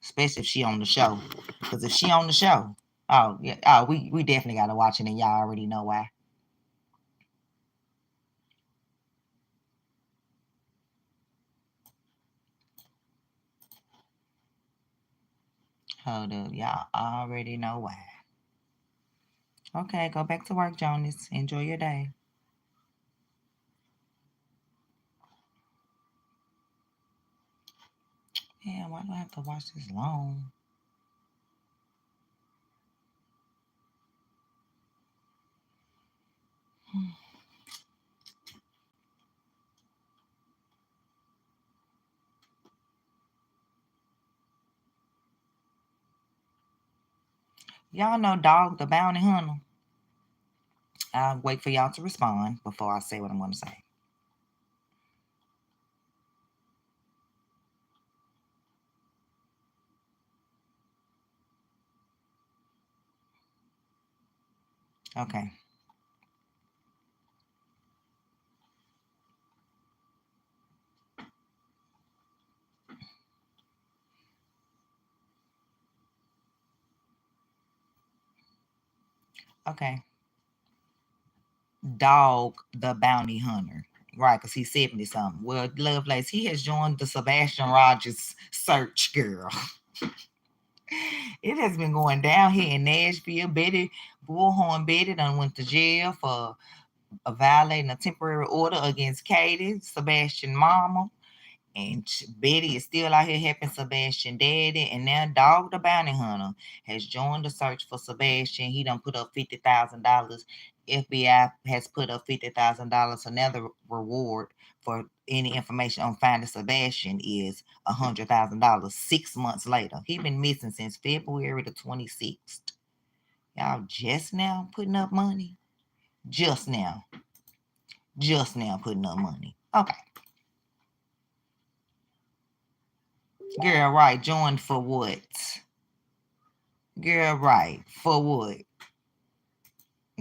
especially if she on the show. Because if she on the show, oh yeah, we definitely gotta watch it, and y'all already know why. Hold up, y'all already know why. Okay, go back to work, Jonas. Enjoy your day. Yeah, why do I have to watch this long? Y'all know Dog the Bounty Hunter. I'll wait for y'all to respond before I say what I'm going to say. Okay. Okay. Dog the Bounty Hunter. Right, because he's 70 something. Well, Lovelace, he has joined the Sebastian Rogers search, girl. It has been going down here in Nashville. Bullhorn Betty done went to jail for violating a temporary order against Katie, Sebastian mama. And Betty is still out here helping Sebastian daddy. And now Dog the Bounty Hunter has joined the search for Sebastian. He done put up $50,000. FBI has put up $50,000. So now the reward for any information on finding Sebastian is $100,000 6 months later. He been missing since February the 26th. Y'all just now putting up money? Just now putting up money. Okay. Girl, right. Joined for what? Girl, right. For what?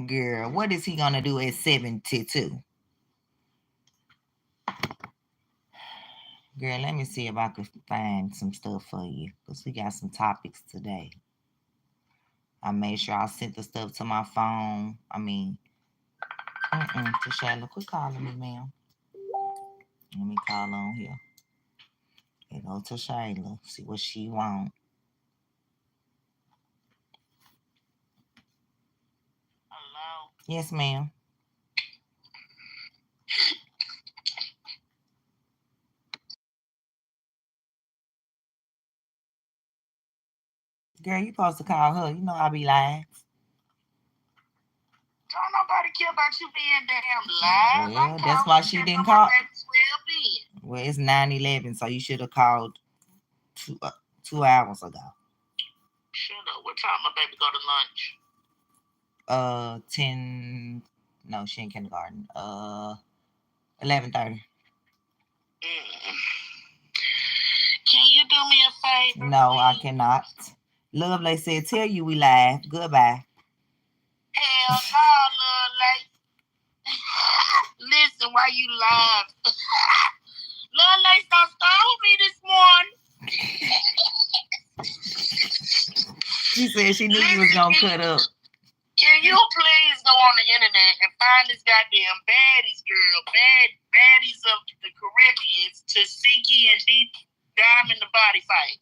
Girl, what is he going to do at 72? Girl, let me see if I could find some stuff for you. Because we got some topics today. I made sure I sent the stuff to my phone. To Shayla. Quit calling me, ma'am. Let me call on here. Here go to Shayla. See what she want. Hello? Yes, ma'am. Girl, you supposed to call her. You know I be lying. Don't nobody care about you being damn live. Well, that's why she didn't call. Well, it's 9:11, so you should have called 2 hours ago. Shut up. What time my baby go to lunch? 10. No, she in kindergarten. 11:30. Can you do me a favor? No, please? I cannot. Lovelace said, "Tell you we live. Goodbye." Hell no, Lovelace. Listen, why you live? Lovelace done stole me this morning. She said she knew you was gonna cut up. Can you please go on the internet and find this goddamn baddies girl, baddies of the Caribbean, Tasiki and Deep Diamond the body fight?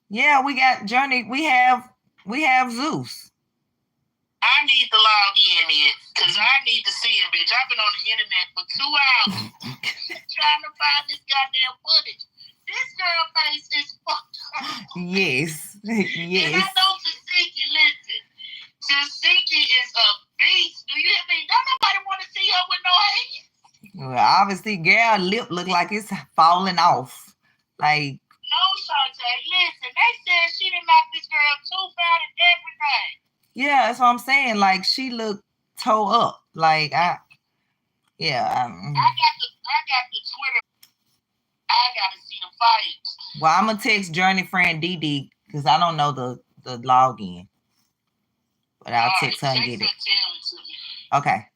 Yeah, we got Journey. We have Zeus. I need to log in because I need to see it, bitch. I've been on the internet for 2 hours trying to find this goddamn footage. This girl face is fucked up. Yes. Yes. And I know Tasiki, listen. Tasiki is a beast. Do you hear me? Don't nobody want to see her with no hands. Well, obviously, girl lip look like it's falling off. Like. No, Shantae. Listen, they said she done knocked this girl tooth out and everything. Yeah, that's what I'm saying. Like, she looked toe up. Like, I got the Twitter. I got to see the fights. Well, I'm going to text Journey friend DD because I don't know the login. But I'll text her and get it. Okay.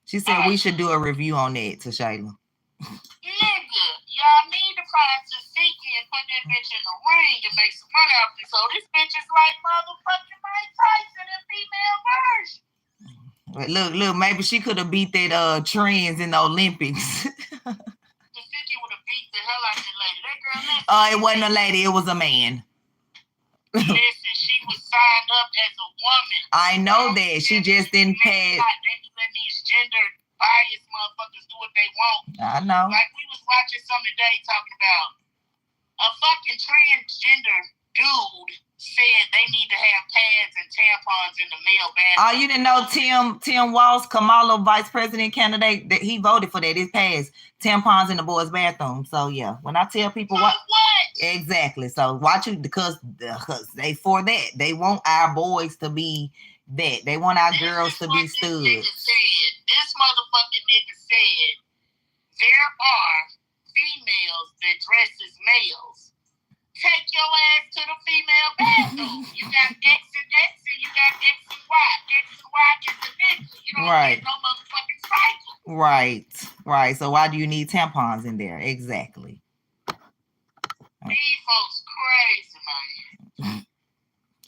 She said we should do a review on that to Shayla. Nigga, y'all need to find Tasiki and put that bitch in the ring and make some money off this. So this bitch is like motherfucking Mike Tyson in female version. Look, maybe she could have beat that trends in the Olympics. Tasiki would have beat the hell out of that lady. That girl, listen. It wasn't a lady, it was a man. Listen, she was signed up as a woman. I know that. She just didn't pass. They let these gender biased motherfuckers do what they want. I know. Like we was watching something today talking about a fucking transgender dude said they need to have pads and tampons in the male bathroom. Oh, you didn't know Tim Walz, Kamala vice president candidate, that he voted for that. It passed tampons in the boys' bathroom. So yeah, when I tell people what exactly, so watch it because they for that. They want our boys to be that. They want our girls to be stood. This motherfucking nigga said there are females that dress as males. Take your ass to the female bathroom. You got X and X and you got X and Y. X and Y is the nigga. You don't get no motherfucking cycle. Right. So why do you need tampons in there? Exactly. These folks crazy, man.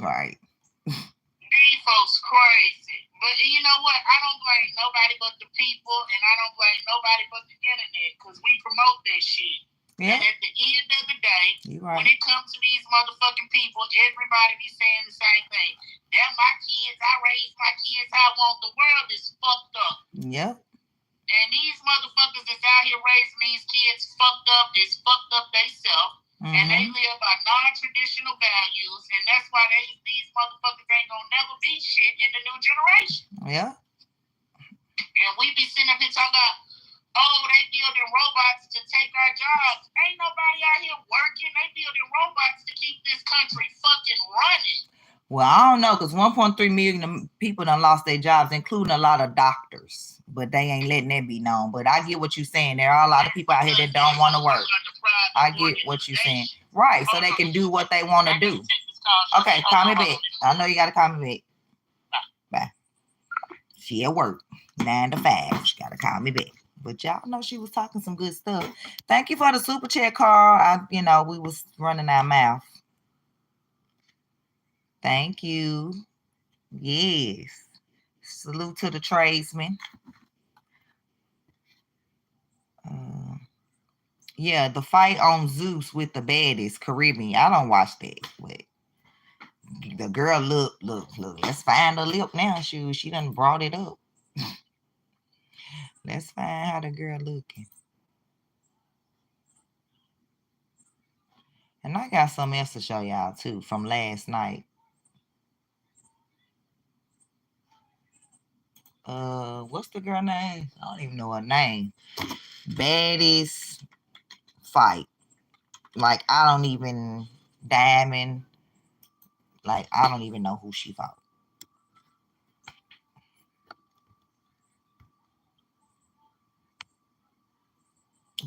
Right. These folks crazy. But you know what? I don't blame nobody but the people, and I don't blame nobody but the internet, because we promote that shit. Yeah. And at the end of the day, right. When it comes to these motherfucking people, everybody be saying the same thing. They're my kids. I raised my kids how I want. The world is fucked up. Yep. And these motherfuckers that's out here raising these kids fucked up themselves. And they live by non-traditional values. And that's why these motherfuckers ain't gonna never be shit in the new generation. Yeah. And we be sitting up here talking about, oh, they building robots to take our jobs. Ain't nobody out here working. They building robots to keep this country fucking running. Well, I don't know, because 1.3 million people done lost their jobs, including a lot of doctors. But they ain't letting that be known. But I get what you're saying. There are a lot of people out here that don't want to work. I get what you're saying. Right, so they can do what they want to do. Okay, call me back. I know you got to call me back. Bye. She at work, 9 to 5. She got to call me back. But y'all know she was talking some good stuff. Thank you for the super chat, Carl. We was running our mouth. Thank you. Yes. Salute to the tradesmen. Yeah, the fight on Zeus with the baddies, Caribbean. I don't watch that. But the girl, look. Let's find her lip now. She done brought it up. Let's find how the girl looking. And I got something else to show y'all too from last night. What's the girl name? I don't even know her name. Baddies fight. Like, I don't even Diamond. Like, I don't even know who she fought.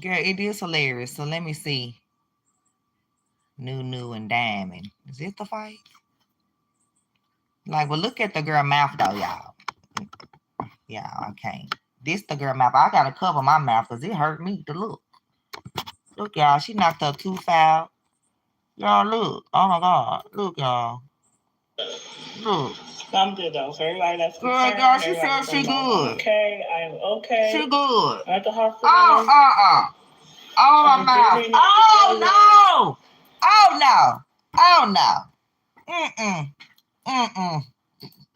Girl, it is hilarious. So let me see. New and Diamond. Is it the fight? Like, well, look at the girl mouth though, y'all. Yeah, I can't. This the girl mouth. I gotta cover my mouth because it hurt me to look. Look, y'all. She knocked her tooth out. Y'all, look. Oh my God. Look, y'all. Look. I'm good though. For everybody that's Girl, concerned, y'all, she said she good. I'm okay. I am okay. She good. I'm at the hospital. Oh, my mouth. Oh, no. Oh, no. Oh,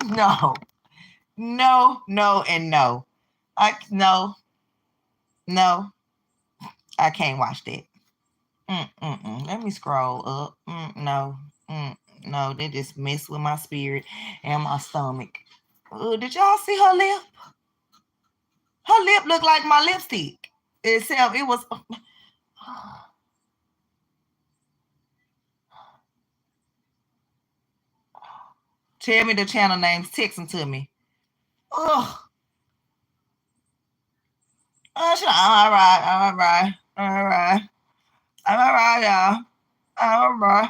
no. No. No, no, and no. No. I can't watch that. Let me scroll up. No. No, they just mess with my spirit and my stomach. Did y'all see her lip? Her lip looked like my lipstick. Itself, it was. Tell me the channel names. Text them to me. Ugh. All right, y'all. All right.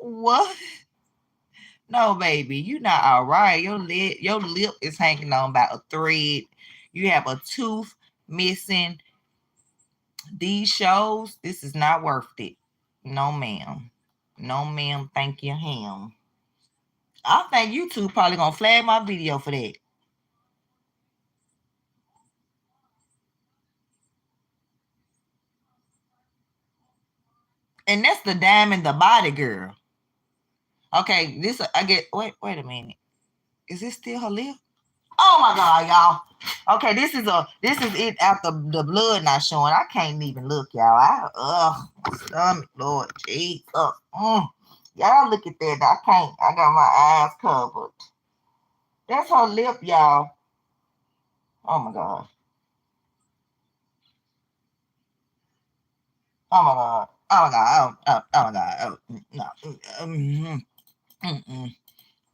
What? No, baby, you not all right. Your lip is hanging on by a thread. You have a tooth missing. These shows, this is not worth it. No, ma'am. No, ma'am. Thank you, ham. I think YouTube probably gonna flag my video for that. And that's the Diamond the Body girl. Okay, this I get. Wait a minute. Is this still her lip? Oh my God, y'all. Okay, this is it after the blood not showing. I can't even look, y'all. My stomach, Lord Jesus. Y'all look at that. I can't. I got my eyes covered. That's her lip, y'all. Oh my God. Oh my God. Oh my God. Oh my God. No.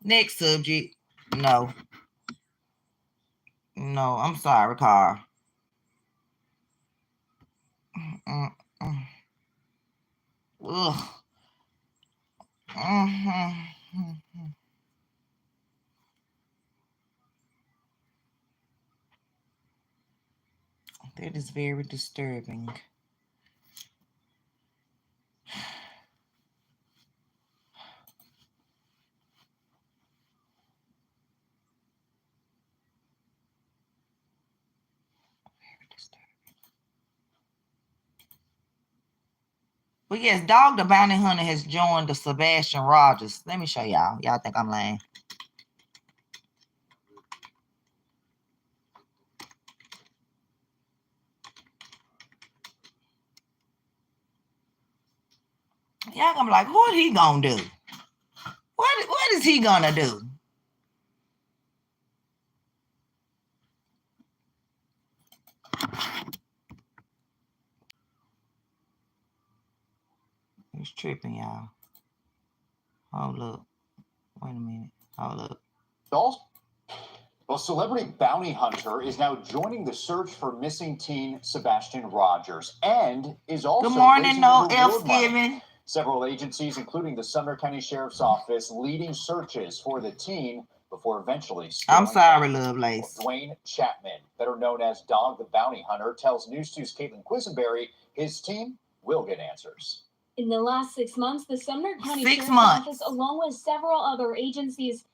Next subject. No. No, I'm sorry, Carl. Ugh. That is very disturbing. But yes, Dog the Bounty Hunter has joined the Sebastian Rogers. Let me show y'all. Y'all think I'm lying. Y'all gonna be like, what he gonna do? What is he gonna do? He's tripping, y'all. Hold up. Wait a minute. Hold up. Well, celebrity bounty hunter is now joining the search for missing teen Sebastian Rogers and is also good morning, no else given. Several agencies, including the Sumner County Sheriff's Office, leading searches for the teen before eventually I'm sorry, Lovelace. Dwayne Chapman, better known as Dog the Bounty Hunter, tells News 2's Caitlin Quisenberry his team will get answers. In the last 6 months, the Sumner County Sheriff's Office, along with several other agencies,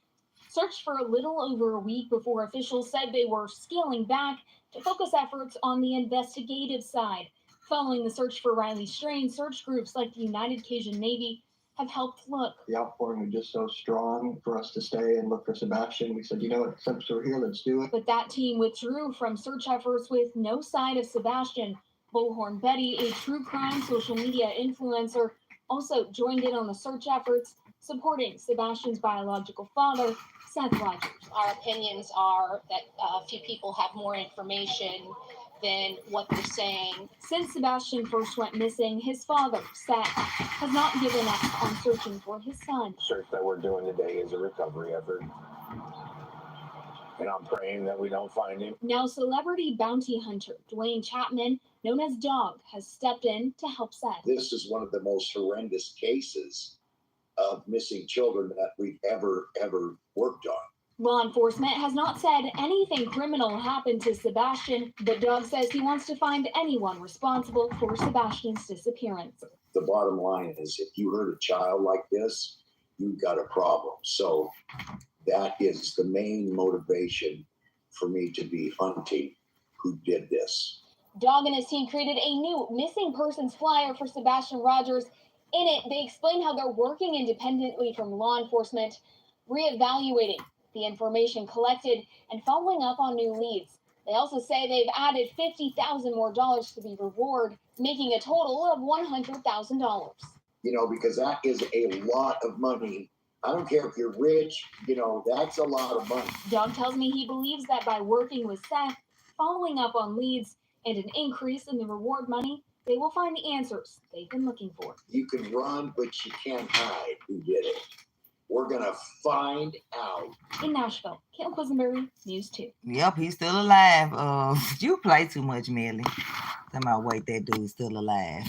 searched for a little over a week before officials said they were scaling back to focus efforts on the investigative side. Following the search for Riley Strain, search groups like the United Cajun Navy have helped look. The outpouring was just so strong for us to stay and look for Sebastian. We said, you know what, since we're here, let's do it. But that team withdrew from search efforts with no sign of Sebastian. Bullhorn Betty, a true crime social media influencer, also joined in on the search efforts, supporting Sebastian's biological father, Seth Rogers. Our opinions are that few people have more information than what they're saying. Since Sebastian first went missing, his father, Seth, has not given up on searching for his son. The search that we're doing today is a recovery effort. And I'm praying that we don't find him. Now, celebrity bounty hunter Dwayne Chapman, known as Dog, has stepped in to help Seth. This is one of the most horrendous cases of missing children that we've ever worked on. Law enforcement has not said anything criminal happened to Sebastian, but Dog says he wants to find anyone responsible for Sebastian's disappearance. The bottom line is, if you hurt a child like this, you've got a problem. So that is the main motivation for me to be hunting who did this. Dog and his team created a new missing persons flyer for Sebastian Rogers. In it, they explain how they're working independently from law enforcement, reevaluating the information collected, and following up on new leads. They also say they've added $50,000 more to the reward, making a total of $100,000. You know, because that is a lot of money. I don't care if you're rich, you know, that's a lot of money. Dog tells me he believes that by working with Seth, following up on leads, and an increase in the reward money, they will find the answers they've been looking for. You can run, but you can't hide who did it. We're going to find out. In Nashville, Kim Quisenberry, News 2. Yep, he's still alive. You play too much, Millie. Tell my wait, that dude's still alive.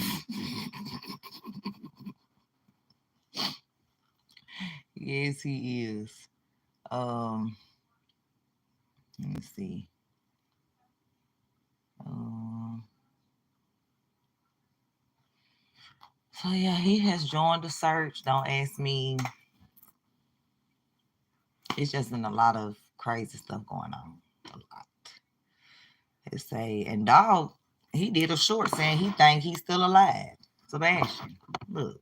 Yes, he is. Let me see. So yeah, he has joined the search. Don't ask me. It's just been a lot of crazy stuff going on. A lot. They say, and dog, he did a short saying he think he's still alive. Sebastian, look.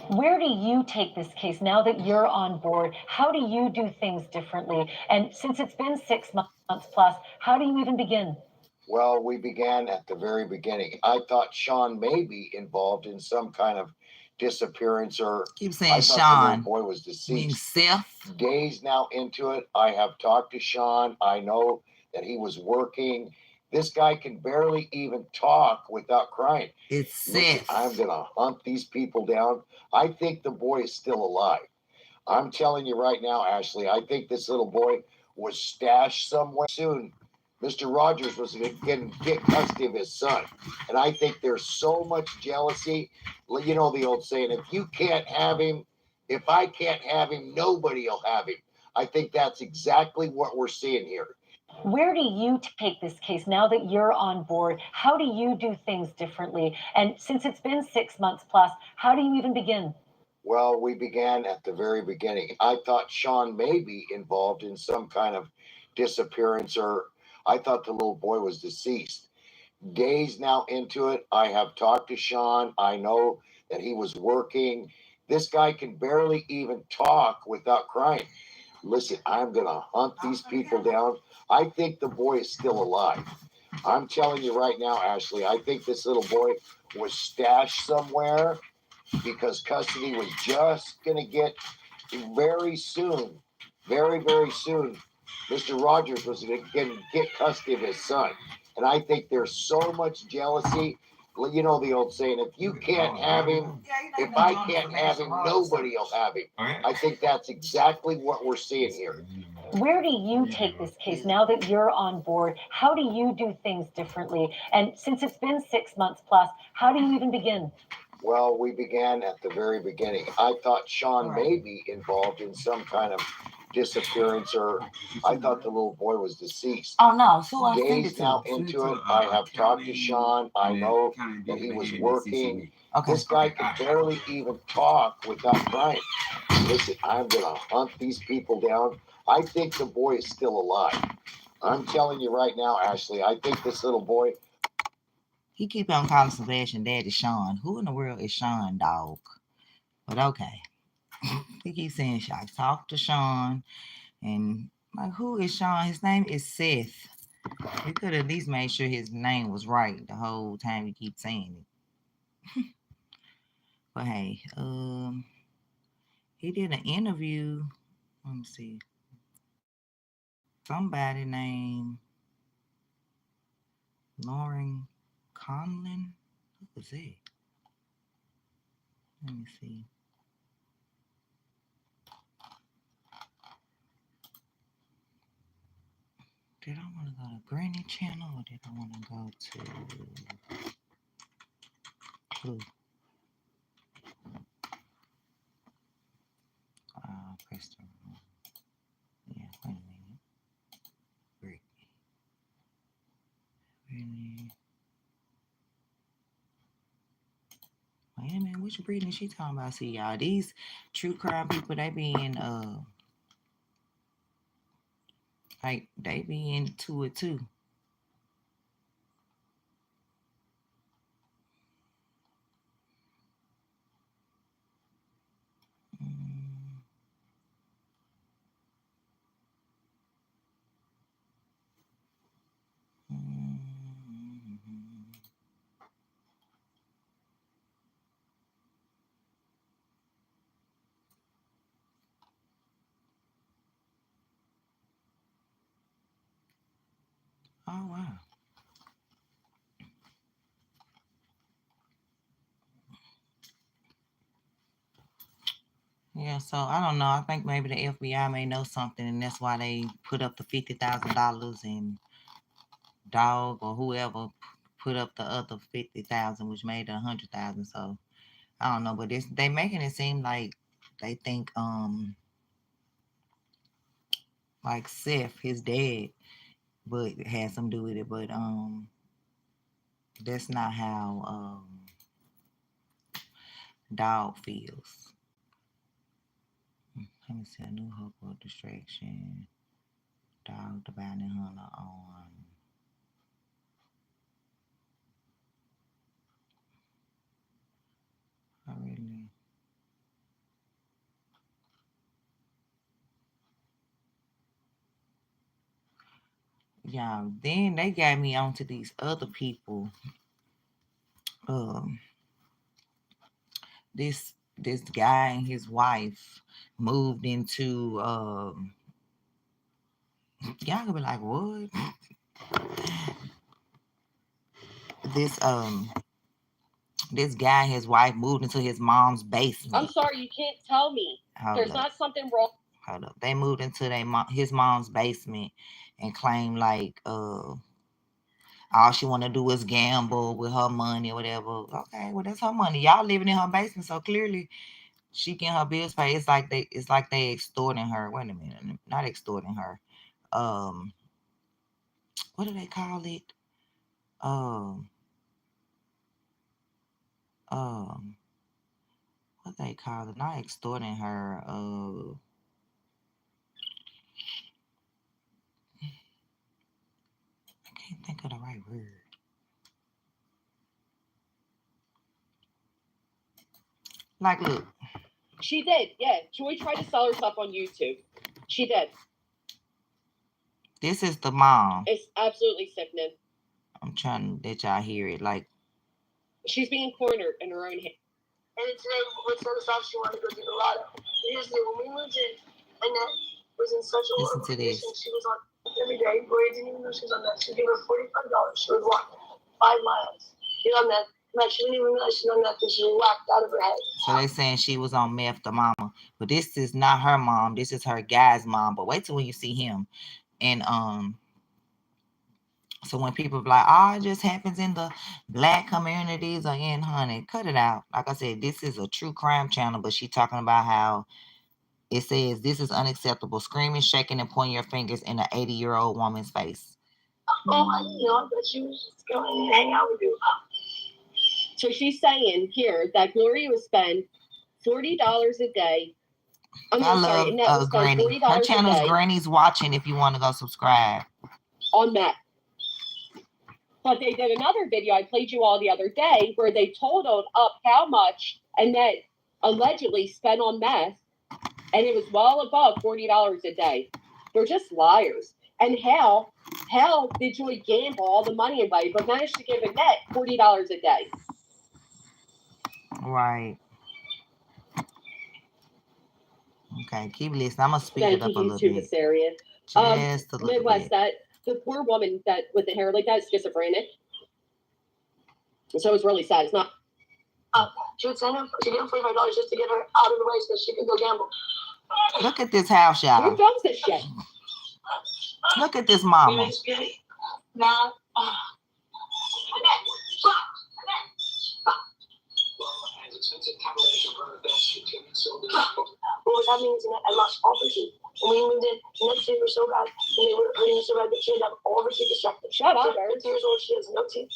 Where do you take this case now that you're on board? How do you do things differently? And since it's been 6 months plus, how do you even begin? Well, we began at the very beginning. I thought Sean may be involved in some kind of disappearance, or keep saying I thought Sean. the little boy was deceased. Seth. Days now into it, I have talked to Sean. I know that he was working. This guy can barely even talk without crying. It's Seth. Listen, I'm gonna hunt these people down. I think the boy is still alive. I'm telling you right now, Ashley, I think this little boy was stashed somewhere soon. Mr. Rogers was going to get custody of his son. And I think there's so much jealousy. You know the old saying, if you can't have him, if I can't have him, nobody will have him. I think that's exactly what we're seeing here. Where do you take this case now that you're on board? How do you do things differently? And since it's been 6 months plus, how do you even begin? Well, we began at the very beginning. I thought Sean may be involved in some kind of disappearance, or I thought the little boy was deceased. Days now into it, I have talked to Sean. I know that he was working. This guy can barely even talk without crying. Listen, I'm going to hunt these people down. I think the boy is still alive. I'm telling you right now, Ashley, I think this little boy was stashed somewhere because custody was just going to get very soon, very, very soon. Mr. Rogers was going to get custody of his son. And I think there's so much jealousy. You know the old saying, if you can't have him, if I can't have him, nobody will have him. I think that's exactly what we're seeing here. Where do you take this case now that you're on board? How do you do things differently? And since it's been 6 months plus, how do you even begin? Well, we began at the very beginning. I thought Sean may be involved in some kind of disappearance, or I thought the little boy was deceased. Oh no, so I Days now into it, I have talked to Sean. I know that he was working. This guy can barely even talk without crying. Listen, I'm gonna hunt these people down. I think the boy is still alive. I'm telling you right now, Ashley, I think this little boy. He keep on calling Sebastian Daddy Sean. Who in the world is Sean, dog? But okay. He keeps saying, I talked to Sean. And like, who is Sean? His name is Seth. You could at least make sure his name was right the whole time you keep saying it. But hey, he did an interview. Let me see. Somebody named Lauren Conlon. Who was it? Let me see. Did I want to go to Granny Channel or did I want to go to who? Kristen. Yeah, wait a minute. Brittany. which Brittany she talking about? See, y'all, these true crime people, they be in like they be into it too. Oh wow. Yeah, so I don't know. I think maybe the FBI may know something, and that's why they put up the $50,000, and Dog or whoever put up the other 50,000, which made 100,000. So I don't know, but they making it seem like they think like Seth, his dad, but it had something to do with it. But that's not how Dog feels. Let me see, a new hope or distraction. Dog the bounty hunter on. I really. Yeah, then they got me onto these other people. This guy and his wife moved into y'all gonna be like, what? This guy and his wife moved into his mom's basement. I'm sorry, you can't tell me. There's not something wrong. Hold up. They moved into his mom's basement and claimed like all she want to do is gamble with her money or whatever. Okay, well that's her money. Y'all living in her basement, so clearly she getting her bills paid. It's like they extorting her. Wait a minute, not extorting her. What do they call it? What they call it? Not extorting her. I can't think of the right word. Like, look. She did, yeah. Joy tried to sell herself on YouTube. She did. This is the mom. It's absolutely sickening. I'm trying to let y'all hear it. Like, she's being cornered in her own hand. And then today, we told herself she wanted to go do the lotto. Here's the when we moved in, Annette was in such a horrible condition. She was on every day. Gloria didn't even know she was on that. She gave her $45. She would walk 5 miles. She was on that. Like, she didn't even realize she was on that because she was whacked out of her head. So they saying she was on meth, the mama. But this is not her mom. This is her guy's mom. But wait till when you see him. And so when people be like, oh, it just happens in the black communities or in, honey, cut it out. Like I said, this is a true crime channel, but she talking about how it says this is unacceptable. Screaming, shaking, and pointing your fingers in an 80-year-old woman's face. Oh, I didn't know that she was just going to hang out with you. So she's saying here that Gloria would spend $40 a day. I love Granny. Her channel's Granny's Watching if you want to go subscribe. On meth. But they did another video I played you all the other day where they totaled up how much Annette allegedly spent on meth, and it was well above $40 a day. They're just liars. And how did Joy gamble all the money away but managed to give Annette $40 a day? Right. Okay, keep listening. I'm gonna speed it up a little bit. This area. Just a little Midwest, bit. that the poor woman that with the hair like that is schizophrenic. So it's really sad. It's not. She would send her. She gave him $45 just to get her out of the way so she could go gamble. Look at this house, y'all. Who films this shit? Look at this mama. Now, what was happening is I lost all the heat. When we moved in, the next year were so bad, and they were hurting us so bad that she had to have all of her teeth extracted. Shut up. 50 years old, she has no teeth.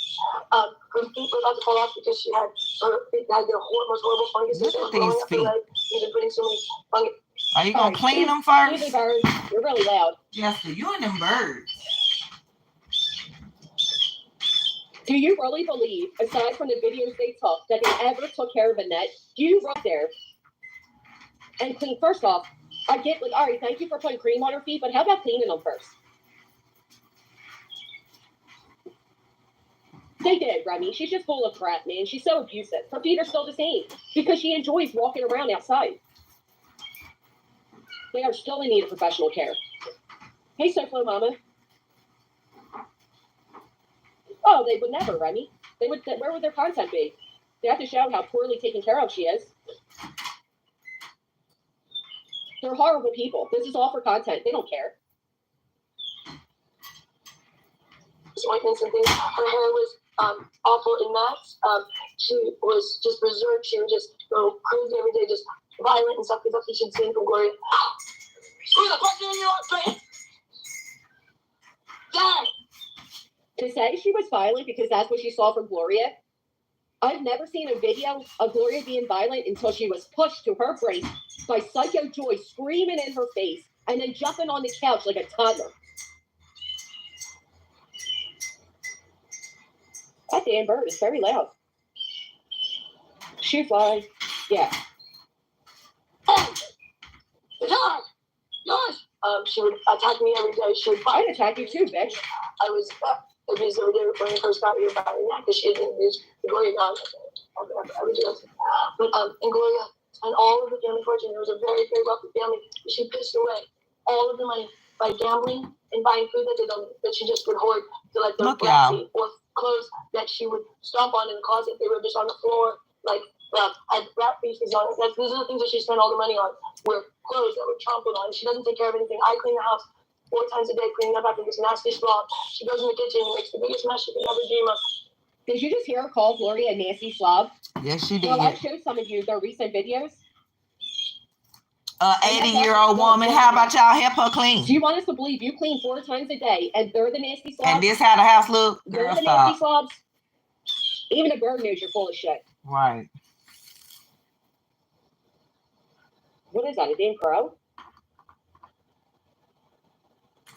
Her feet were about to fall off because she had the most horrible fungus. Look at these feet. She's been putting so many fungus. Are you gonna clean them first? You're really loud. Jessica, you and them birds. Do you really believe, aside from the videos they took, that they ever took care of Annette? Do you run there and clean? First off, I get like, all right, thank you for putting cream on her feet, but how about cleaning them first? They did, Remy. She's just full of crap, man. She's so abusive. Her feet are still the same because she enjoys walking around outside. They are still in need of professional care. Hey, SoFlo Mama. Oh, they would never, Remy. They would. Where would their content be? They have to show how poorly taken care of she is. They're horrible people. This is all for content. They don't care. Appointments and things. Her hair was awful in knots. She was just berserk. She would just go crazy every day, just violent and stuff. Because that's what she'd seen from Gloria. Who the fuck in your face? Dad! To say she was violent because that's what she saw from Gloria, I've never seen a video of Gloria being violent until she was pushed to her brace by Psycho Joy screaming in her face and then jumping on the couch like a toddler. That damn bird is very loud. Shoot fly. Yeah. Yours! She would attack me every day. She would fight. I'd attack you too, bitch. I was abused every day when I first got here by that because she didn't abuse Gloria now. But and Gloria and all of the family fortune, there was a very, very wealthy family. She pissed away all of the money by gambling and buying food that she just would hoard to let them eat, or clothes that she would stomp on in the closet. They were just on the floor, like had rat feces on it. These are the things that she spent all the money on, were clothes that were trampled on. She doesn't take care of anything. I clean the house 4 times a day, cleaning up after this nasty slob. She goes in the kitchen and makes the biggest mess she can ever dream of. Did you just hear her call Gloria a nasty slob? Yes, she did. Well, I showed some of you their recent videos. 80-year-old woman, how about y'all help her clean? Do you want us to believe you clean 4 times a day and they're the nasty slobs? And this how the house look? They're the nasty slobs. Even a bird knows you're full of shit. Right. What is that, a damn crow?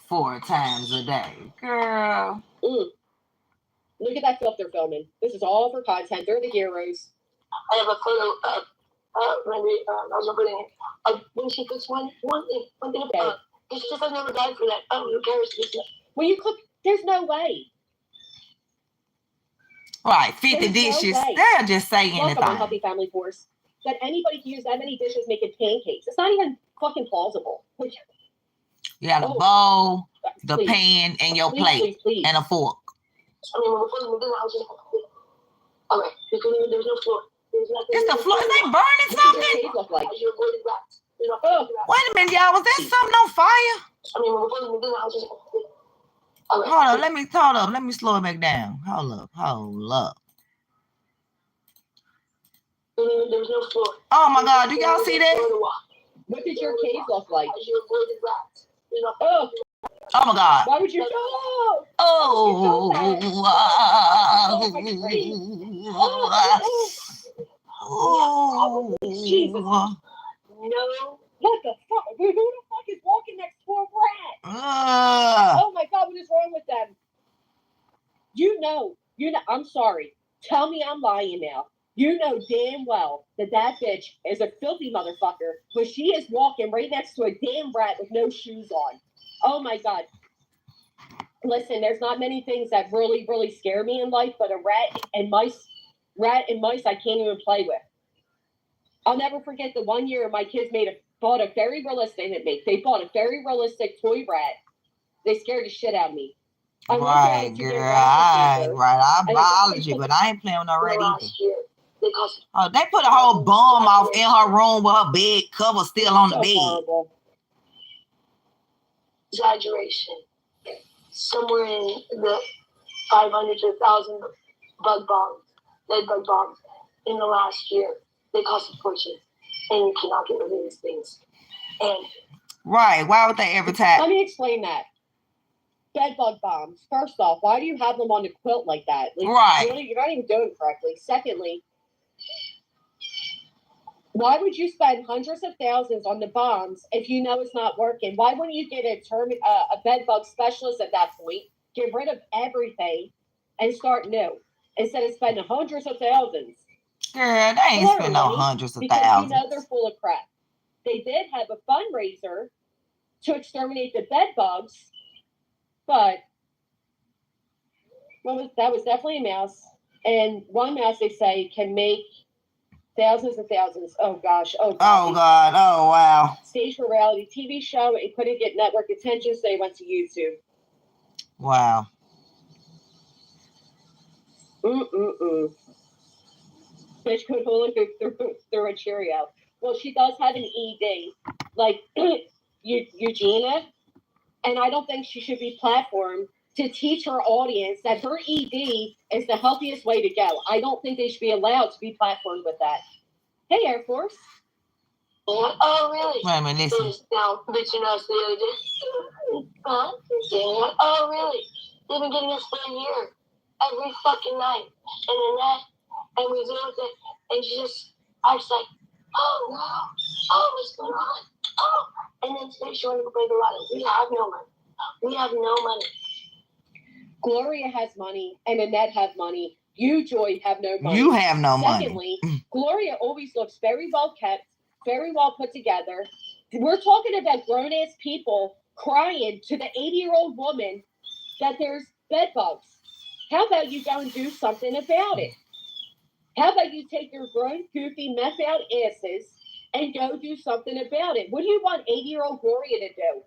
4 times a day. Girl. Look at that filth they're filming. This is all for content. They're the heroes. I have a photo of Randy, I was putting it, when she puts one thing about because she just has never died for that. Who cares? When you cook, there's no way. Right, 50 dishes. They'll just say anything. Welcome to Healthy Family Force. That anybody can use that many dishes making pancakes. It's not even fucking plausible. You got a bowl, the pan, and your plate, and a fork. I mean, when we moved in the house, all right, there's no floor. It's the floor. Is they burning something? Wait a minute, y'all. Was there something on fire? I mean, when we moved in the house, hold up. Let me slow it back down. Hold up. There was no floor. Oh my God, do y'all see that? What did your cave look like? Oh my God. Why would you? Jesus. No. What the fuck? Who the fuck is walking next to a rat? Oh my God, what is wrong with them? You know, I'm sorry. Tell me I'm lying now. You know damn well that bitch is a filthy motherfucker, but she is walking right next to a damn rat with no shoes on. Oh my God. Listen, there's not many things that really, really scare me in life, but a rat and mice I can't even play with. I'll never forget the one year my kids bought a very realistic toy rat. They scared the shit out of me. Right, girl. I bothered you, but I ain't playing with no rat either. Oh, they put a whole bomb off in her room with her bed cover still on the bed. Horrible. Exaggeration. Somewhere in the 500 to 1,000 lead bug bombs in the last year. They cost a fortune, and you cannot get rid of these things. And Right. Why would they advertise? Let me explain that. Bed bug bombs. First off, why do you have them on the quilt like that? Like, right. You're not even doing it correctly. Secondly, why would you spend hundreds of thousands on the bombs if you know it's not working? Why wouldn't you get a bed bug specialist at that point, get rid of everything, and start new instead of spending hundreds of thousands? Girl, they ain't spending no hundreds of thousands. You know they're full of crap. They did have a fundraiser to exterminate the bed bugs, but that was definitely a mouse. And one mouse, they say, can make thousands and thousands. Oh, gosh. Oh, God. Oh, wow. Staged for reality TV show. It couldn't get network attention, so they went to YouTube. Wow. Bitch could look through a Cheerio. Well, she does have an ED, like Eugenia, and I don't think she should be platformed to teach her audience that her ED is the healthiest way to go. I don't think they should be allowed to be platformed with that. Hey, Air Force. Oh, really? Wait a minute, listen. Now, bitching us the other day. Huh? Oh, really? They've been getting us for a year. Every fucking night. And then that, and we deal with it. And she just, I was like, oh, no. Oh, what's going on? Oh. And then today she wanted to play the lotto. We have no money. We have no money. Gloria has money, and Annette have money. You, Joy, have no money. You have no money. Secondly, Gloria always looks very well kept, very well put together. We're talking about grown-ass people crying to the 80-year-old woman that there's bed bugs. How about you go and do something about it? How about you take your grown, goofy, meth-out asses and go do something about it? What do you want 80-year-old Gloria to do?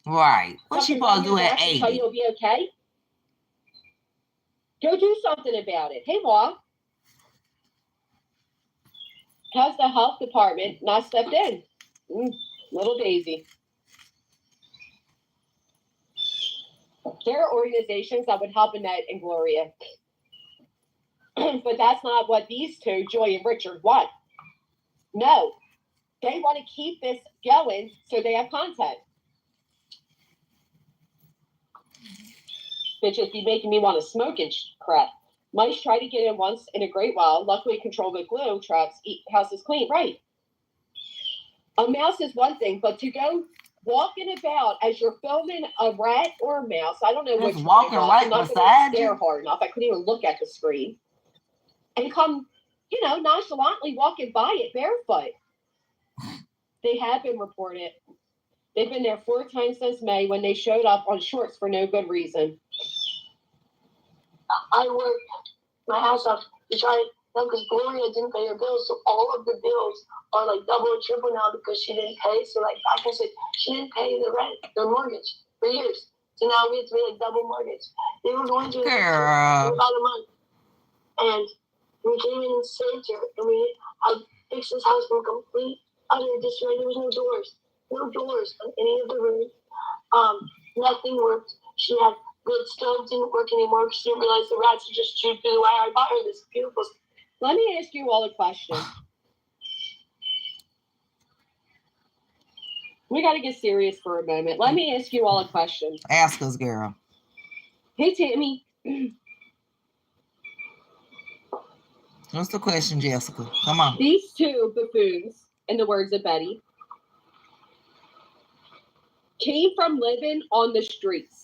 Right. What's she supposed to do at 80? Tell you you'll be okay? Go do something about it. Hey, Ma. How's the health department not stepped in? Little Daisy. There are organizations that would help Annette and Gloria. But that's not what these two, Joy and Richard, want. No. They want to keep this going so they have content. Bitches be making me want to smoke and crap. Mice try to get in once in a great while. Luckily, controlled with glue traps eat houses clean. Right. A mouse is one thing, but to go walking about as you're filming a rat or a mouse, I don't know which one. Walking right beside you. Hard enough. I couldn't even look at the screen. And come, nonchalantly walking by it barefoot. They have been reported. They've been there 4 times since May when they showed up on shorts for no good reason. I worked my ass off to try because Gloria didn't pay her bills, so all of the bills are like double or triple now because she didn't pay. So like I can say she didn't pay the rent, their mortgage for years. So now we have to pay like double mortgage. They were going to for about a month, and we came in and saved her, and I fixed this house from complete utter disarray. There was no doors on any of the rooms. Nothing worked. She had good stove didn't work anymore because she didn't realize the rats had just chewed through the wire. I bought her this beautiful. Let me ask you all a question. We got to get serious for a moment. Let me ask you all a question. Ask us, girl. Hey, Tammy. What's the question, Jessica? Come on. These two buffoons, in the words of Betty, came from living on the streets.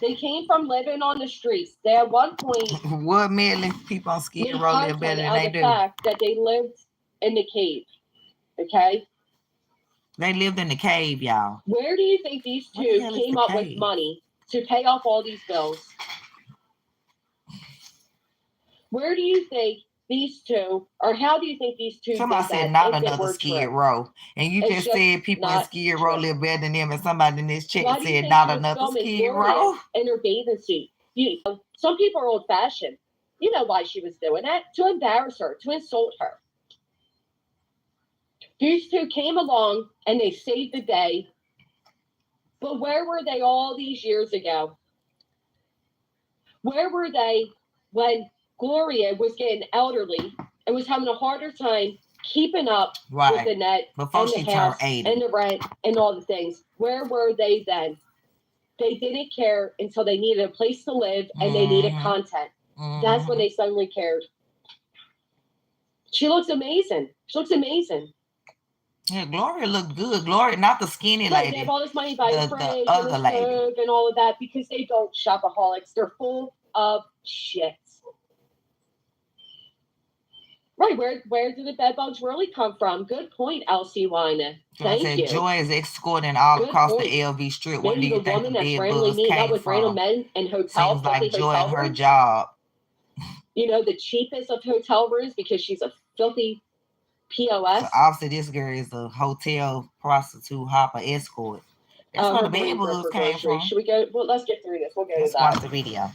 They came from living on the streets. They at one point. What made people on Skid Row live better than they do? The fact that they lived in the cave. Okay. They lived in the cave, y'all. Where do you think these two came up with money to pay off all these bills? Where do you think these two, or how do you think these two? Somebody said not another Skid Row, and you just said people in Skid Row live better than them, and somebody in this chat said not another Skid Row. In her bathing suit. Some people are old-fashioned. You know why she was doing that? To embarrass her, to insult her. These two came along and they saved the day. But where were they all these years ago? Where were they when Gloria was getting elderly and was having a harder time keeping up with the net before and she the house turned 80. and the rent and all the things. Where were they then? They didn't care until they needed a place to live and they needed content. That's when they suddenly cared. She looks amazing. She looks amazing. Yeah, Gloria looked good. Gloria, not the skinny lady. They have all this money by the fridge other and the lady. stove and all of that because they don't shopaholics. They're full of shit. Right, where do the bed bugs really come from? Good point, Elsie Weiner. Thank you. Joy is escorting all Good across point. the LV strip. Maybe Where do you the think woman the that's bed randomly bugs meeting up came with random from? men in hotels. Seems like Joy hotel and her rooms. job. You know, the cheapest of hotel rooms because she's a filthy POS. So obviously this girl is a hotel prostitute, hopper, escort. That's where the bed bugs came from. Should we go? Well, let's get through this. We'll go Let's to that. watch the video.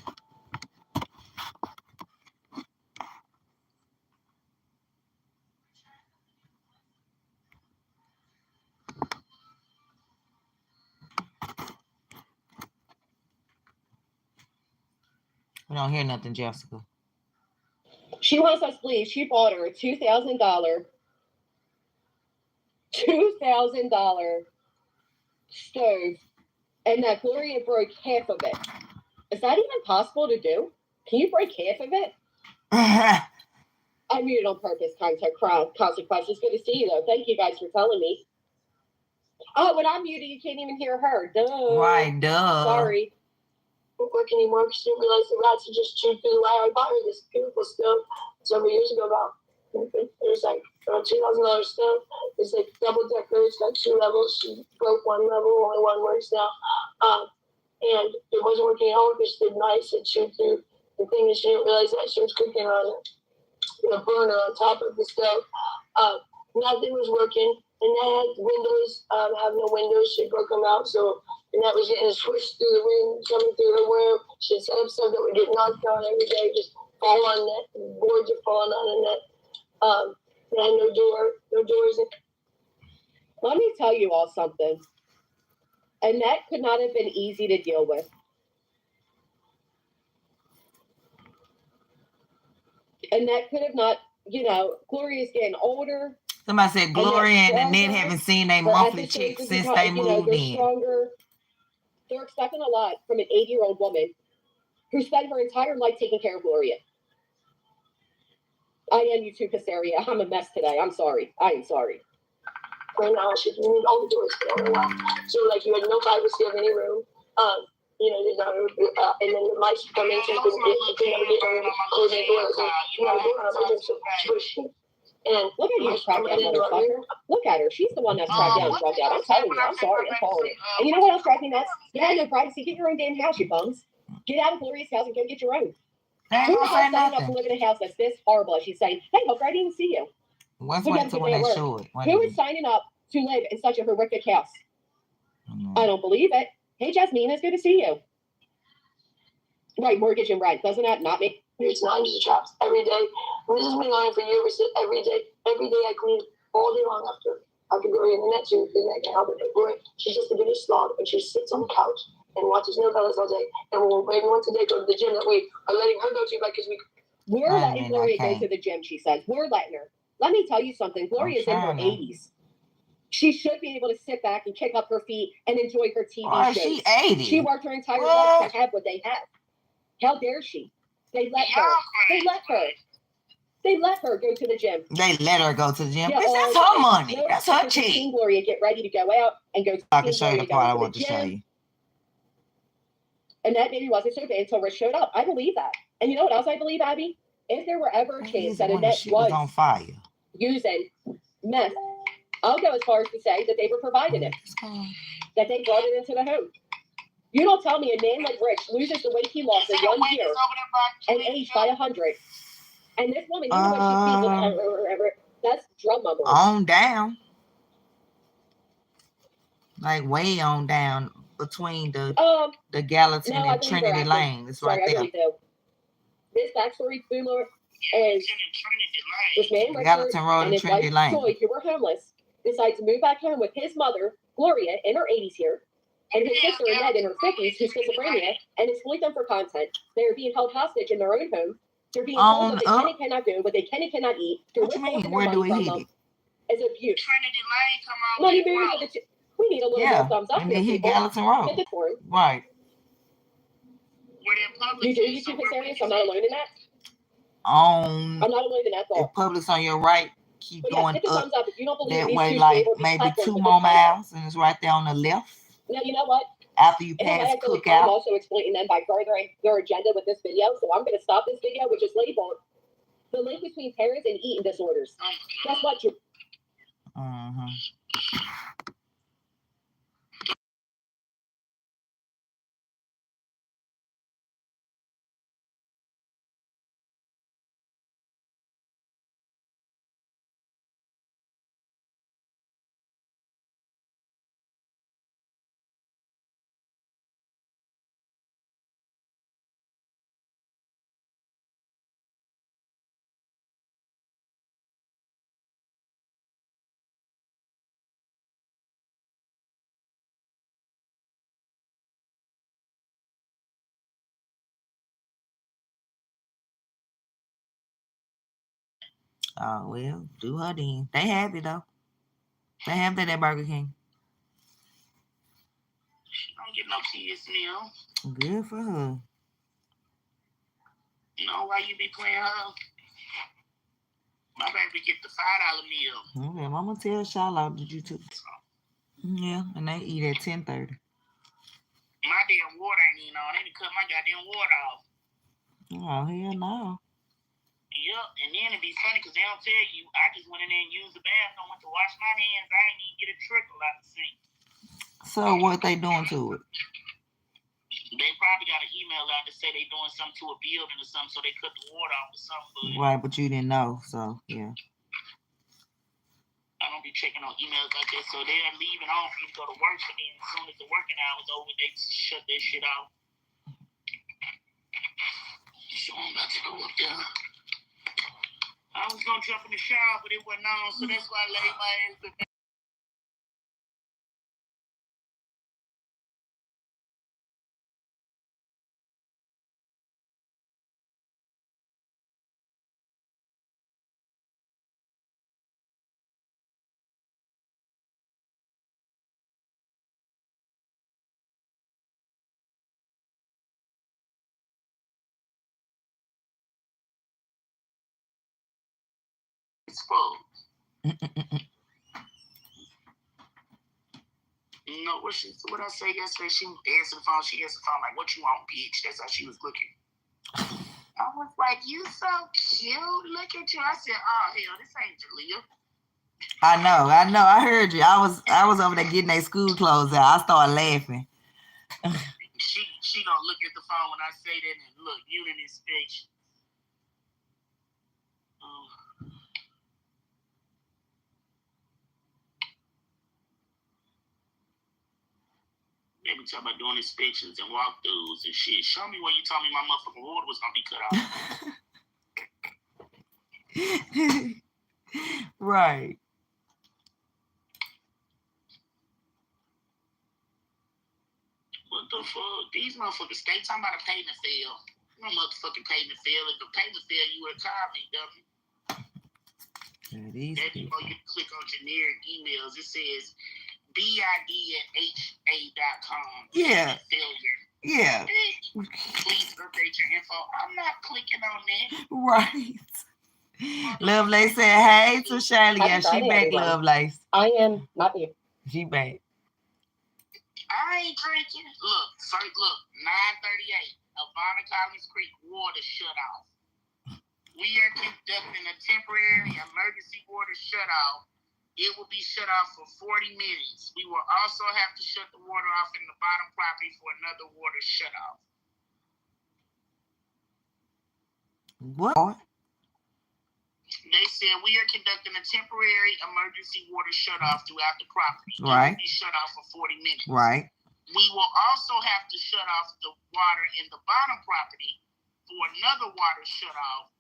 We don't hear nothing, Jessica. She wants us, please. She bought her a $2,000 stove, and that Gloria broke half of it. Is that even possible to do? Can you break half of it? I muted on purpose. Consequences. Good to see you, though. Thank you guys for telling me. Oh, when I'm muted, you can't even hear her. Duh. Right, duh. Sorry. Won't work anymore because she didn't realize the rats had just chewed through the wire. I bought her this beautiful stove several years ago. It was like a $2,000 stove. It's like double decker. It's got 2 levels. She broke 1 level. Only 1 works now. And it wasn't working at all because the mice had chewed through the thing, and she didn't realize that she was cooking on a burner on top of the stove. Nothing was working, and that had windows. Have no windows. She broke them out, and that was getting swished through the wind, coming through her room. She'd set up stuff that would get knocked down every day, just fall on net. Boards are falling on the net. They had no doors. Let me tell you all something. And that could not have been easy to deal with. And that could have not, Gloria's getting older. Somebody said Gloria and Annette haven't seen their monthly check since they moved in. Stronger. They're expecting a lot from an 80-year-old woman who spent her entire life taking care of Gloria. I am YouTube hysteria. I'm a mess today. I'm sorry. I am sorry. Right now, she moved all the doors down. So, you had no privacy of any room. There's not, and then the mice come in, so you couldn't get her closing the door. So, and look at you, trapped down, motherfucker. Look at her. She's the one that's trapped down, drugged out. I'm telling you. I'm sorry. I'm calling it. And you know what else drives me nuts? You had no privacy. Get your own damn house, you bums. Get out of Gloria's house and go get your own. Who is signing up to live in a house that's this horrible? As she's saying, hey, look, I didn't even see you. What's wait till when they show it? Who is signing up to live in such a horrific house? I don't believe it. Hey, Jasmine, it's good to see you. Right, mortgage and rent. Doesn't that not make... There's 90 traps every day. And this has been going on for years. Every day I clean all day long after I could go in the net to the net can help it. She's just the biggest slob, and she sits on the couch and watches Novellas all day. And we'll maybe once a day go to the gym that we are letting her go to because we're letting Gloria go to the gym, she says. We're letting her. Let me tell you something. Gloria's in her 80s. She should be able to sit back and kick up her feet and enjoy her TV shows. She 80. She worked her entire life to have what they have. How dare she? They let her. They let her go to the gym. They let her go to the gym. That's her money. That's her cheat. Team Gloria, get ready to go out and go to I can show you the part I want to show you. And that maybe wasn't so bad until Rich showed up. I believe that. And you know what else I believe, Abby? If there were ever a chance that Annette was on fire using meth, I'll go as far as to say that they were providing it. That they brought it into the home. You don't tell me a man like Rich loses the weight he lost in 1 year and aged by 100. And this woman, you know what she feels. That's drum mumble. On down. Like way on down between the Gallatin and Trinity Lane. It's right there. Really do. This backstory, Boomer, is this man Richard Gallatin Road and his Trinity wife Lane. Joy, who were homeless, decide to move back home with his mother, Gloria, in her 80s here, and his sister Annette in her 50s, who's schizophrenia, and exploit them for content. They are being held hostage in their own home. They're being told what they can and cannot do, what they can and cannot eat. What you mean? Where do we hit it? is abuse. Trinity Lane come on. Money Mary, we need a little more thumbs up and here, then hit people. Gallatin Road. Hit the tour. Right. You do YouTube this area, so I'm not alone in that. I'm not alone in that thought. If Publix on your right, keep going hit the up thumbs up. If you don't believe that these way, two like stable, maybe platforms 2 with more this title. miles, and it's right there on the left. Now, you know what? After you If I'm pass actually Cookout. I'm also exploiting them by furthering their agenda with this video, so I'm going to stop this video, which is labeled "The Link Between Parents and Eating Disorders." Guess what? Oh, well, do her then. They have it, though. They have that at Burger King. She don't get no kids meal. Good for her. You know why you be playing her? My baby get the $5 meal. Okay, Mama tell Charlotte that you took. Yeah, and they eat at 10:30. My damn water ain't even on. They done cut my goddamn water off. Oh, hell no. Yep, and then it'd be funny because they don't tell you. I just went in there and used the bathroom, went to wash my hands. I ain't even get a trickle out the sink. So what they doing to it? They probably got an email out to say they doing something to a building or something, so they cut the water off or something. But Right, but you didn't know, so yeah. I don't be checking on emails like that, so they're leaving on for you to go to work. But then as soon as the working hours over, they shut that shit off. So I'm about to go up there. I was gonna jump in the shower, but it wasn't on, so that's why I laid my ass up. It's full. You know what I say yesterday? She answered the phone. She answered the phone like, "What you want, bitch?" That's how she was looking. I was like, "You so cute. Look at you." I said, "Oh hell, this ain't Jalea." I know. I heard you. I was over there getting their school clothes out. I started laughing. She gonna look at the phone when I say that and look, unit inspection. They be talking about doing inspections and walkthroughs and shit. Show me where you told me my motherfucking water was gonna be cut off. Right. What the fuck? These motherfuckers stay talking about a payment fail. No motherfucking payment fail. If the payment fail, you would call me, dummy. Then you know you click on generic emails. It says bid@ha.com. Yeah. Failure. Yeah. Please update your info. I'm not clicking on that. Right. Lovelace said, "Hey to Shirley." Yeah, she back, Lovelace. I am not here. She back. I ain't drinking. Look, 9:38. Havana Collins Creek water shut off. We are conducting a temporary emergency water shutoff. It will be shut off for 40 minutes. We will also have to shut the water off in the bottom property for another water shutoff. What? They said we are conducting a temporary emergency water shutoff throughout the property. Right. It will be shut off for 40 minutes. Right. We will also have to shut off the water in the bottom property for another water shutoff.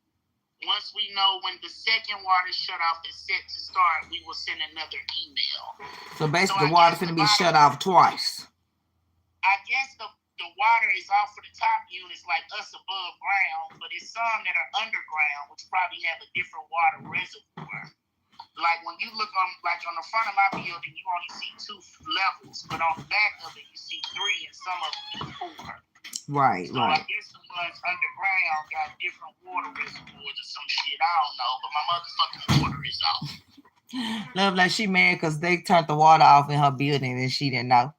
Once we know when the second water shutoff is set to start, we will send another email. So basically, the water's going to be shut off twice. I guess the water is off for the top units like us above ground, but it's some that are underground, which probably have a different water reservoir. like when you look on the front of my building, you only see 2 levels, but on the back of it, you see 3, and some of them 4. Right, so right. I guess the ones underground got different water reservoirs or some shit. I don't know, but my motherfucking water is off. Love like she mad because they turned the water off in her building and she didn't know.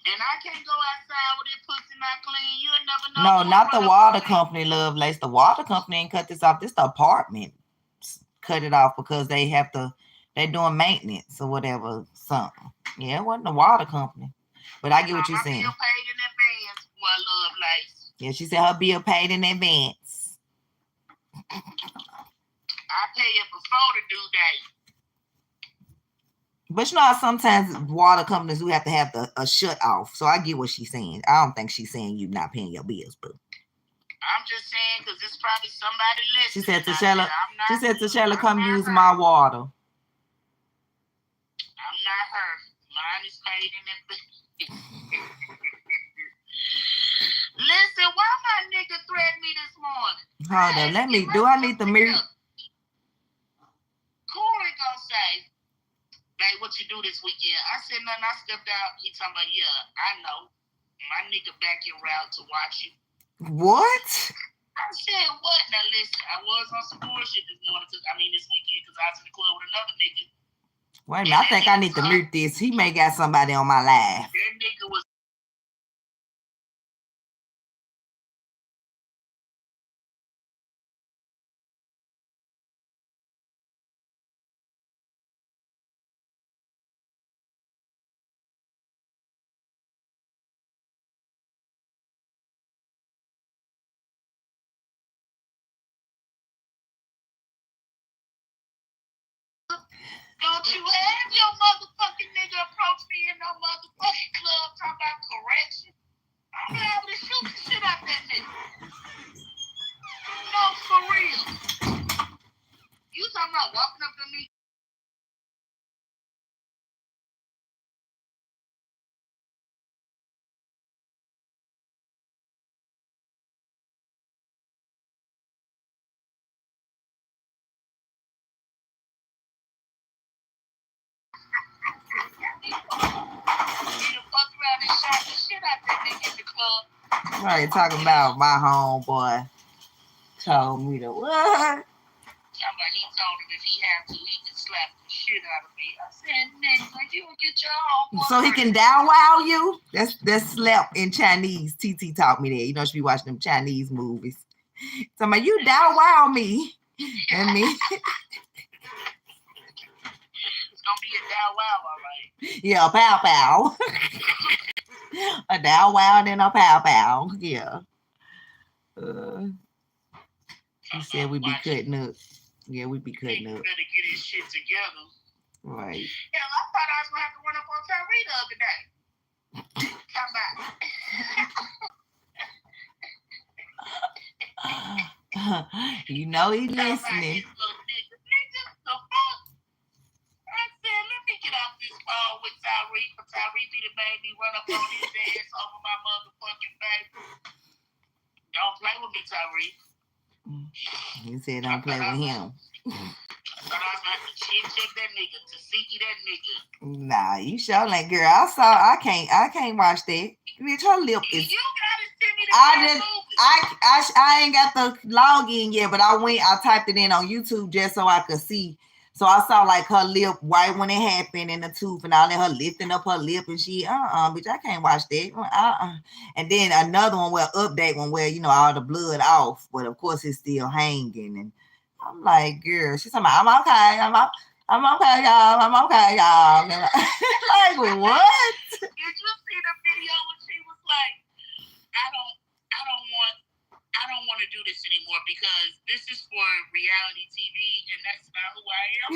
And I can't go outside with it pussy not clean. You'll never know. No, not the water company, Lovelace. The water company ain't cut this off. This the apartment cut it off because they doing maintenance or whatever, something. Yeah, it wasn't the water company. But I get what you're saying. Bill paid in advance. Well, Lovelace. Yeah, she said her bill paid in advance. I pay it before the due date. But you know how sometimes water companies do have to have a shut off. So I get what she's saying. I don't think she's saying you not paying your bills, but I'm just saying because it's probably somebody listening. She said, Tashella, come use my water. I'm not her. Mine is paid in advance. Listen, why my nigga threatened me this morning? Hold on, do I need the mirror? Corey gonna say, "Babe, what you do this weekend?" I said nothing. I stepped out. He talking about, yeah, I know. My nigga back in route to watch you. What? I said, what? Now listen, I was on some bullshit this morning. This weekend because I was in the club with another nigga. Wait a minute, I think I need to mute this. He may got somebody on my live. That nigga was don't you have your motherfucking nigga approach me in no motherfucking club talking about correction? I'm able to shoot the shit out that nigga. No, for real. You talking about walking up to me? Fuck around and shot the shit out that nigga in the club. Right, talking about my homeboy told me to what? Talking about he told him if he had to, he could slap the shit out of me. I said, nigga, you will get your homeboy. So he can down wow you? That's slap in Chinese. TT taught me that. You know, she be watching them Chinese movies. So I'm like, you down wow me. And me. It's gonna be a down wow, all right. Yeah, a pow pow. A down wow and a pow pow. Yeah. He said we be cutting up. Yeah, we be cutting up. Better get his shit together. Right. Hell, I thought I was gonna have to run up on Tyree the other day. Come back. You know he listening. Nigga, the fuck? I said, let me get off this phone with Tyree for Tyree be the baby run up on his ass over my motherfucking baby. Don't play with me, Tyree. He said don't play with him. I thought I was gonna have to check that nigga, to see that nigga. Nah, you sure like girl. I can't watch that. Bitch, her lip is. You gotta send me the I ain't got the login yet, but I typed it in on YouTube just so I could see. So I saw like her lip right when it happened in the tooth and all that, her lifting up her lip and she, bitch, I can't watch that. And then another one update one where, you know, all the blood off, but of course it's still hanging. And I'm like, girl, she's talking about, I'm okay, I'm okay, y'all, I'm okay, y'all. Like, what? Did you see the video when she was like, I don't want to do this anymore because this is for reality TV and that's not who I am.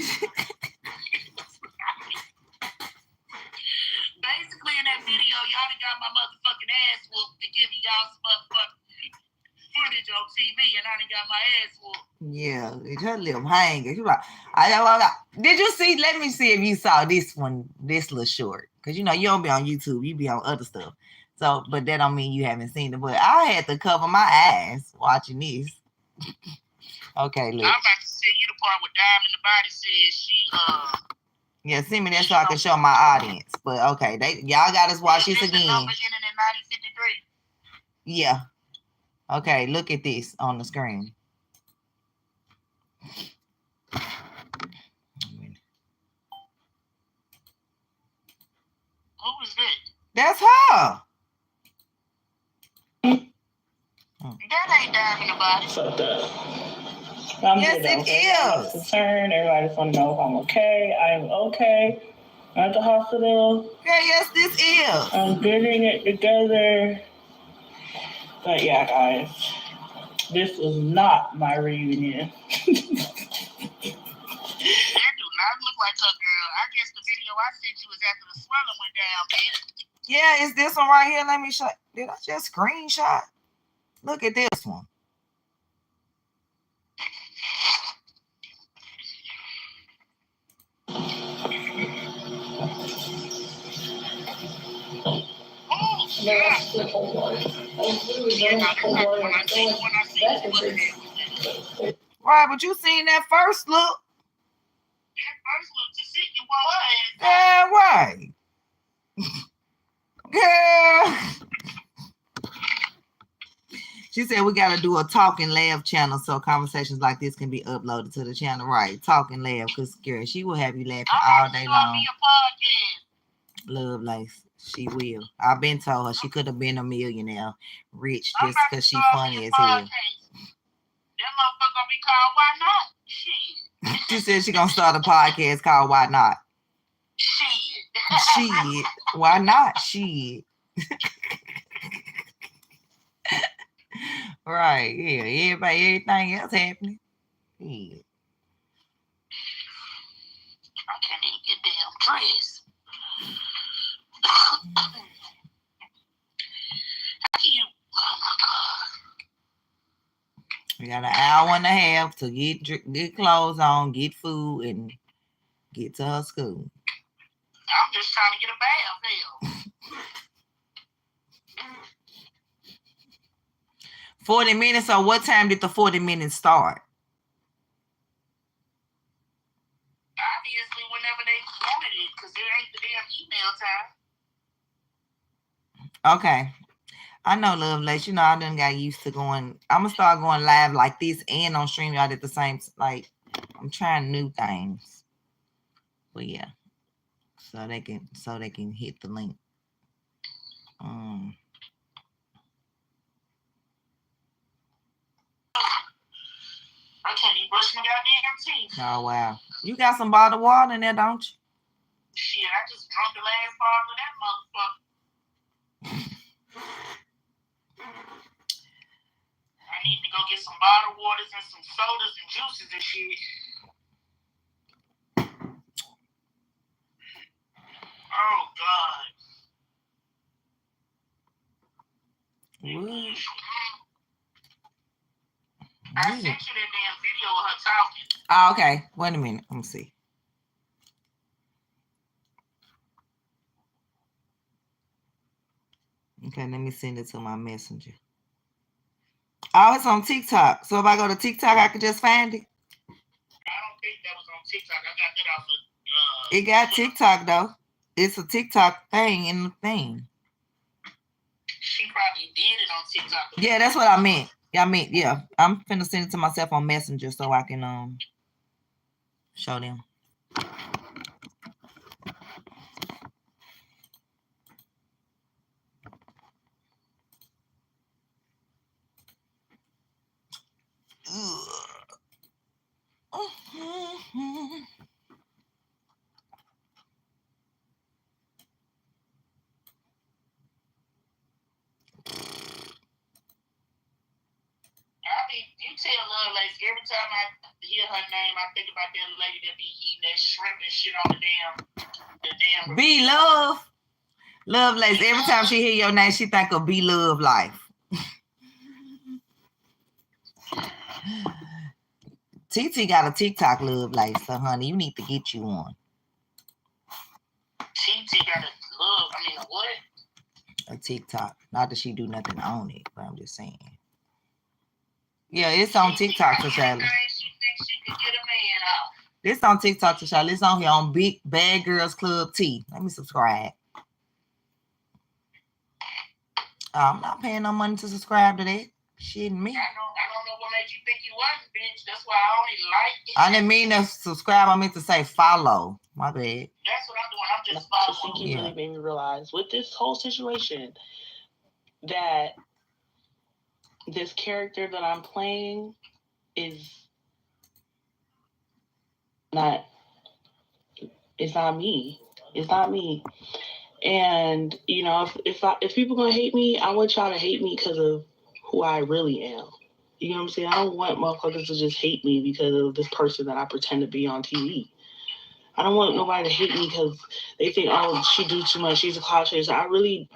Basically, in that video, y'all done got my motherfucking ass whooped to give y'all some motherfucking footage on TV and I done got my ass whooped. Yeah, her lip hanging. She like, did you see? Let me see if you saw this one, this little short. Because, you know, you don't be on YouTube. You be on other stuff. So, but that don't mean you haven't seen it. But I had to cover my eyes watching this. Okay, look. I'm about to send you the part where Diamond the Body says she Yeah, send me that so I can show my audience. But okay, y'all got us watch this again. Number ending in 9053. Yeah. Okay, look at this on the screen. Who is that? That's her. That ain't Diamond the Body. Fucked up. I'm yes, good, it is. Concerned. Everybody just want to know if I'm okay. I'm okay. I'm at the hospital. Okay, yes, this is. I'm getting it together. But yeah, guys, this was not my reunion. That do not look like her, girl. I guess the video I sent you was after the swelling went down, bitch. Yeah, it's this one right here. Let me show. Did I just screenshot? Look at this one. Oh, yeah. Right, but you seen that first look. That first look to see you was. Yeah, right. Girl. She said we got to do a talk and laugh channel so conversations like this can be uploaded to the channel. Right, talk and laugh, because girl, she will have you laughing all day long. Love Lace, she will. I've been told her she could have been a millionaire, rich, just because she funny as hell. That motherfucker gonna be called Why Not? Shit. She said she gonna start a podcast called Why Not? Shit. Shit. Why not? Shit. Right, yeah. Everything else happening. Yeah. I can't even get damn dressed. Oh my God. We got an hour and a half to get clothes on, get food, and get to her school. I'm just trying to get a bath, hell. 40 minutes, or what time did the 40 minutes start? Obviously, whenever they wanted it, because it ain't the damn email time. Okay. I know, Love Lace. You know, I done got used to going. I'm gonna start going live like this and on StreamYard at the same. Like, I'm trying new things. But yeah, so they can hit the link. I can't even brush my goddamn teeth. Oh wow, you got some bottled water in there, don't you? Shit, I just drunk the last bottle of that motherfucker. I need to go get some bottled waters and some sodas and juices and shit. Oh God. What? I sent you that damn video of her talking. Oh, okay. Wait a minute. Let me see. Okay, let me send it to my messenger. Oh, it's on TikTok. So if I go to TikTok, I can just find it. I don't think that was on TikTok. I got that off of it got TikTok though. It's a TikTok thing in the thing. She probably did it on TikTok. Yeah, that's what I meant. Yeah. I'm finna send it to myself on Messenger so I can show them. You tell Love Lace every time I hear her name, I think about that lady that be eating that shrimp and shit on the damn. Be Love Lace. Every time she hear your name, she think of Be Love Life. TT got a TikTok, Love Lace, so honey, you need to get you one. TT got a what? A TikTok. Not that she do nothing on it, but I'm just saying. Yeah, it's on TikTok, Tashala. It's on TikTok, Tashala. It's on here on Big Bad Girls Club T. Let me subscribe. I'm not paying no money to subscribe to that. Shit, me. I don't know what made you think you was, bitch. That's why I only like it. I didn't mean to subscribe. I meant to say follow. My bad. That's what I'm doing. I'm just following. Tasiki really made me realize with this whole situation that this character that I'm playing is not. It's not me. It's not me. And you know, if people gonna hate me, I want y'all to hate me because of who I really am. You know what I'm saying? I don't want motherfuckers to just hate me because of this person that I pretend to be on TV. I don't want nobody to hate me because they think, oh, she do too much. She's a clout chaser. I really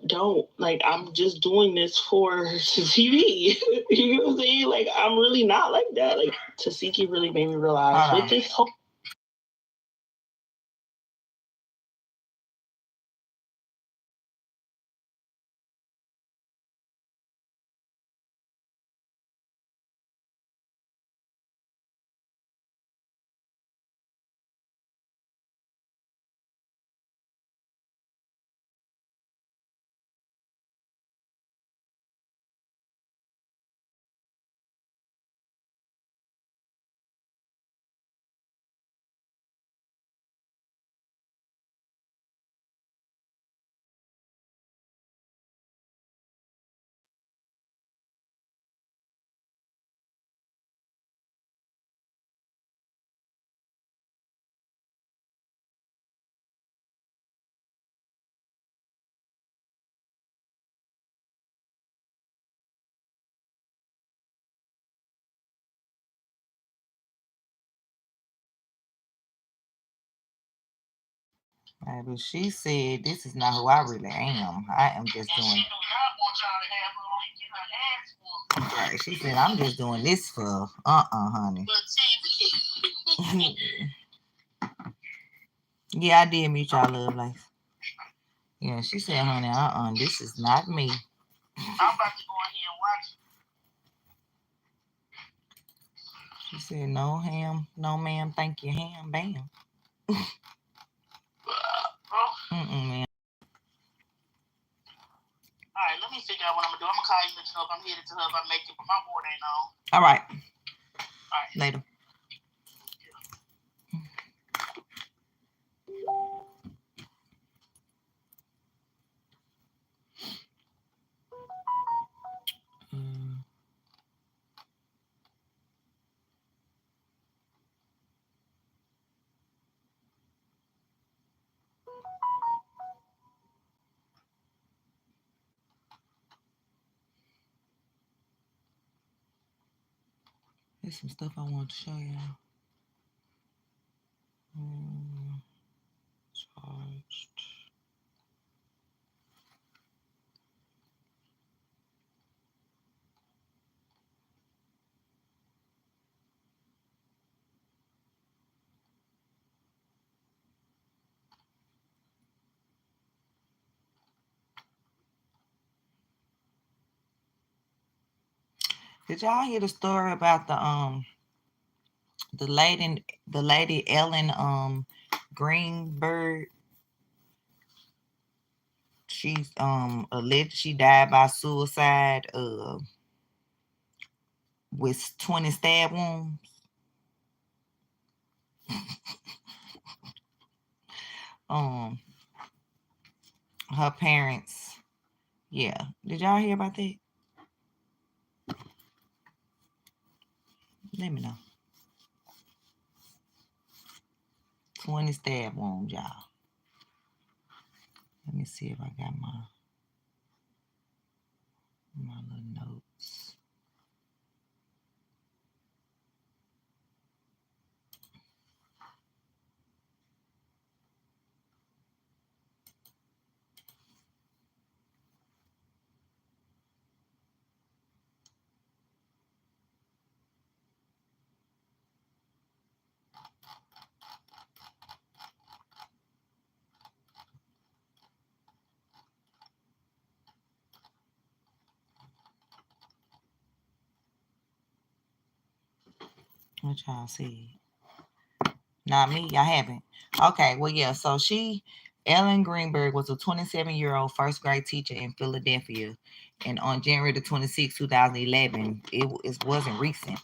don't. Like, I'm just doing this for TV. You know what I'm saying? Like, I'm really not like that. Like, Tasiki really made me realize with this whole. But she said, this is not who I really am. I am just doing. Right. She said, I'm just doing this for honey. Yeah, I did meet y'all love life. Yeah, she said, honey, this is not me. I'm about to go in here and watch it. She said, no ham, no ma'am, thank you, ham, bam. Man. All right, let me figure out what I'm gonna do. I'm gonna call you to Hub. I'm headed to Hub. I'm making, but my board ain't on. All right. All right. Later. There's some stuff I want to show y'all. Charged. Did y'all hear the story about the lady Ellen Greenberg? She's alleged she died by suicide with 20 stab wounds. Her parents. Yeah. Did y'all hear about that? Let me know. 20 stab wounds, y'all. Let me see if I got my little notes. What y'all see? Not me. Y'all haven't. Okay. Well, yeah. So Ellen Greenberg was a 27-year-old first grade teacher in Philadelphia. And on January the 26th, 2011, it wasn't recent.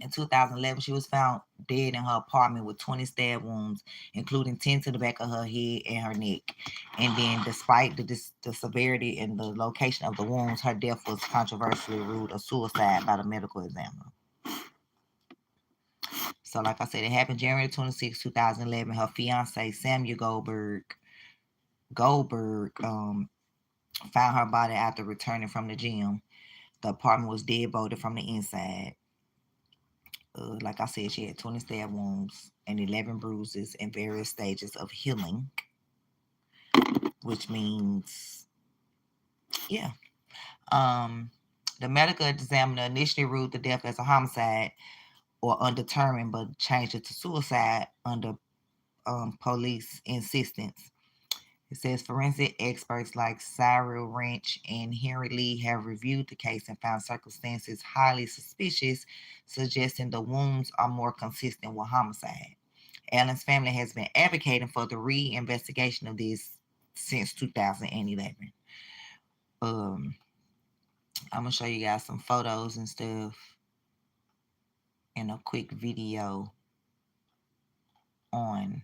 In 2011, she was found dead in her apartment with 20 stab wounds, including 10 to the back of her head and her neck. And then, despite the severity and the location of the wounds, her death was controversially ruled a suicide by the medical examiner. So, like I said, it happened January 26, 2011. Her fiance, Samuel Goldberg, found her body after returning from the gym. The apartment was dead bolted from the inside. Like I said, she had 20 stab wounds and 11 bruises in various stages of healing, which means, yeah. The medical examiner initially ruled the death as a homicide or undetermined, but changed it to suicide under police insistence. It says forensic experts like Cyril Wrench and Henry Lee have reviewed the case and found circumstances highly suspicious, suggesting the wounds are more consistent with homicide. Ellen's family has been advocating for the re-investigation of this since 2011. I'm gonna show you guys some photos and stuff in a quick video on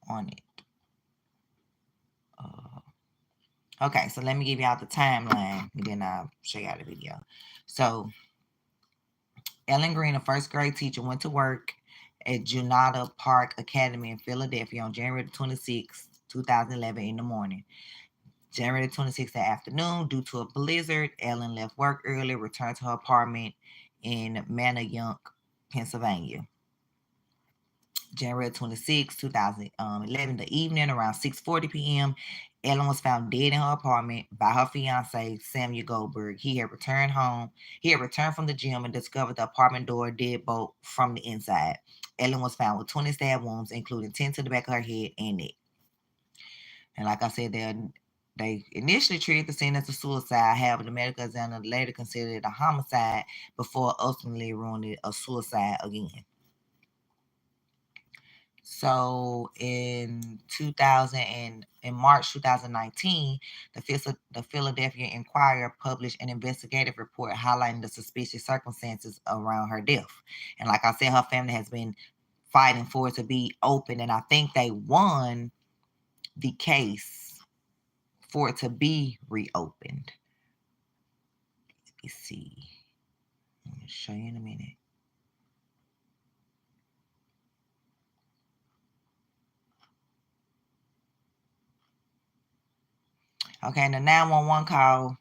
it. Okay, so let me give y'all the timeline, and then I'll show y'all the video. So, Ellen Green, a first grade teacher, went to work at Junata Park Academy in Philadelphia on January 26, 2011 in the morning. January 26th in the afternoon, due to a blizzard, Ellen left work early, returned to her apartment in Manayunk, Pennsylvania. January 26, 2011, the evening, around 6:40 p.m., Ellen was found dead in her apartment by her fiance, Samuel Goldberg. He had returned from the gym and discovered the apartment door deadbolt from the inside. Ellen was found with 20 stab wounds, including 10 to the back of her head and neck. And like I said, they initially treated the scene as a suicide. However, the medical examiner later considered it a homicide before ultimately ruling it a suicide again. So in March 2019, the Philadelphia Inquirer published an investigative report highlighting the suspicious circumstances around her death. And like I said, her family has been fighting for it to be open, and I think they won the case for it to be reopened. Let me see. I'm going to show you in a minute. Okay, and the 911 call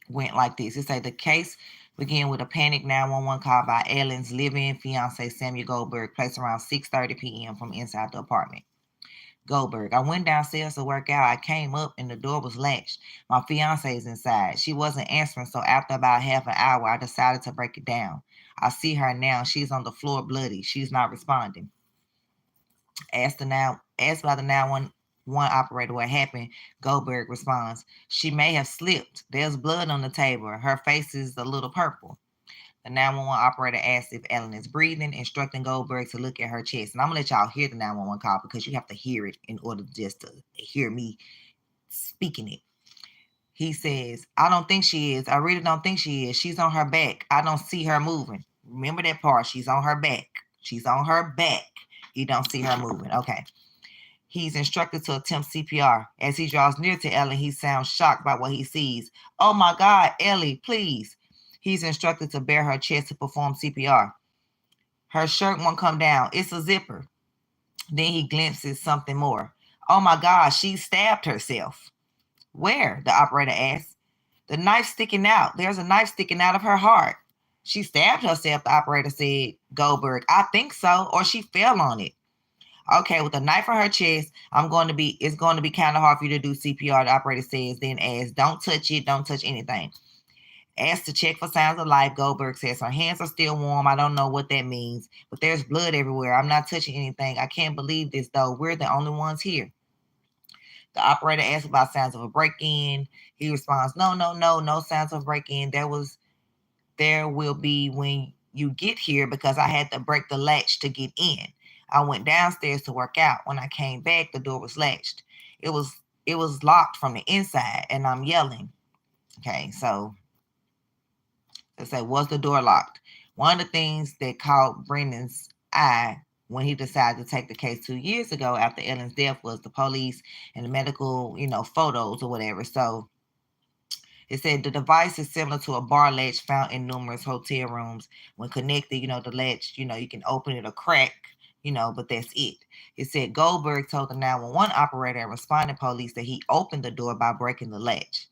went like this. It said the case began with a panic 911 call by Ellen's live-in fiance, Samuel Goldberg, placed around 6:30 p.m. from inside the apartment. Goldberg: I went downstairs to work out. I came up and the door was latched. My fiance is inside. She wasn't answering, so after about half an hour, I decided to break it down. I see her now. She's on the floor bloody. She's not responding. Asked by the 911 operator what happened, Goldberg responds, she may have slipped. There's blood on the table. Her face is a little purple. The 911 operator asked if Ellen is breathing, instructing Goldberg to look at her chest. And I'm going to let y'all hear the 911 call because you have to hear it in order just to hear me speaking it. He says, I don't think she is. I really don't think she is. She's on her back. I don't see her moving. Remember that part. She's on her back. She's on her back. You don't see her moving. Okay. He's instructed to attempt CPR. As he draws near to Ellen, he sounds shocked by what he sees. Oh my God, Ellie, please. He's instructed to bare her chest to perform CPR. Her shirt won't come down. It's a zipper. Then he glimpses something more. Oh my God, she stabbed herself. Where? The operator asked. The knife sticking out. There's a knife sticking out of her heart. She stabbed herself, the operator said. Goldberg: I think so, or she fell on it. Okay, with a knife on her chest, it's going to be kind of hard for you to do CPR, the operator says, then asks, don't touch it, don't touch anything. Asked to check for signs of life, Goldberg says, her hands are still warm. I don't know what that means, but there's blood everywhere. I'm not touching anything. I can't believe this, though. We're the only ones here. The operator asks about signs of a break-in. He responds, no signs of break-in. There was there will be when you get here because I had to break the latch to get in. I went downstairs to work out. When I came back, the door was latched. It was locked from the inside, and I'm yelling. Okay, so they say, was the door locked? One of the things that caught Brendan's eye when he decided to take the case 2 years ago after Ellen's death was the police and the medical, photos or whatever. So it said the device is similar to a bar latch found in numerous hotel rooms. When connected, the latch, you can open it or crack, but that's it. It said Goldberg told the 911 operator and responding police that he opened the door by breaking the latch.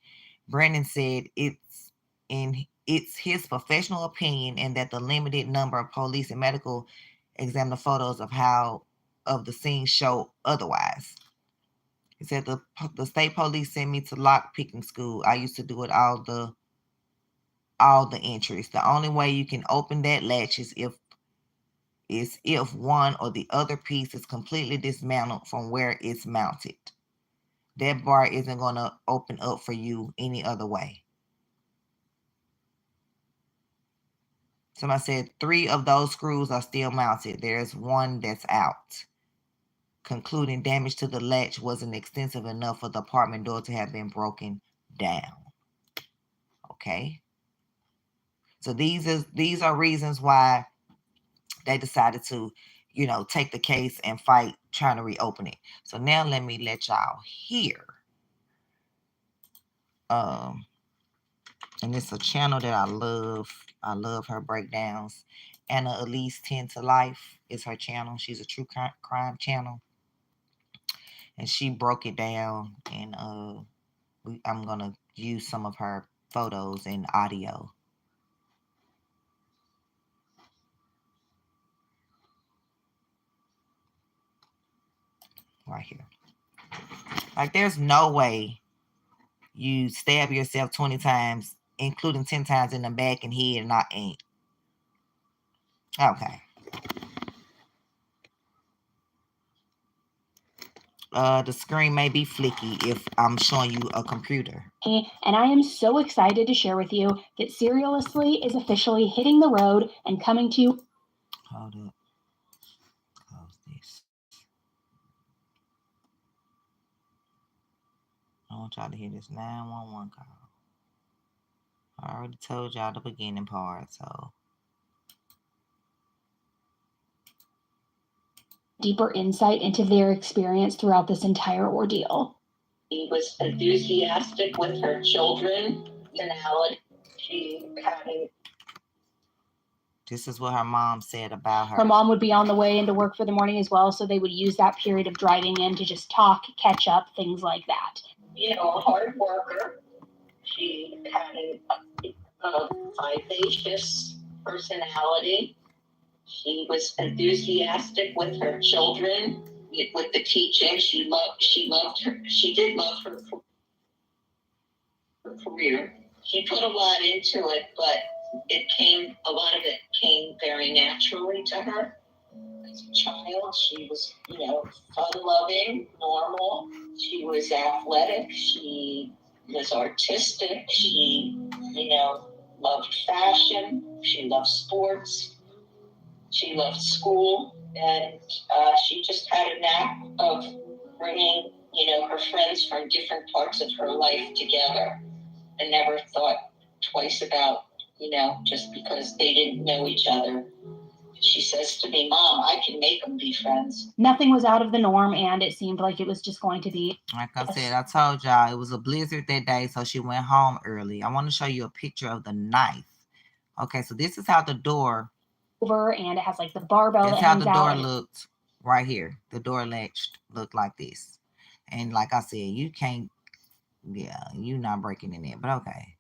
Brendan said it's his professional opinion and that the limited number of police and medical examiner photos of the scene show otherwise. He said the state police sent me to lock picking school. I used to do it all the entries. The only way you can open that latch is if one or the other piece is completely dismantled from where it's mounted. That bar isn't going to open up for you any other way. Somebody said 3 of those screws are still mounted. There's one that's out. Concluding damage to the latch wasn't extensive enough for the apartment door to have been broken down. Okay. So these are reasons why they decided to, take the case and fight trying to reopen it. So now let me let y'all hear. And it's a channel that I love. I love her breakdowns. Anna Elise 10 to Life is her channel. She's a true crime channel. And she broke it down, and I'm going to use some of her photos and audio. Right here. Like, there's no way you stab yourself 20 times, including 10 times in the back and head, and not ain't. Okay. The screen may be flicky if I'm showing you a computer. And I am so excited to share with you that Seriously is officially hitting the road and coming to... Hold up. Close this. I want y'all to hear this 911 call. I already told y'all the beginning part, so... deeper insight into their experience throughout this entire ordeal. She was enthusiastic with her children. This is what her mom said about her. Her mom would be on the way into work for the morning as well, so they would use that period of driving in to just talk, catch up, things like that. A hard worker. She had a vivacious personality. She was enthusiastic with her children, with the teaching. She did love her career. She put a lot into it, but a lot of it came very naturally to her. As a child, she was, fun-loving, normal. She was athletic. She was artistic. She, loved fashion. She loved sports. She loved school, and she just had a knack of bringing, her friends from different parts of her life together, and never thought twice about, just because they didn't know each other. She says to me, Mom, I can make them be friends. Nothing was out of the norm, and it seemed like it was just going to be... Like I said, I told y'all it was a blizzard that day, so she went home early. I want to show you a picture of the knife. Okay, so this is how the door... over, and it has like the barbell. That's how the door looked right here. The door latch looked like this. And like I said, you can't... yeah, you're not breaking in there, but okay.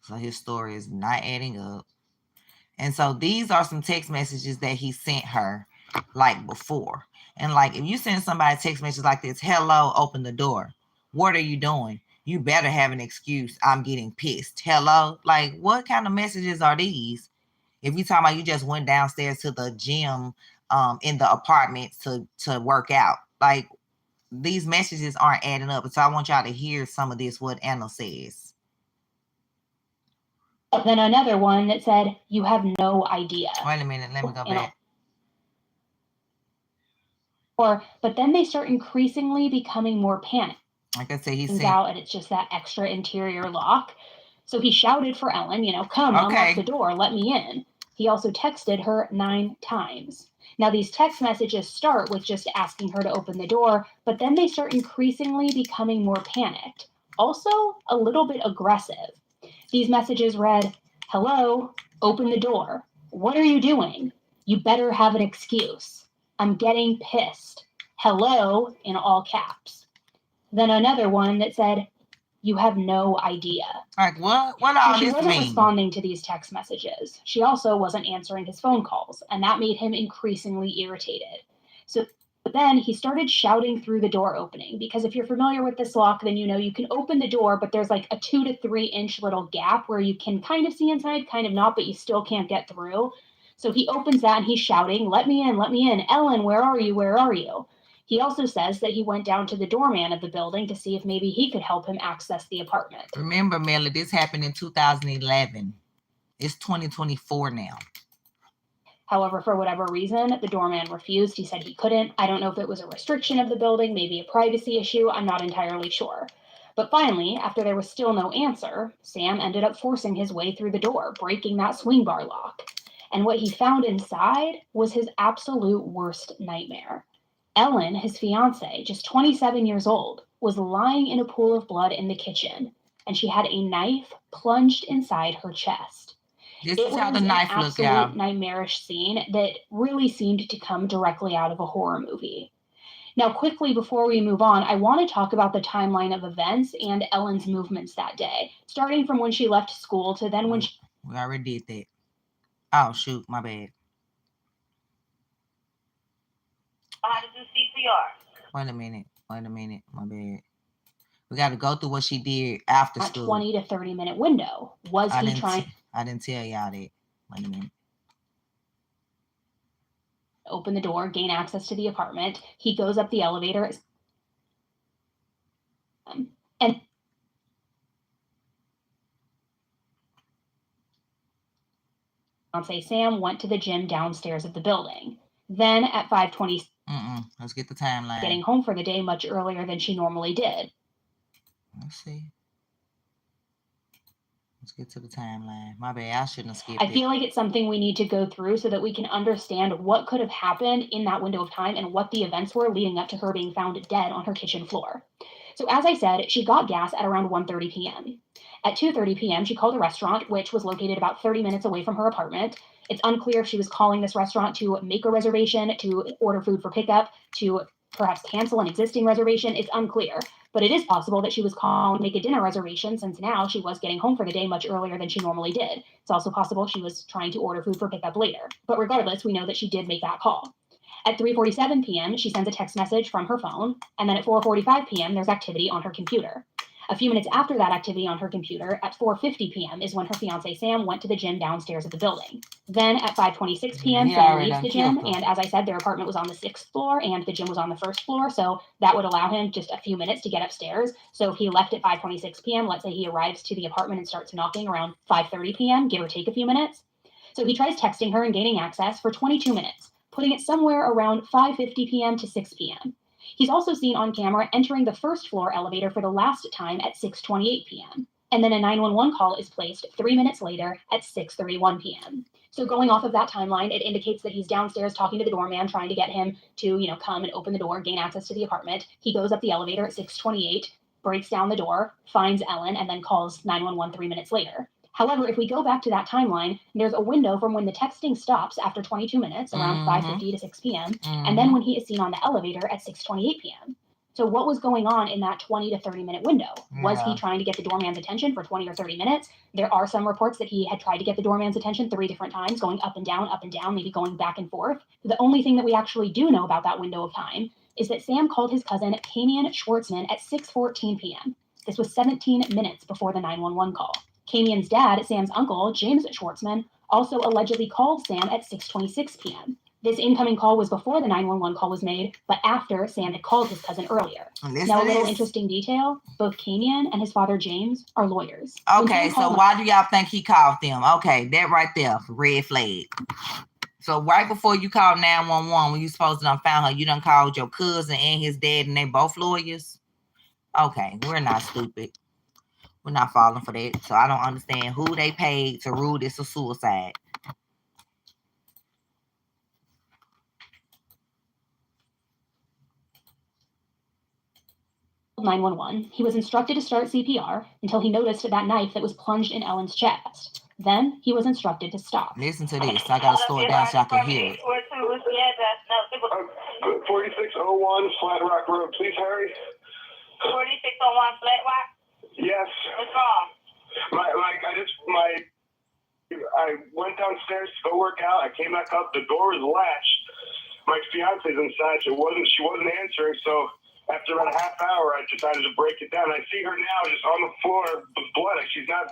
So his story is not adding up. And so these are some text messages that he sent her like before. And like, if you send somebody a text message like this, hello, open the door. What are you doing? You better have an excuse. I'm getting pissed. Hello? Like, what kind of messages are these? If you talking about you just went downstairs to the gym in the apartment to work out. Like, these messages aren't adding up. And so I want y'all to hear some of this, what Anna says. Then another one that said, "You have no idea." Wait a minute, let me go back. But then they start increasingly becoming more panicked. Like I said, he said, out, and it's just that extra interior lock. So he shouted for Ellen, come, unlock the door, let me in. He also texted her 9 times. Now, these text messages start with just asking her to open the door, but then they start increasingly becoming more panicked. Also, a little bit aggressive. These messages read, "Hello, open the door. What are you doing? You better have an excuse. I'm getting pissed. Hello," in all caps. Then another one that said, "You have no idea." Like, what all she this wasn't mean? responding to these text messages. She also wasn't answering his phone calls, and that made him increasingly irritated. So then he started shouting through the door opening, because if you're familiar with this lock, then you can open the door, but there's like a 2 to 3 inch little gap where you can kind of see inside, kind of not, but you still can't get through. So he opens that and he's shouting, let me in, Ellen, where are you, where are you?" He also says that he went down to the doorman of the building to see if maybe he could help him access the apartment. Remember, Melly, this happened in 2011. It's 2024 now. However, for whatever reason, the doorman refused. He said he couldn't. I don't know if it was a restriction of the building, maybe a privacy issue. I'm not entirely sure. But finally, after there was still no answer, Sam ended up forcing his way through the door, breaking that swing bar lock. And what he found inside was his absolute worst nightmare. Ellen, his fiance, just 27 years old, was lying in a pool of blood in the kitchen, and she had a knife plunged inside her chest. This is how the knife looked, y'all. It was an absolute nightmarish scene that really seemed to come directly out of a horror movie. Now, quickly before we move on, I want to talk about the timeline of events and Ellen's movements that day, starting from when she left school to then when she... We already did that. Oh, shoot, my bad. How to do CPR. Wait a minute, my bad. We got to go through what she did after school. 20 to 30 minute window. I didn't tell y'all that. Wait a minute. Open the door, gain access to the apartment. He goes up the elevator. And fiance Sam went to the gym downstairs of the building. Then at 5:20, let's get the timeline. Getting home for the day much earlier than she normally did. Let's see. Let's get to the timeline. My bad, I shouldn't have skipped I feel like it's something we need to go through so that we can understand what could have happened in that window of time and what the events were leading up to her being found dead on her kitchen floor. So as I said, she got gas at around 1:30 p.m. At 2:30 p.m., she called a restaurant, which was located about 30 minutes away from her apartment. It's unclear if she was calling this restaurant to make a reservation, to order food for pickup, to perhaps cancel an existing reservation. It's unclear. But it is possible that she was calling to make a dinner reservation, since now she was getting home for the day much earlier than she normally did. It's also possible she was trying to order food for pickup later. But regardless, we know that she did make that call. At 3:47 p.m., she sends a text message from her phone, and then at 4:45 p.m., there's activity on her computer. A few minutes after that activity on her computer, at 4:50 p.m., is when her fiance Sam went to the gym downstairs of the building. Then at 5:26 p.m., Sam leaves the gym, and as I said, their apartment was on the 6th floor, and the gym was on the 1st floor, so that would allow him just a few minutes to get upstairs. So if he left at 5:26 p.m., let's say he arrives to the apartment and starts knocking around 5:30 p.m., give or take a few minutes. So he tries texting her and gaining access for 22 minutes, putting it somewhere around 5:50 p.m. to 6 p.m. He's also seen on camera entering the 1st floor elevator for the last time at 6:28 p.m. And then a 911 call is placed 3 minutes later at 6:31 p.m. So going off of that timeline, it indicates that he's downstairs talking to the doorman, trying to get him to, come and open the door, gain access to the apartment. He goes up the elevator at 6:28, breaks down the door, finds Ellen, and then calls 911 3 minutes later. However, if we go back to that timeline, there's a window from when the texting stops after 22 minutes, around 5:50 to 6 p.m., and then when he is seen on the elevator at 6:28 p.m. So what was going on in that 20 to 30 minute window? Was he trying to get the doorman's attention for 20 or 30 minutes? There are some reports that he had tried to get the doorman's attention 3 different times, going up and down, maybe going back and forth. The only thing that we actually do know about that window of time is that Sam called his cousin, Kamian Schwartzman, at 6:14 p.m. This was 17 minutes before the 911 call. Kamian's dad, Sam's uncle, James Schwartzman, also allegedly called Sam at 6:26 p.m. This incoming call was before the 911 call was made, but after Sam had called his cousin earlier. Now, a little interesting detail, both Kamian and his father, James, are lawyers. Okay, so why do y'all think he called them? Okay, that right there, red flag. So right before you called 911, when you supposed to done found her, you done called your cousin and his dad, and they both lawyers? Okay, we're not stupid. We're not falling for that. So I don't understand who they paid to rule this a suicide. 911. He was instructed to start CPR until he noticed that knife that was plunged in Ellen's chest. Then he was instructed to stop. Listen to this. I gotta slow it down so I can hear it. 4601 Flat Rock Road. Please hurry. 4601 Flat Rock? Yes. What's wrong? I went downstairs to go work out. I came back up. The door was latched. My fiance's inside. She wasn't answering. So after about a half hour, I decided to break it down. I see her now just on the floor with blood. She's not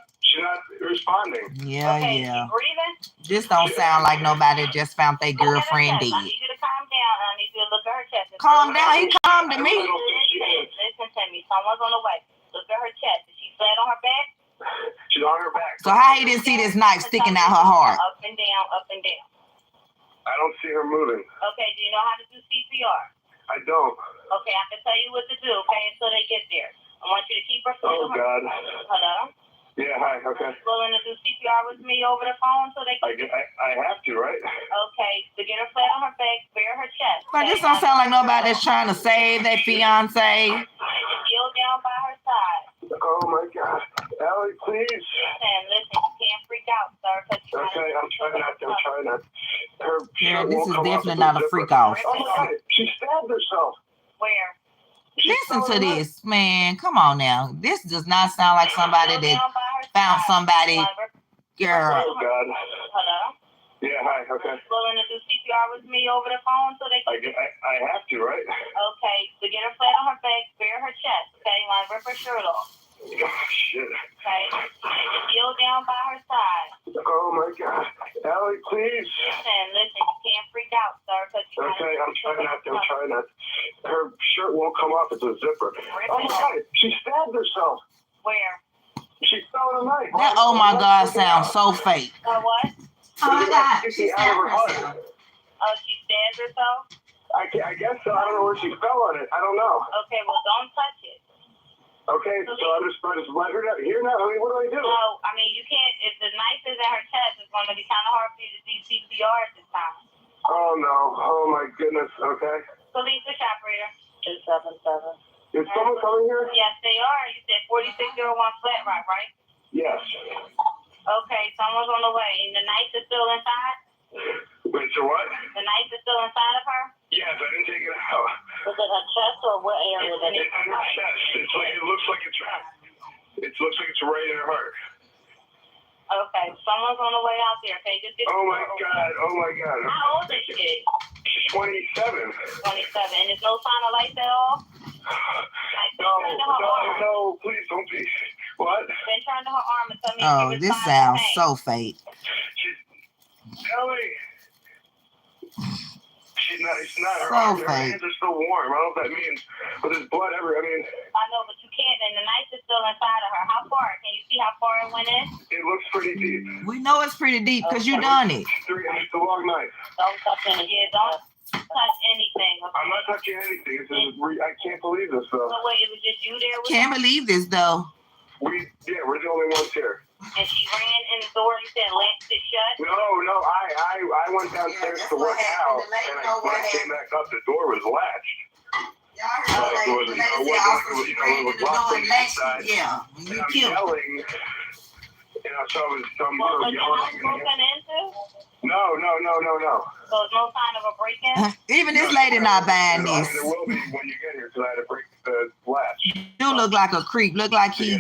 responding. Yeah, okay, yeah. She breathing? This don't sound like nobody just found their girlfriend dead. I need you to calm down. I need you to look at her chest. Calm down. He calmed to me. Listen to me. Someone's on the way. Look at her chest. Is she flat on her back? She's on her back. So how he didn't see this knife sticking out her heart? Up and down, up and down. I don't see her moving. Okay, do you know how to do CPR? I don't. Okay, I can tell you what to do, okay, until they get there. I want you to keep her Oh, God. Hello? Yeah, hi, okay. Willing to do CPR with me over the phone so they can... I have to, right? Okay, so get her flat on her back, bare her chest. But this don't sound like nobody that's trying to save their fiance. Kneel down by her side. Oh, my God. Ellie, please. Listen, you can't freak out, sir. Okay, I'm trying not to. Her Yeah, this won't is come definitely off. not a freak off. Oh, my God. She stabbed herself. Where? Listen to this, man. Come on now. This does not sound like somebody that found somebody. Girl. Oh, God. Hello? Yeah, hi, okay. Willing to do CPR with me over the phone so they can... I have to, right? Okay, so get her flat on her back, bare her chest, okay? You want to rip her shirt off. Oh, shit. Okay? Kneel down by her side. Oh, my God. Ellie, please. Listen, you can't freak out, sir. Okay, I'm trying not to. Her shirt won't come off. It's a zipper. Oh, my God. She stabbed herself. Where? She fell on a knife. That oh my God sounds so fake. What? Oh my God. She stabbed herself. Oh, she stabbed herself? I guess so. I don't know where she fell on it. I don't know. Okay, well, don't touch it. Okay, so I just let her down. Here now, I mean, what do I do? No, I mean, you can't. If the knife is at her chest, it's going to be kind of hard for you to do CPR at this time. Oh, no. Oh, my goodness. Okay. Police, which operator? 277. Is someone coming here? Yes, they are. You said 4601 Flat Rock, right? Yes. Okay, someone's on the way. And the knife is still inside? Wait, so what? The knife is still inside of her? Yes, I didn't take it out. Was it her chest or what area was it? It's in her chest. It looks like it's right in her heart. Okay, someone's on the way out there. Okay, just get. Oh my God! Oh my God! How old is she? She's 27. 27, and there's no sign of life at all. No, please don't be. What? Then turn to her arm and tell me. Oh, this sounds so fake. Ellie. It's not her So arm. Her fake. hands are still warm. I don't know what that means. But there's blood everywhere. I mean. I know, but you can't. And the knife is still inside of her. How far? Can you see how far it went in? It looks pretty deep. We know it's pretty deep because you done it. It's a long knife. Don't touch anything. Yeah, don't touch anything. Okay? I'm not touching anything. I can't believe this though. So wait, it was just you there with Can't her? believe this though. We're the only ones here. And she ran in the door, you said latched it shut? No, I went downstairs to work out, and when I came back up, the door was latched. It was locked from the inside. Yeah, and I'm yelling. So I was Was the house yelling. broken into? No. So there's no sign of a break-in? Even this lady not buying this. There will be when you get here, because I had to break the latch. You look like a creep. Look like he.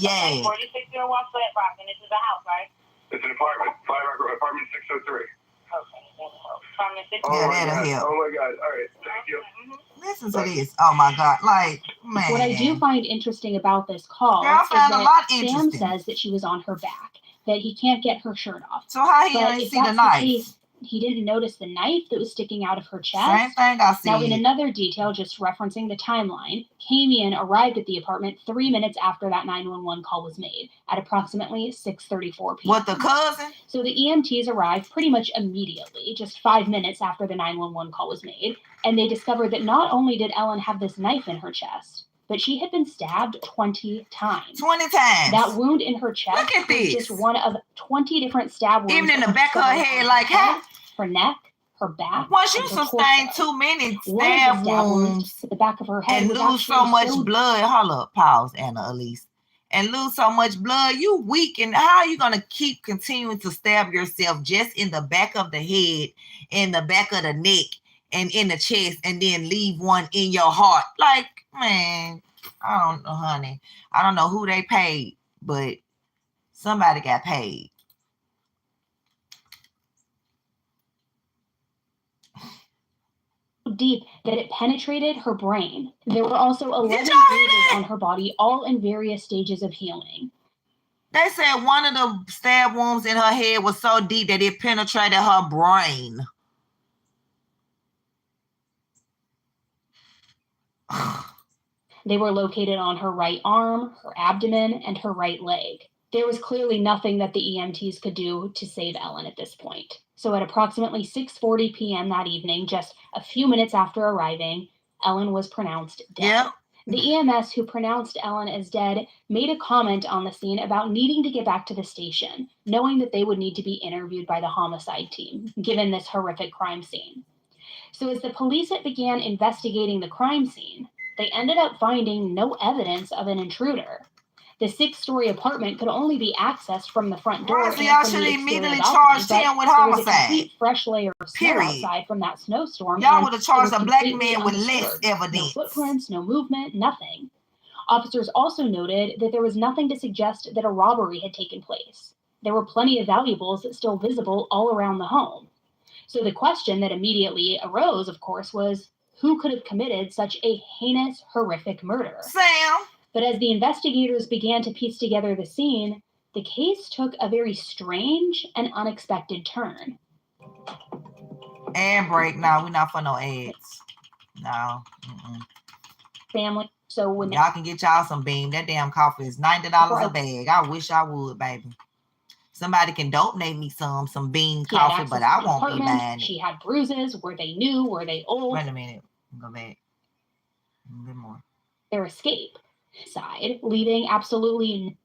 Yeah. 4601 Flat Rock, and this is a house, right? It's an apartment, Flat Rock Road, apartment 603. Okay, apartment 603. Yeah, that'll help. Oh my God! All right, thank you. Listen to this. Oh my God. Like, man. What I do find interesting about this call Girl, I is found a lot that Sam interesting. says that she was on her back, that he can't get her shirt off. So how he But ain't if see the that's knife? case, He didn't notice the knife that was sticking out of her chest. Same thing I see. Now, in another detail, just referencing the timeline, Camion arrived at the apartment 3 minutes after that 911 call was made, at approximately 6:34 p.m. What, the cousin? So the EMTs arrived pretty much immediately, just 5 minutes after the 911 call was made, and they discovered that not only did Ellen have this knife in her chest, but she had been stabbed 20 times. 20 times. That wound in her chest Look at was this. just one of 20 different stab wounds. Even in the back of her head, like how? Her neck, her back. Once you sustain too many stab wounds to the back of her head and was lose so actually much blood, hold up, pause, Anna Elise, and lose so much blood, you weak. And how are you going to keep continuing to stab yourself just in the back of the head, in the back of the neck, and in the chest, and then leave one in your heart? Like, man, I don't know, honey. I don't know who they paid, but somebody got paid. Deep that it penetrated her brain. There were also 11 bruises on her body, all in various stages of healing. They said one of the stab wounds in her head was so deep that it penetrated her brain. They were located on her right arm, her abdomen, and her right leg. There was clearly nothing that the EMTs could do to save Ellen at this point. So at approximately 6:40 p.m. that evening, just a few minutes after arriving, Ellen was pronounced dead. Yep. The EMS who pronounced Ellen as dead made a comment on the scene about needing to get back to the station, knowing that they would need to be interviewed by the homicide team, given this horrific crime scene. So as the police began investigating the crime scene, they ended up finding no evidence of an intruder. The 6-story apartment could only be accessed from the front door. Right, so y'all should immediately charge him with homicide. There was a complete fresh layer of snow outside from that snowstorm. Y'all would have charged a black man with less evidence. No footprints, no movement, nothing. Officers also noted that there was nothing to suggest that a robbery had taken place. There were plenty of valuables still visible all around the home. So the question that immediately arose, of course, was who could have committed such a heinous, horrific murder? Sam. But as the investigators began to piece together the scene, the case took a very strange and unexpected turn. And break. No, we're not for no eggs. No. Family. So when y'all can get y'all some bean. That damn coffee is $90 a bag. I wish I would, baby. Somebody can donate me some bean coffee, but I won't be buying it. She had bruises. Were they new? Were they old? Wait a minute. Go back. A bit more. Their escape side, leaving absolutely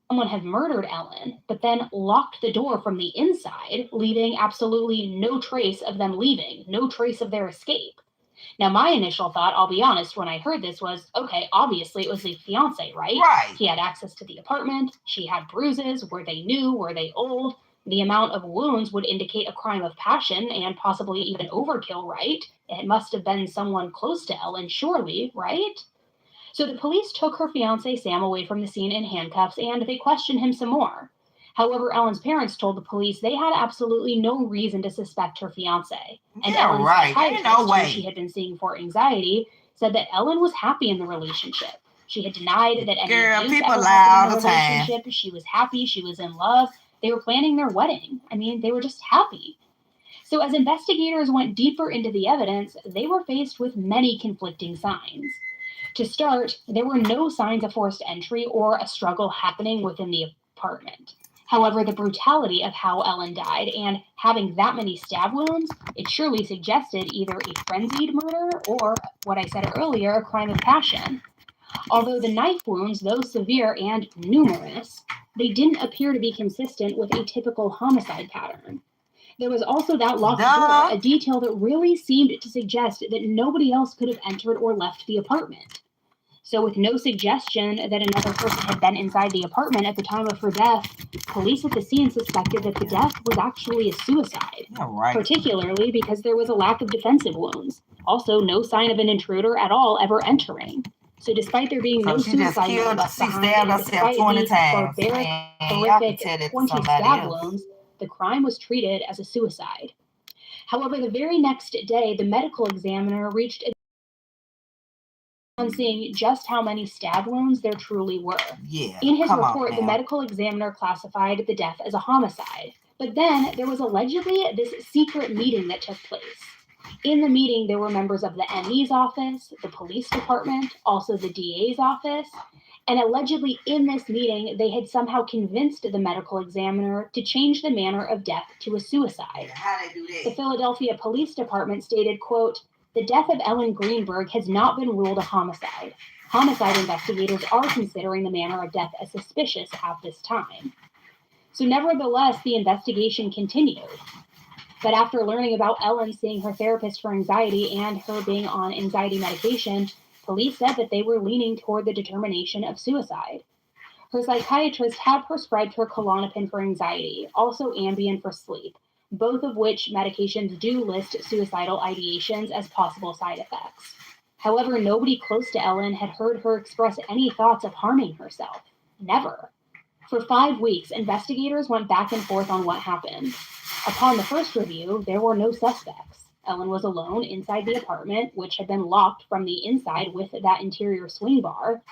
someone had murdered Ellen, but then locked the door from the inside, leaving absolutely no trace of them leaving, no trace of their escape. Now, my initial thought, I'll be honest, when I heard this was, okay, obviously it was the fiance, right? Right. He had access to the apartment. She had bruises. Were they new? Were they old? The amount of wounds would indicate a crime of passion and possibly even overkill, right? It must have been someone close to Ellen, surely, right? So the police took her fiance, Sam, away from the scene in handcuffs, and they questioned him some more. However, Ellen's parents told the police they had absolutely no reason to suspect her fiance. And yeah, Ellen's right. psychiatrist, No way. who she had been seeing for anxiety, said that Ellen was happy in the relationship. She had denied that any abuse people ever lie happened all in the the time. relationship. She was happy. She was in love. They were planning their wedding. I mean, they were just happy. So as investigators went deeper into the evidence, they were faced with many conflicting signs. To start, there were no signs of forced entry or a struggle happening within the apartment. However, the brutality of how Ellen died and having that many stab wounds, it surely suggested either a frenzied murder or, what I said earlier, a crime of passion. Although the knife wounds, though severe and numerous, they didn't appear to be consistent with a typical homicide pattern. There was also that locked door, a detail that really seemed to suggest that nobody else could have entered or left the apartment. So with no suggestion that another person had been inside the apartment at the time of her death, police at the scene suspected that the death was actually a suicide. Right. Particularly because there was a lack of defensive wounds. Also, no sign of an intruder at all ever entering. So despite there being no suicide note left behind, and despite the barbaric, horrific 20 stab wounds, the crime was treated as a suicide. However, the very next day, the medical examiner reached on seeing just how many stab wounds there truly were. Yeah. In his report, the medical examiner classified the death as a homicide. But then there was allegedly this secret meeting that took place. In the meeting, there were members of the ME's office, the police department, also the DA's office, and allegedly in this meeting, they had somehow convinced the medical examiner to change the manner of death to a suicide. How'd they do that? The Philadelphia Police Department stated, quote, "The death of Ellen Greenberg has not been ruled a homicide. Homicide investigators are considering the manner of death as suspicious at this time." So nevertheless, the investigation continued. But after learning about Ellen seeing her therapist for anxiety and her being on anxiety medication, police said that they were leaning toward the determination of suicide. Her psychiatrist had prescribed her Klonopin for anxiety, also Ambien for sleep, both of which medications do list suicidal ideations as possible side effects. However, nobody close to Ellen had heard her express any thoughts of harming herself. Never. For 5 weeks, investigators went back and forth on what happened. Upon the first review, there were no suspects. Ellen was alone inside the apartment, which had been locked from the inside with that interior swing bar.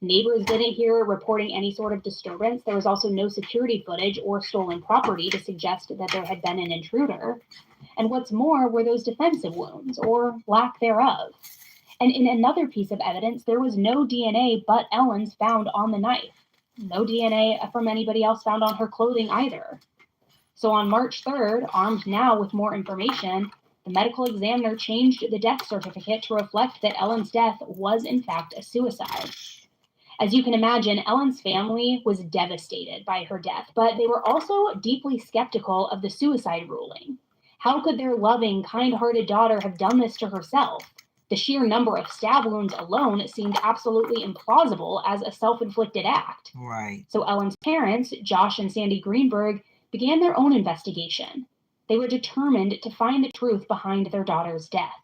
Neighbors didn't hear her reporting any sort of disturbance. There was also no security footage or stolen property to suggest that there had been an intruder. And what's more were those defensive wounds, or lack thereof. And in another piece of evidence, there was no DNA but Ellen's found on the knife. No DNA from anybody else found on her clothing either. So on March 3rd, armed now with more information, the medical examiner changed the death certificate to reflect that Ellen's death was in fact a suicide. As you can imagine, Ellen's family was devastated by her death, but they were also deeply skeptical of the suicide ruling. How could their loving, kind-hearted daughter have done this to herself? The sheer number of stab wounds alone seemed absolutely implausible as a self-inflicted act. Right. So Ellen's parents, Josh and Sandy Greenberg, began their own investigation. They were determined to find the truth behind their daughter's death.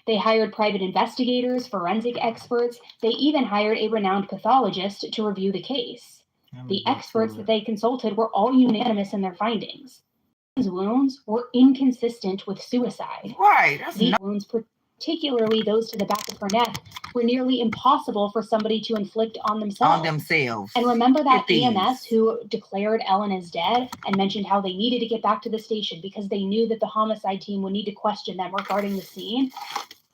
They hired private investigators, forensic experts. They even hired a renowned pathologist to review the case. The experts that they consulted were all unanimous in their findings. These wounds were inconsistent with suicide. Right. These wounds, particularly those to the back of her neck, were nearly impossible for somebody to inflict on themselves. And remember that EMS who declared Ellen as dead and mentioned how they needed to get back to the station because they knew that the homicide team would need to question them regarding the scene?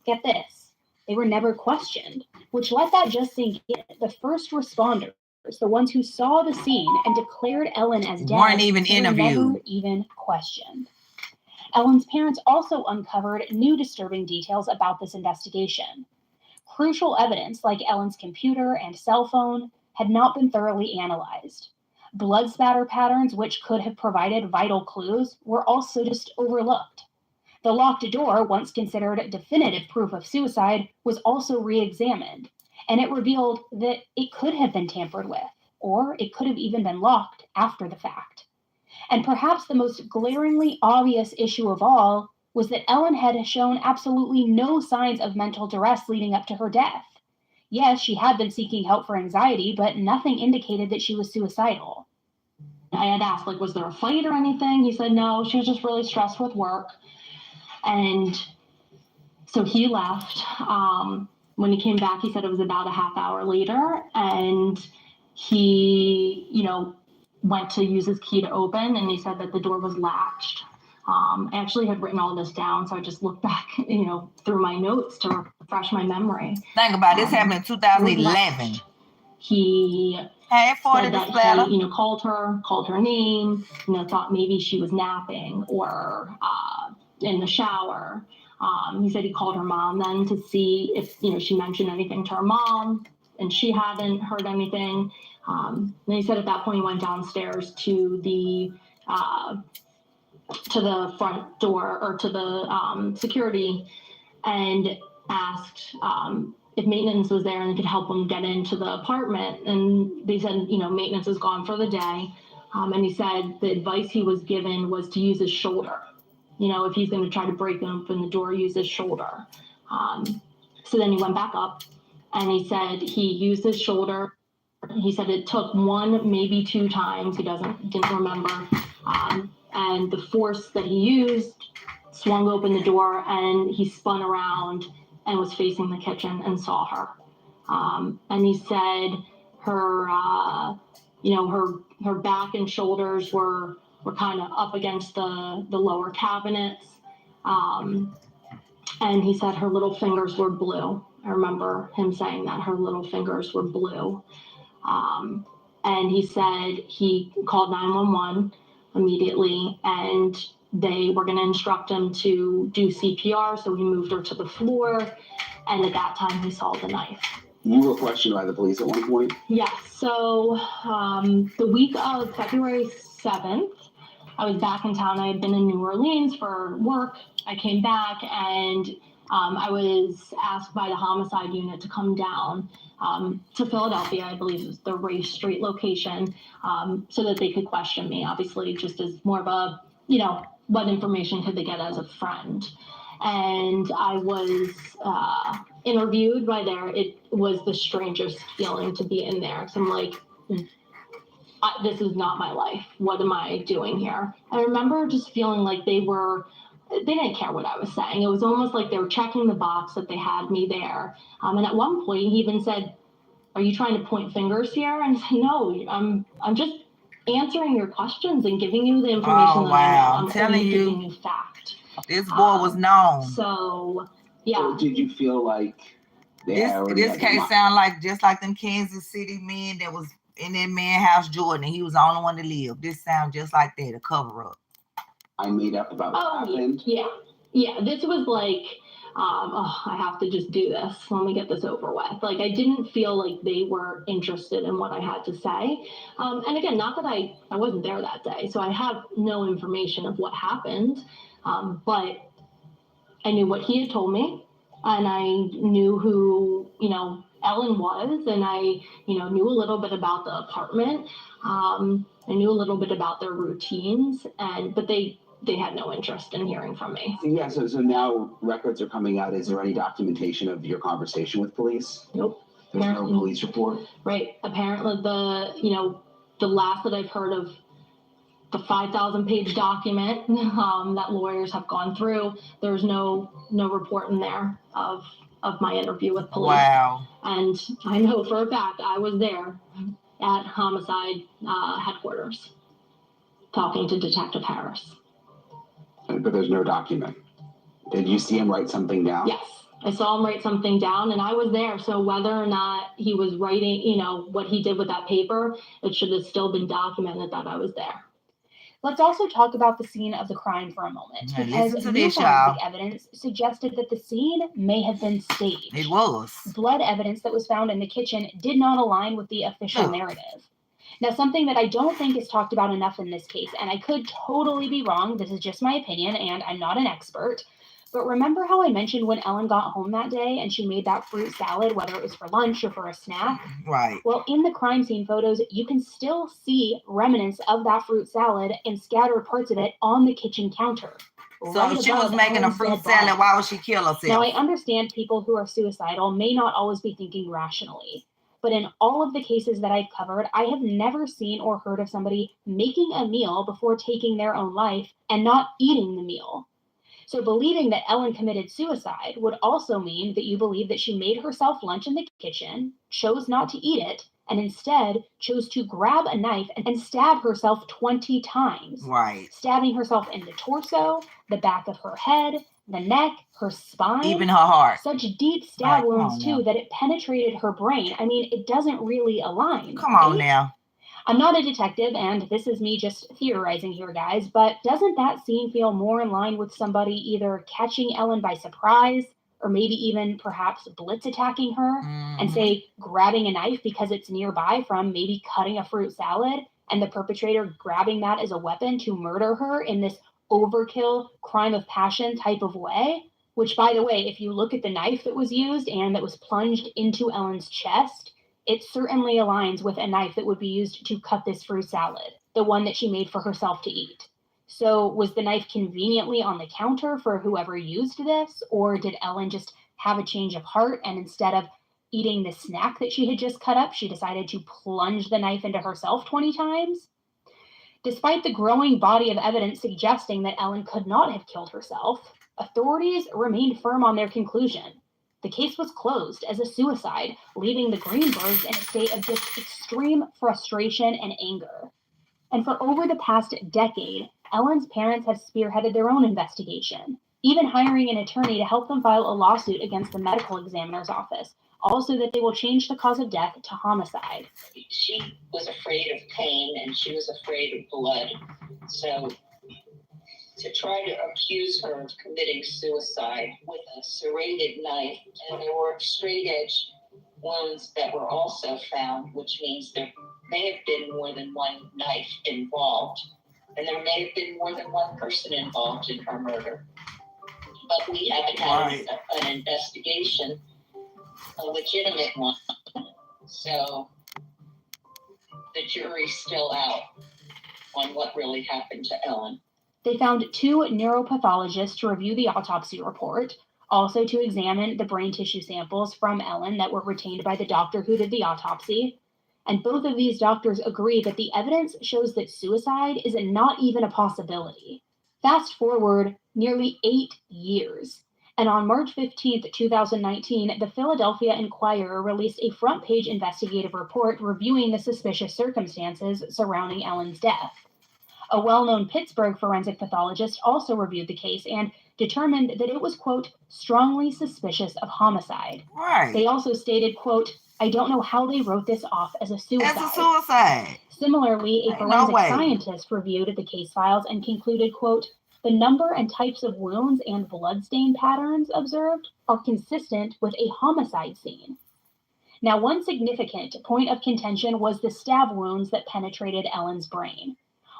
Get this, they were never questioned, which let that just sink in. The first responders, the ones who saw the scene and declared Ellen as dead, weren't even interviewed. Never even questioned. Ellen's parents also uncovered new disturbing details about this investigation. Crucial evidence, like Ellen's computer and cell phone, had not been thoroughly analyzed. Blood spatter patterns, which could have provided vital clues, were also just overlooked. The locked door, once considered definitive proof of suicide, was also re-examined, and it revealed that it could have been tampered with, or it could have even been locked after the fact. And perhaps the most glaringly obvious issue of all was that Ellen had shown absolutely no signs of mental duress leading up to her death. Yes, she had been seeking help for anxiety, but nothing indicated that she was suicidal. I had asked, was there a fight or anything? He said, no, she was just really stressed with work. And so he left. When he came back, he said it was about a half hour later, and he, went to use his key to open, and he said that the door was latched. I actually had written all this down, so I just looked back, through my notes to refresh my memory. Think about it, this happened in 2011. He said that he, called her name, thought maybe she was napping or in the shower. He said he called her mom then to see if, she mentioned anything to her mom, and she hadn't heard anything. Then he said at that point he went downstairs to the front door, or to the security, and asked if maintenance was there and could help him get into the apartment. And they said, maintenance is gone for the day. And he said the advice he was given was to use his shoulder. If he's going to try to break open the door, use his shoulder. So then he went back up, and he said he used his shoulder. He said it took one, maybe two times. He didn't remember. And the force that he used swung open the door, and he spun around and was facing the kitchen and saw her. And he said her back and shoulders were were kind of up against the lower cabinets. And he said her little fingers were blue. I remember him saying that her little fingers were blue. And he said he called 911 immediately, and they were going to instruct him to do CPR. So he moved her to the floor. And at that time, he saw the knife. You were questioned by the police at one point? Yes. So the week of February 7th, I was back in town. I had been in New Orleans for work. I came back, and I was asked by the homicide unit to come down to Philadelphia, I believe it was the Race Street location, so that they could question me, obviously, just as more of a, what information could they get as a friend. And I was interviewed by there. It was the strangest feeling to be in there. So I'm like, this is not my life. What am I doing here? I remember just feeling like they didn't care what I was saying. It was almost like they were checking the box that they had me there. And at one point, he even said, "Are you trying to point fingers here?" And I said, "No, I'm just answering your questions and giving you the information that I know. I'm telling you, giving you fact." This boy was known. So, yeah. So did you feel like this case sound like just like them Kansas City men that was in that man house, Jordan, and he was the only one to live? This sound just like that, a cover up. I made up about what happened. Yeah. This was like, I have to just do this. Let me get this over with. Like, I didn't feel like they were interested in what I had to say. And again, not that I wasn't there that day, so I have no information of what happened. But I knew what he had told me, and I knew who, Ellen was, and I, knew a little bit about the apartment. I knew a little bit about their routines, but they had no interest in hearing from me. Yeah, so now records are coming out. Is there any documentation of your conversation with police? Nope. There's no police report? Right. Apparently the last that I've heard of the 5,000-page document that lawyers have gone through, there's no report in there of my interview with police. Wow. And I know for a fact I was there at homicide headquarters talking to Detective Harris. But there's no document. Did you see him write something down? Yes, I saw him write something down, and I was there. So whether or not he was writing, what he did with that paper, it should have still been documented that I was there. Let's also talk about the scene of the crime for a moment, because new forensic evidence suggested that the scene may have been staged. It was. Blood evidence that was found in the kitchen did not align with the official narrative. Now, something that I don't think is talked about enough in this case, and I could totally be wrong, this is just my opinion, and I'm not an expert, but remember how I mentioned when Ellen got home that day and she made that fruit salad, whether it was for lunch or for a snack? Right. Well, in the crime scene photos, you can still see remnants of that fruit salad and scattered parts of it on the kitchen counter. So if she was making a fruit salad, why would she kill herself? Now, I understand people who are suicidal may not always be thinking rationally. But in all of the cases that I've covered, I have never seen or heard of somebody making a meal before taking their own life and not eating the meal. So believing that Ellen committed suicide would also mean that you believe that she made herself lunch in the kitchen, chose not to eat it, and instead chose to grab a knife and stab herself 20 times. Right. Stabbing herself in the torso, the back of her head, the neck, her spine. Even her heart. Such deep stab wounds, too, that it penetrated her brain. I mean, it doesn't really align. Come on now. I'm not a detective, and this is me just theorizing here, guys, but doesn't that scene feel more in line with somebody either catching Ellen by surprise, or maybe even perhaps blitz attacking her, and say grabbing a knife because it's nearby from maybe cutting a fruit salad, and the perpetrator grabbing that as a weapon to murder her in this overkill, crime of passion type of way? Which, by the way, if you look at the knife that was used and that was plunged into Ellen's chest, it certainly aligns with a knife that would be used to cut this fruit salad, the one that she made for herself to eat. So was the knife conveniently on the counter for whoever used this, or did Ellen just have a change of heart and instead of eating the snack that she had just cut up, she decided to plunge the knife into herself 20 times? Despite the growing body of evidence suggesting that Ellen could not have killed herself, authorities remained firm on their conclusion. The case was closed as a suicide, leaving the Greenbergs in a state of just extreme frustration and anger. And for over the past decade, Ellen's parents have spearheaded their own investigation, even hiring an attorney to help them file a lawsuit against the medical examiner's office, also that they will change the cause of death to homicide. She was afraid of pain and she was afraid of blood. So to try to accuse her of committing suicide with a serrated knife, and there were straight edge wounds that were also found, which means there may have been more than one knife involved, and there may have been more than one person involved in her murder. But we haven't had an investigation, a legitimate one. So the jury's still out on what really happened to Ellen. They found 2 neuropathologists to review the autopsy report, also to examine the brain tissue samples from Ellen that were retained by the doctor who did the autopsy. And both of these doctors agree that the evidence shows that suicide is not even a possibility. Fast forward nearly 8 years. And on March 15th, 2019, the Philadelphia Inquirer released a front-page investigative report reviewing the suspicious circumstances surrounding Ellen's death. A well-known Pittsburgh forensic pathologist also reviewed the case and determined that it was, quote, strongly suspicious of homicide. Right. They also stated, quote, I don't know how they wrote this off as a suicide. As a suicide. Similarly, a Ain't no forensic way. scientist reviewed the case files and concluded, quote, the number and types of wounds and bloodstain patterns observed are consistent with a homicide scene. Now, one significant point of contention was the stab wounds that penetrated Ellen's brain.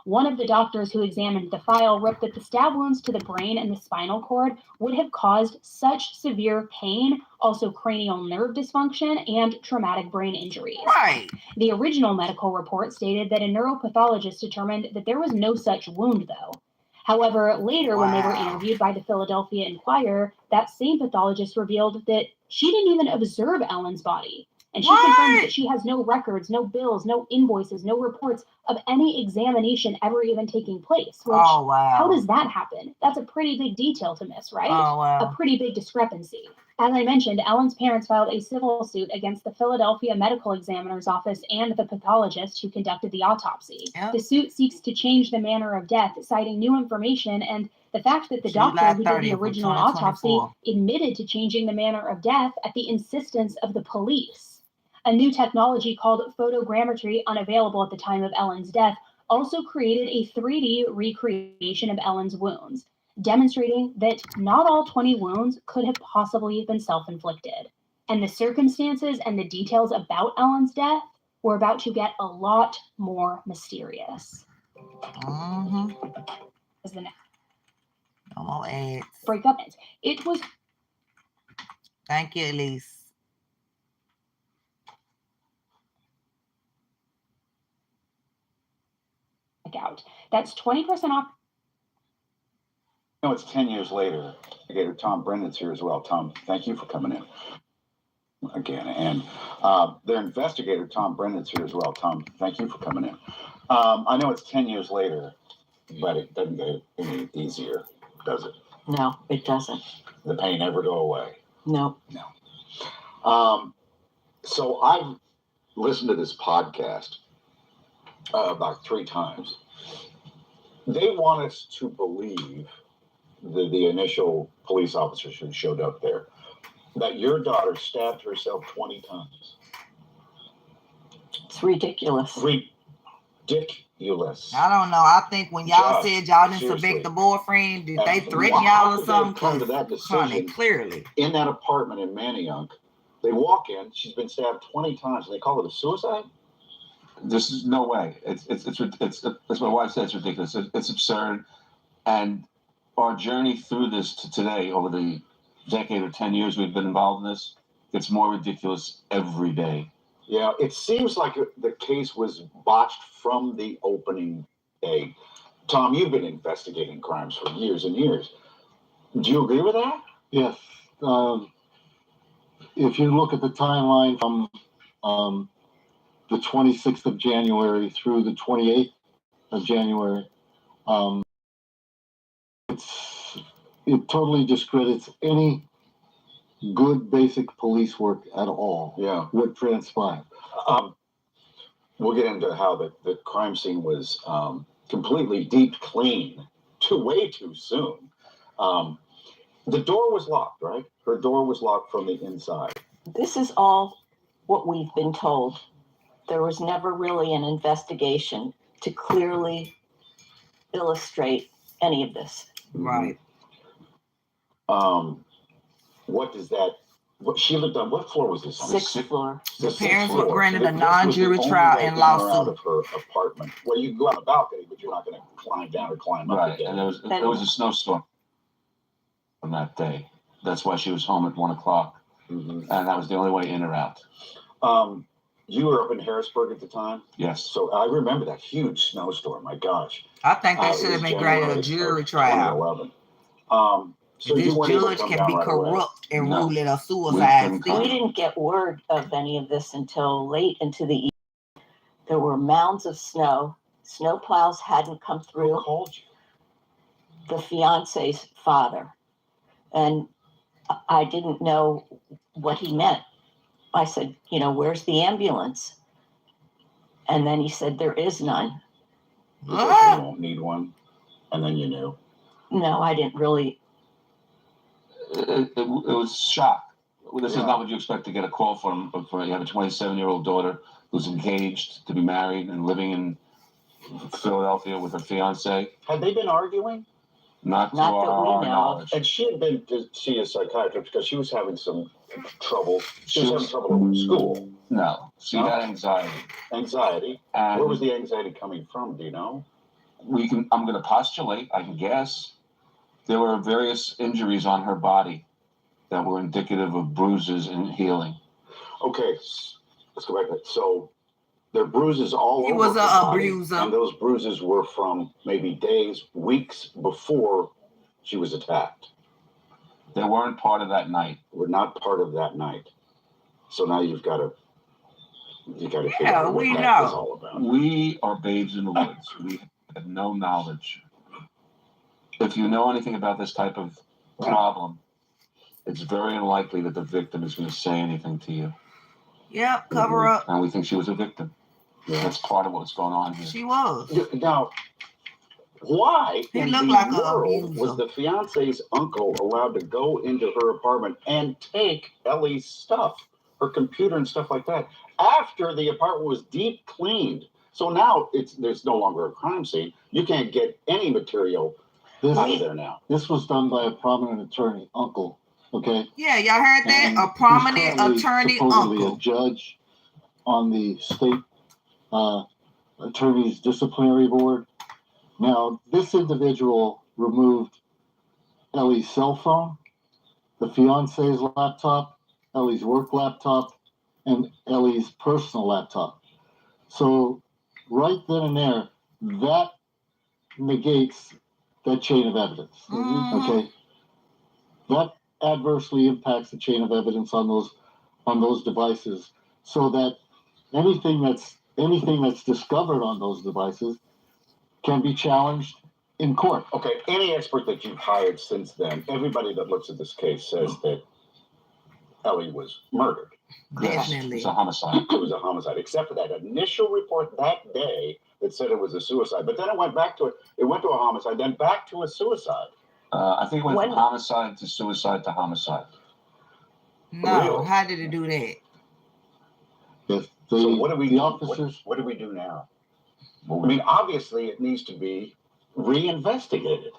One of the doctors who examined the file wrote that the stab wounds to the brain and the spinal cord would have caused such severe pain, also cranial nerve dysfunction, and traumatic brain injuries. Right. The original medical report stated that a neuropathologist determined that there was no such wound, though. However, later when they were interviewed by the Philadelphia Inquirer, that same pathologist revealed that she didn't even observe Ellen's body. And she confirmed that she has no records, no bills, no invoices, no reports of any examination ever even taking place. Which, how does that happen? That's a pretty big detail to miss, right? A pretty big discrepancy. As I mentioned, Ellen's parents filed a civil suit against the Philadelphia Medical Examiner's Office and the pathologist who conducted the autopsy. The suit seeks to change the manner of death, citing new information and the fact that the doctor who did the original autopsy admitted to changing the manner of death at the insistence of the police. A new technology called photogrammetry, unavailable at the time of Ellen's death, also created a 3D recreation of Ellen's wounds, demonstrating that not all 20 wounds could have possibly been self-inflicted. And the circumstances and the details about Ellen's death were about to get a lot more mysterious. As the next breakup ends. It was. Thank you, Elise. Out. That's 20% off. No, it's 10 years later. Okay, Tom Brendan's here as well. Tom, thank you for coming in again. And their investigator, Tom Brendan's here as well. Tom, thank you for coming in. I know it's 10 years later, but it doesn't get any easier, does it? No, it doesn't. The pain ever go away? No. No. So I've listened to this podcast about 3 times. They want us to believe, the initial police officers who showed up there, that your daughter stabbed herself 20 times. It's ridiculous. Ridiculous. I don't know. I think when y'all said y'all didn't select the boyfriend, did they threaten y'all or something? Come to that decision, clearly. In that apartment in Manayunk, they walk in, she's been stabbed 20 times, and they call it a suicide? This is no way. It's my wife said, it's ridiculous. It's absurd. And our journey through this to today, over the decade or 10 years we've been involved in this, it's more ridiculous every day. Yeah, it seems like the case was botched from the opening day. Tom, you've been investigating crimes for years and years. Do you agree with that? Yes. If you look at the timeline from the 26th of January through the 28th of January, it totally discredits any good basic police work at all. Yeah. What transpired. we'll get into how the crime scene was completely deep clean way too soon. The door was locked, right? Her door was locked from the inside. This is all what we've been told. There was never really an investigation to clearly illustrate any of this. Right. What does that? What she lived on? What floor was this on? Sixth floor. The parents were granted a non-jury trial and lawsuit. Out of her apartment. Well, you can go on the balcony, but you're not going to climb down or climb up. Right, and there was a snowstorm on that day. That's why she was home at 1 o'clock, and that was the only way in or out. You were up in Harrisburg at the time? Yes. So I remember that huge snowstorm. My gosh. I think they should have been granted a jury trial. 2011. So this judge can be corrupt and rule it a suicide. We didn't get word of any of this until late into the evening. There were mounds of snow. Snow plows hadn't come through. Who called you? The fiance's father. And I didn't know what he meant. I said, where's the ambulance? And then he said, there is none. You don't need one. And then you knew. No, I didn't really. It was shock. This is not what you expect to get a call from. You have a 27-year-old daughter who's engaged to be married and living in Philadelphia with her fiance. Had they been arguing? Not to our knowledge. And she had been to see a psychiatrist because she was having some trouble. She was having trouble in school. No, she had anxiety. Anxiety. And where was the anxiety coming from? Do you know? I'm going to postulate. I can guess. There were various injuries on her body that were indicative of bruises and healing. Okay, let's go back to that. So there are bruises all over. He was a bruiser. And those bruises were from maybe days, weeks before she was attacked. They weren't part of that night. Were not part of that night. So now you've got to figure out what that is all about. We are babes in the woods. We have no knowledge. If you know anything about this type of problem, it's very unlikely that the victim is going to say anything to you. Yep, cover up. And we think she was a victim. Yeah. That's part of what's going on here. She was. Now, why he in looked the like world was the fiance's uncle allowed to go into her apartment and take Ellie's stuff, her computer and stuff like that, after the apartment was deep cleaned? So now there's no longer a crime scene. You can't get any material out of there now. This was done by a prominent attorney, uncle. Okay. Yeah, y'all heard that? And a prominent attorney, supposedly uncle. A judge on the state attorney's disciplinary board. Now, this individual removed Ellie's cell phone, the fiance's laptop, Ellie's work laptop, and Ellie's personal laptop. So right then and there, that negates that chain of evidence. Okay. That adversely impacts the chain of evidence on those devices, so that anything that's discovered on those devices can be challenged in court. Okay, any expert that you've hired since then, everybody that looks at this case says that Ellie was murdered. Definitely. It's a homicide. It was a homicide, except for that initial report that day that said it was a suicide. But then it went back to it. It went to a homicide, then back to a suicide. I think it went from homicide to suicide to homicide. No, Really? how did it do that? So what do we do? What do we do now? I mean, obviously it needs to be reinvestigated.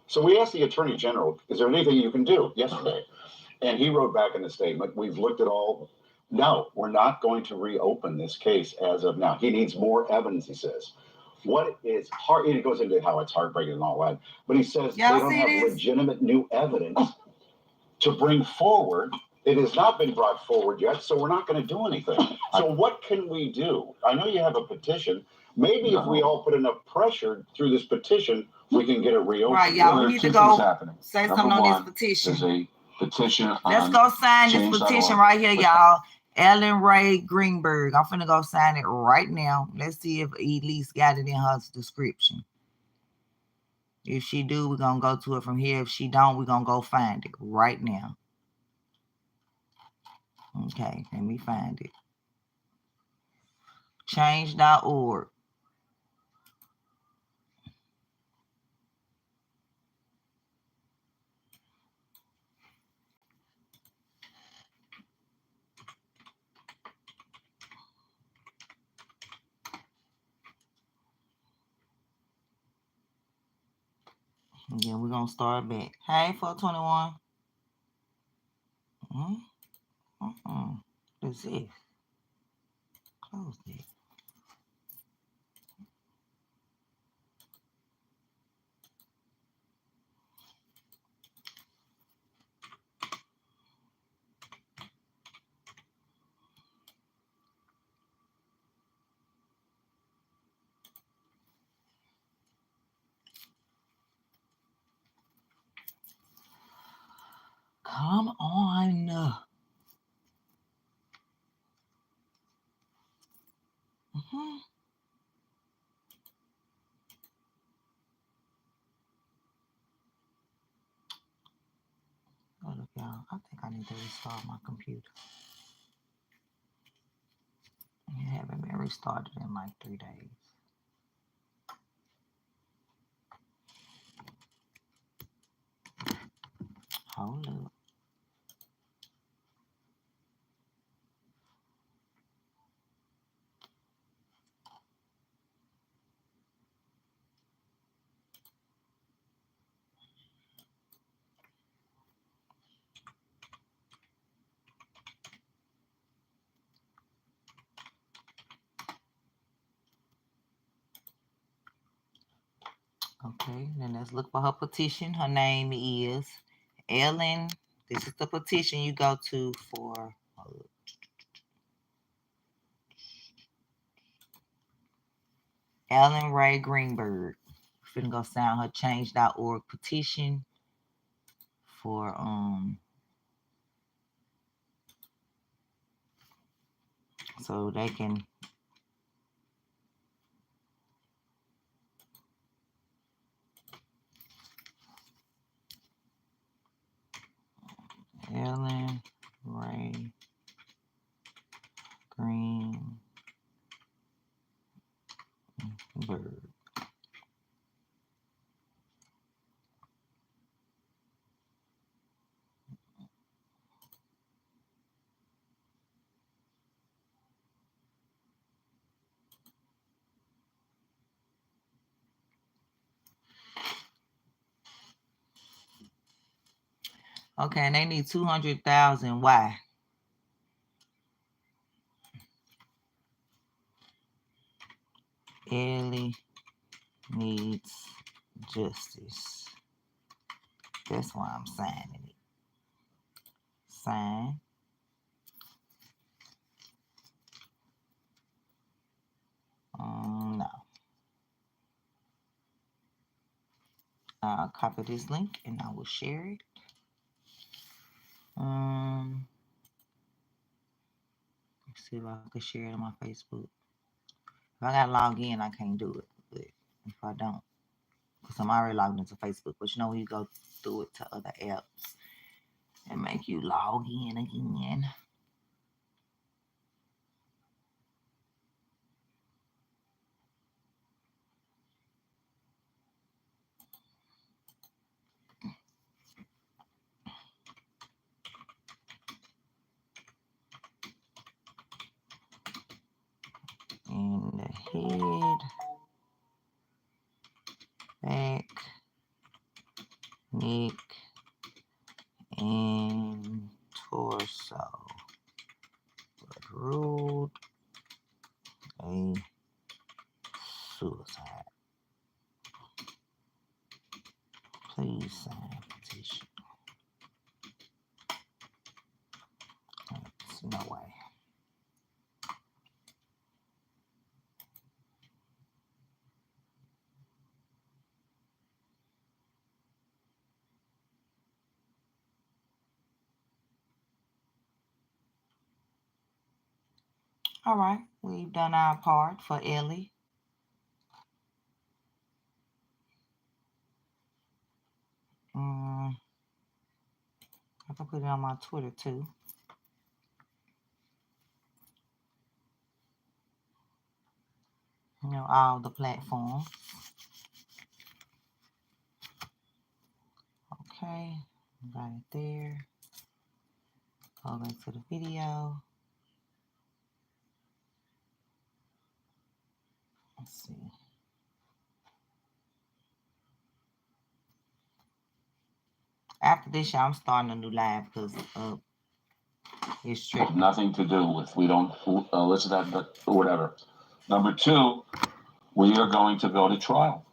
So we asked the Attorney General, is there anything you can do yesterday? And he wrote back in the statement, we've looked at all. No, we're not going to reopen this case as of now. He needs more evidence, he says. What is hard, it goes into how it's heartbreaking and all that, but he says they don't have legitimate new evidence to bring forward. It has not been brought forward yet, so we're not going to do anything. So what can we do? I know you have a petition. Maybe if we all put enough pressure through this petition, we can get it reopened. Right, y'all, we need to go say something on this petition. There's a petition. Let's go sign this petition right here, y'all. Ellen Greenberg. I'm finna go sign it right now. Let's see if Elise got it in her description. If she do, we're gonna go to it from here. If she don't, we're gonna go find it right now. Okay, let me find it. Change.org. And then we're going to start back. Hey, 421. What's this? Close it. Come on. Oh, look, y'all. I think I need to restart my computer. It haven't been restarted in like 3 days. Hold up. Okay, then let's look for her petition. Her name is Ellen. This is the petition you go to for Ellen Ray Greenberg. We're finna go sign her change.org petition for so they can Ellen Ray Greenberg. Okay, and they need 200,000. Why? Ellie needs justice. That's why I'm signing it. Sign. No. I'll copy this link and I will share it. Let's see if I can share it on my Facebook. If I gotta log in, I can't do it. But if I don't, because I'm already logged into Facebook. But you know, when you go through it to other apps and make you log in again. In the head, back, neck, and torso. But ruled a suicide. Please sign petition. There's no way. All right, we've done our part for Ellie. I can put it on my Twitter too. all the platforms. Okay, got it there. Go back to the video. Let's see. After this, y'all, I'm starting a new live because it's tricky. Nothing to do with, we don't listen to that, but whatever. Number two, we are going to go to trial.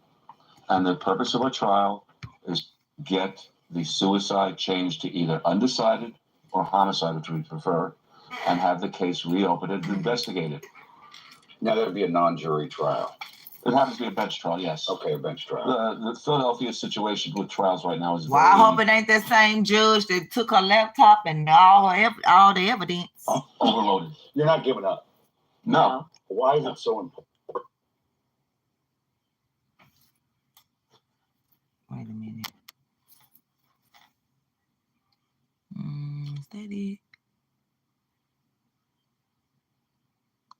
And the purpose of our trial is get the suicide changed to either undecided or homicide, which we prefer, and have the case reopened and investigated. Now, that would be a non-jury trial. It happens to be a bench trial, yes. Okay, a bench trial. The Philadelphia situation with trials right now is Well, I hope it ain't that same judge that took her laptop and all the evidence. Overloaded. You're not giving up. No. Why is it so important? Wait a minute. Is that it?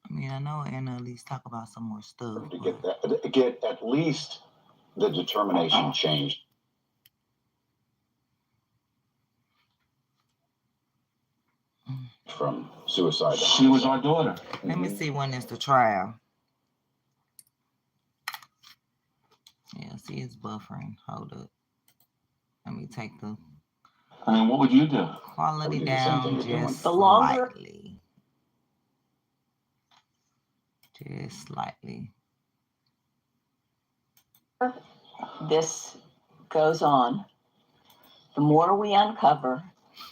I mean, I know Anna at least talk about some more stuff. To get at least the determination changed. From suicide. She was our daughter. Let me see when is the trial. Yeah, see, it's buffering. Hold up. Let me take the what would you do? Quality down just the longer slightly. Just slightly. this goes on, the more we uncover,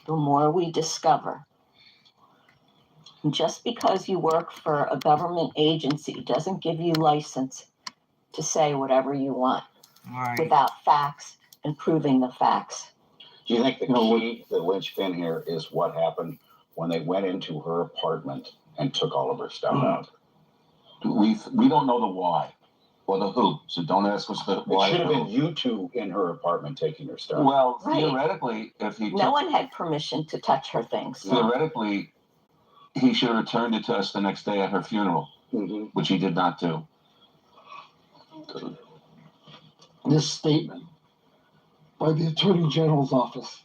the more we discover. And just because you work for a government agency doesn't give you license to say whatever you want without facts and proving the facts. Do you think the key, the linchpin here is what happened when they went into her apartment and took all of her stuff out? We don't know the why or the who, so don't ask us the why. It should have been you two in her apartment taking her stuff. Well, theoretically, if he no one had permission to touch her things. Theoretically, he should have returned it to us the next day at her funeral, which he did not do. This statement by the Attorney General's office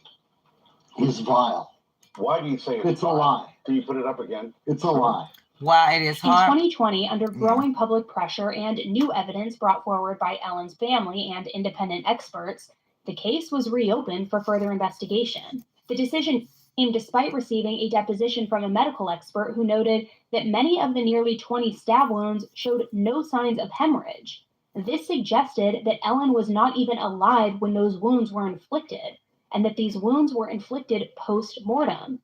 is vile. Why do you say it's a lie? Can you put it up again? It's a lie. Why it is In hard. 2020, under growing public pressure and new evidence brought forward by Ellen's family and independent experts, the case was reopened for further investigation. The decision came despite receiving a deposition from a medical expert who noted that many of the nearly 20 stab wounds showed no signs of hemorrhage. This suggested that Ellen was not even alive when those wounds were inflicted, and that these wounds were inflicted post-mortem.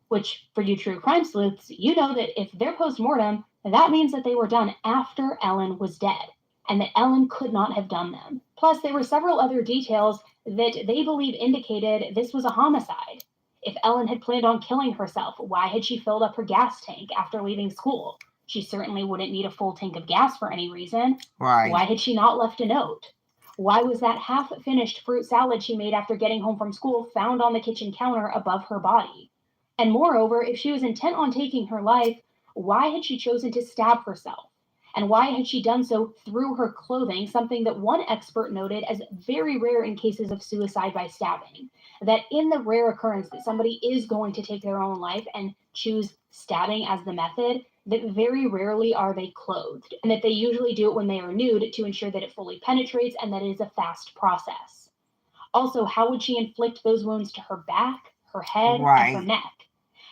Which, for you true crime sleuths, you know that if they're post-mortem, that means that they were done after Ellen was dead, and that Ellen could not have done them. Plus, there were several other details that they believe indicated this was a homicide. If Ellen had planned on killing herself, why had she filled up her gas tank after leaving school? She certainly wouldn't need a full tank of gas for any reason. Right. Why had she not left a note? Why was that half-finished fruit salad she made after getting home from school found on the kitchen counter above her body? And moreover, if she was intent on taking her life, why had she chosen to stab herself? And why had she done so through her clothing, something that one expert noted as very rare in cases of suicide by stabbing? That in the rare occurrence that somebody is going to take their own life and choose stabbing as the method, that very rarely are they clothed, and that they usually do it when they are nude to ensure that it fully penetrates and that it is a fast process. Also, how would she inflict those wounds to her back, her head, and her neck?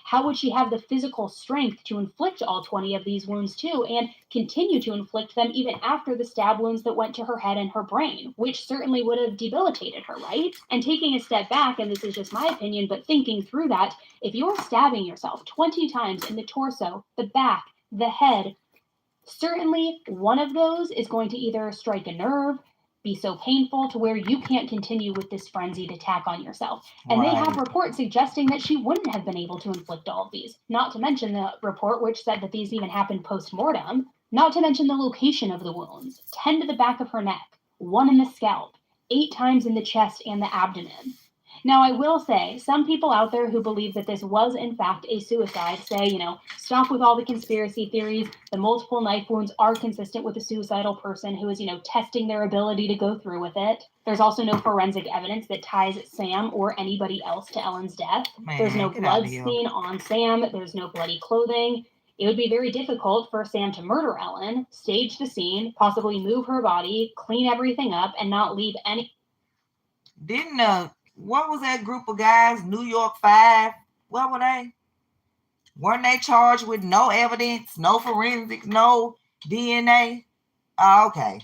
How would she have the physical strength to inflict all 20 of these wounds too, and continue to inflict them even after the stab wounds that went to her head and her brain, which certainly would have debilitated her, right? And taking a step back, and this is just my opinion, but thinking through that, if you're stabbing yourself 20 times in the torso, the back, the head, certainly one of those is going to either strike a nerve, be so painful to where you can't continue with this frenzied attack on yourself. And they have reports suggesting that she wouldn't have been able to inflict all of these. Not to mention the report which said that these even happened post-mortem. Not to mention the location of the wounds. 10 to the back of her neck, 1 in the scalp, 8 times in the chest and the abdomen. Now, I will say, some people out there who believe that this was, in fact, a suicide say, stop with all the conspiracy theories. The multiple knife wounds are consistent with a suicidal person who is, testing their ability to go through with it. There's also no forensic evidence that ties Sam or anybody else to Ellen's death. There's no blood stain on Sam. There's no bloody clothing. It would be very difficult for Sam to murder Ellen, stage the scene, possibly move her body, clean everything up, and not leave any... What was that group of guys? New York 5? What were they? Weren't they charged with no evidence, no forensics, no DNA? Oh, okay.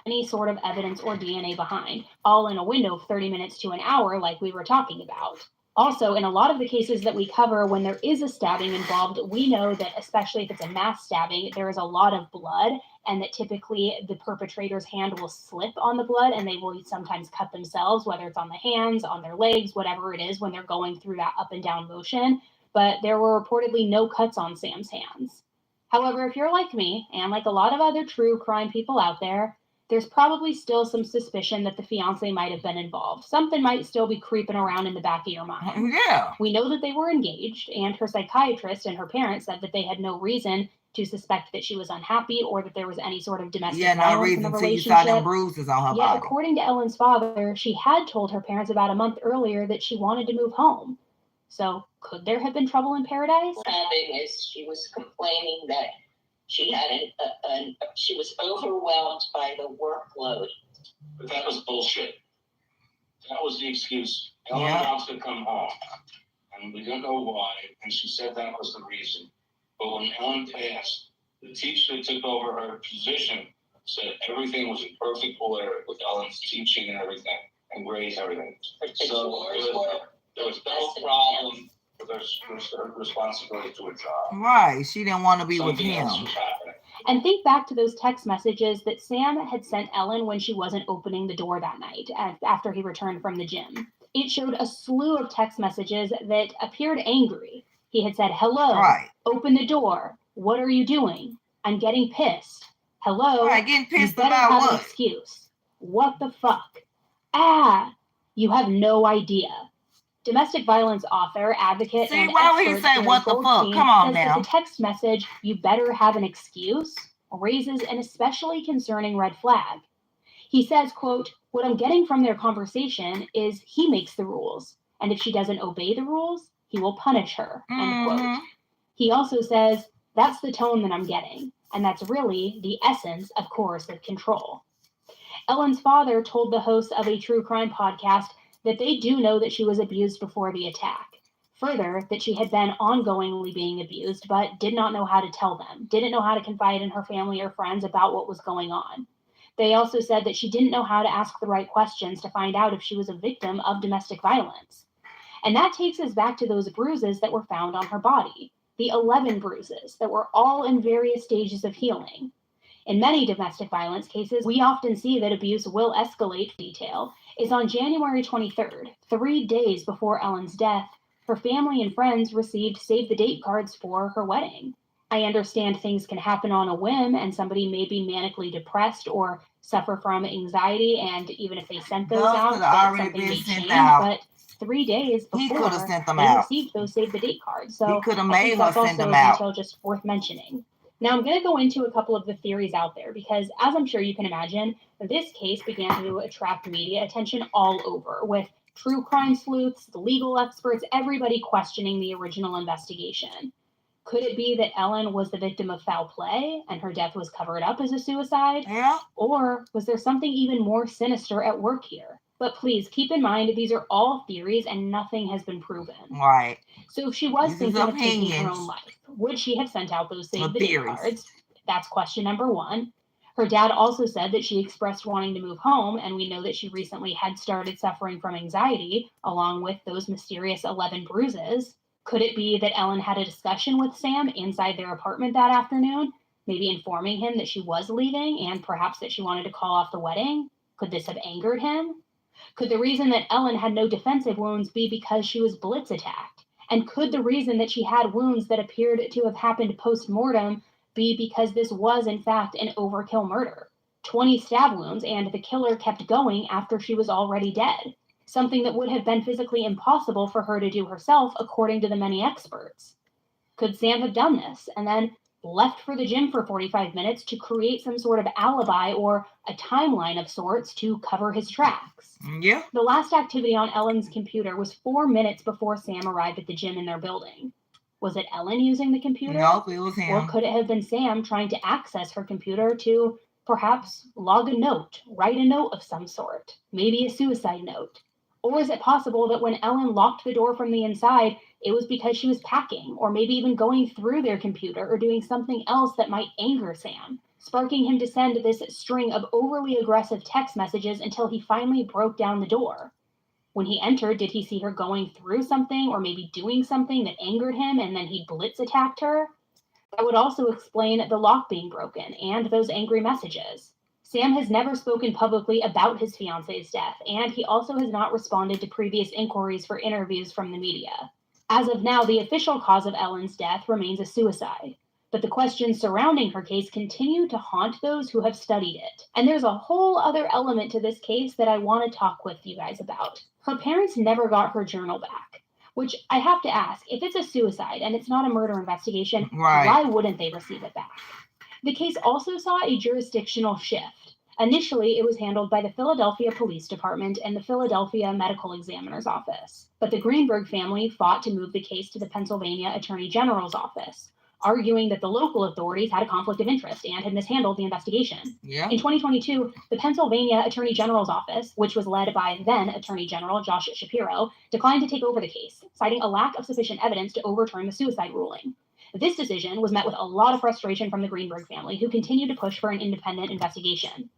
Any sort of evidence or DNA behind, all in a window of 30 minutes to an hour like we were talking about. Also, in a lot of the cases that we cover, when there is a stabbing involved, we know that especially if it's a mass stabbing, there is a lot of blood, and that typically the perpetrator's hand will slip on the blood and they will sometimes cut themselves, whether it's on the hands, on their legs, whatever it is when they're going through that up and down motion. But there were reportedly no cuts on Sam's hands. However, if you're like me, and like a lot of other true crime people out there, there's probably still some suspicion that the fiance might have been involved. Something might still be creeping around in the back of your mind. Yeah. We know that they were engaged, and her psychiatrist and her parents said that they had no reason to suspect that she was unhappy or that there was any sort of domestic violence in the relationship. You saw them bruises on her body. According to Ellen's father, she had told her parents about a month earlier that she wanted to move home. So could there have been trouble in paradise? Is she was complaining that she had she was overwhelmed by the workload. But that was bullshit. That was the excuse. Ellen wants to come home. And we don't know why. And she said that was the reason. But when Ellen passed, the teacher that took over her position said everything was in perfect order with Ellen's teaching and everything, and grades and everything. So there was no problem with her responsibility to a job. Right. She didn't want to be with him. And think back to those text messages that Sam had sent Ellen when she wasn't opening the door that night after he returned from the gym. It showed a slew of text messages that appeared angry. He had said, hello, open the door. What are you doing? I'm getting pissed. Hello, getting pissed you better about have what? An excuse. What the fuck? You have no idea. Domestic violence author, advocate, and why would he expert say Gary what the fuck? Goldstein Come on says now. that the text message, you better have an excuse, raises an especially concerning red flag. He says, quote, what I'm getting from their conversation is he makes the rules, and if she doesn't obey the rules, he will punish her, end quote. He also says, that's the tone that I'm getting, and that's really the essence of coercive control. Ellen's father told the host of a true crime podcast that they do know that she was abused before the attack. Further, that she had been ongoingly being abused, but did not know how to tell them, didn't know how to confide in her family or friends about what was going on. They also said that she didn't know how to ask the right questions to find out if she was a victim of domestic violence. And that takes us back to those bruises that were found on her body, the 11 bruises that were all in various stages of healing. In many domestic violence cases, we often see that abuse will escalate. Detail is on January 23rd, 3 days before Ellen's death, her family and friends received save-the-date cards for her wedding. I understand things can happen on a whim and somebody may be manically depressed or suffer from anxiety, and even if they sent those out, something may change, but 3 days before they received those save-the-date cards. So he could have I made think her that's send also them out. detail just worth mentioning. Now, I'm going to go into a couple of the theories out there because, as I'm sure you can imagine, this case began to attract media attention all over, with true crime sleuths, the legal experts, everybody questioning the original investigation. Could it be that Ellen was the victim of foul play and her death was covered up as a suicide? Yeah. Or was there something even more sinister at work here? But please keep in mind these are all theories and nothing has been proven. Right. So if she was These thinking are of taking her opinions. own life, would she have sent out those Or save-the-date theories. cards? That's question number one. Her dad also said that she expressed wanting to move home, and we know that she recently had started suffering from anxiety, along with those mysterious 11 bruises. Could it be that Ellen had a discussion with Sam inside their apartment that afternoon, maybe informing him that she was leaving and perhaps that she wanted to call off the wedding? Could this have angered him? Could the reason that Ellen had no defensive wounds be because she was blitz attacked? And could the reason that she had wounds that appeared to have happened post-mortem be because this was, in fact, an overkill murder? 20 stab wounds, and the killer kept going after she was already dead, something that would have been physically impossible for her to do herself, according to the many experts. Could Sam have done this and then left for the gym for 45 minutes to create some sort of alibi or a timeline of sorts to cover his tracks? Yeah. The last activity on Ellen's computer was 4 minutes before Sam arrived at the gym in their building. Was it Ellen using the computer? Nope, it was him. Or could it have been Sam trying to access her computer to perhaps log a note, write a note of some sort, maybe a suicide note? Or is it possible that when Ellen locked the door from the inside, it was because she was packing, or maybe even going through their computer or doing something else that might anger Sam, sparking him to send this string of overly aggressive text messages until he finally broke down the door? When he entered, did he see her going through something or maybe doing something that angered him and then he blitz attacked her? That would also explain the lock being broken and those angry messages. Sam has never spoken publicly about his fiance's death, and he also has not responded to previous inquiries for interviews from the media. As of now, the official cause of Ellen's death remains a suicide, but the questions surrounding her case continue to haunt those who have studied it. And there's a whole other element to this case that I want to talk with you guys about. Her parents never got her journal back, which I have to ask, if it's a suicide and it's not a murder investigation, why wouldn't they receive it back? The case also saw a jurisdictional shift. Initially, it was handled by the Philadelphia Police Department and the Philadelphia Medical Examiner's Office, but the Greenberg family fought to move the case to the Pennsylvania Attorney General's office, arguing that the local authorities had a conflict of interest and had mishandled the investigation. Yeah. In 2022, the Pennsylvania Attorney General's office, which was led by then Attorney General Josh Shapiro, declined to take over the case, citing a lack of sufficient evidence to overturn the suicide ruling. This decision was met with a lot of frustration from the Greenberg family, who continued to push for an independent investigation.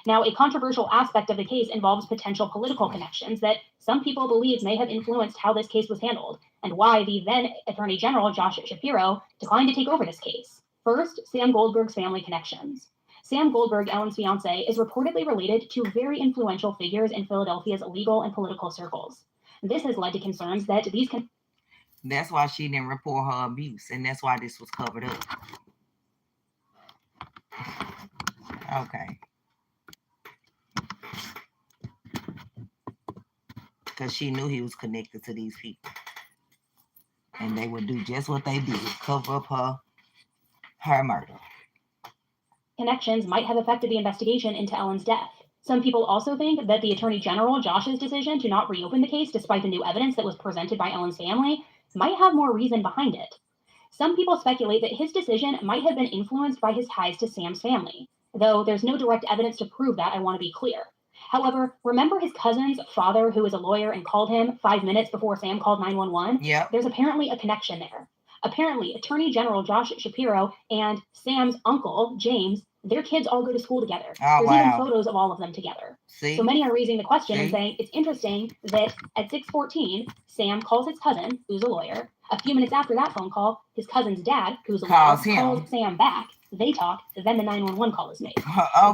Now, a controversial aspect of the case involves potential political connections that some people believe may have influenced how this case was handled, and why the then Attorney General Josh Shapiro declined to take over this case. First, Sam Goldberg's family connections. Sam Goldberg, Ellen's fiance, is reportedly related to very influential figures in Philadelphia's legal and political circles. This has led to concerns that these That's why she didn't report her abuse, and that's why this was covered up. Okay. Because she knew he was connected to these people. And they would do just what they did, cover up her murder. Connections might have affected the investigation into Ellen's death. Some people also think that the Attorney General, Josh's decision to not reopen the case despite the new evidence that was presented by Ellen's family might have more reason behind it. Some people speculate that his decision might have been influenced by his ties to Sam's family, though there's no direct evidence to prove that, I want to be clear. However, remember his cousin's father, who is a lawyer, and called him 5 minutes before Sam called 911? Yeah. There's apparently a connection there. Apparently, Attorney General Josh Shapiro and Sam's uncle, James, their kids all go to school together. There's even photos of all of them together. See? So many are raising the question and saying it's interesting that at 6:14, Sam calls his cousin, who's a lawyer. A few minutes after that phone call, his cousin's dad, who's a lawyer, calls Sam back. They talk, then the 911 call is made.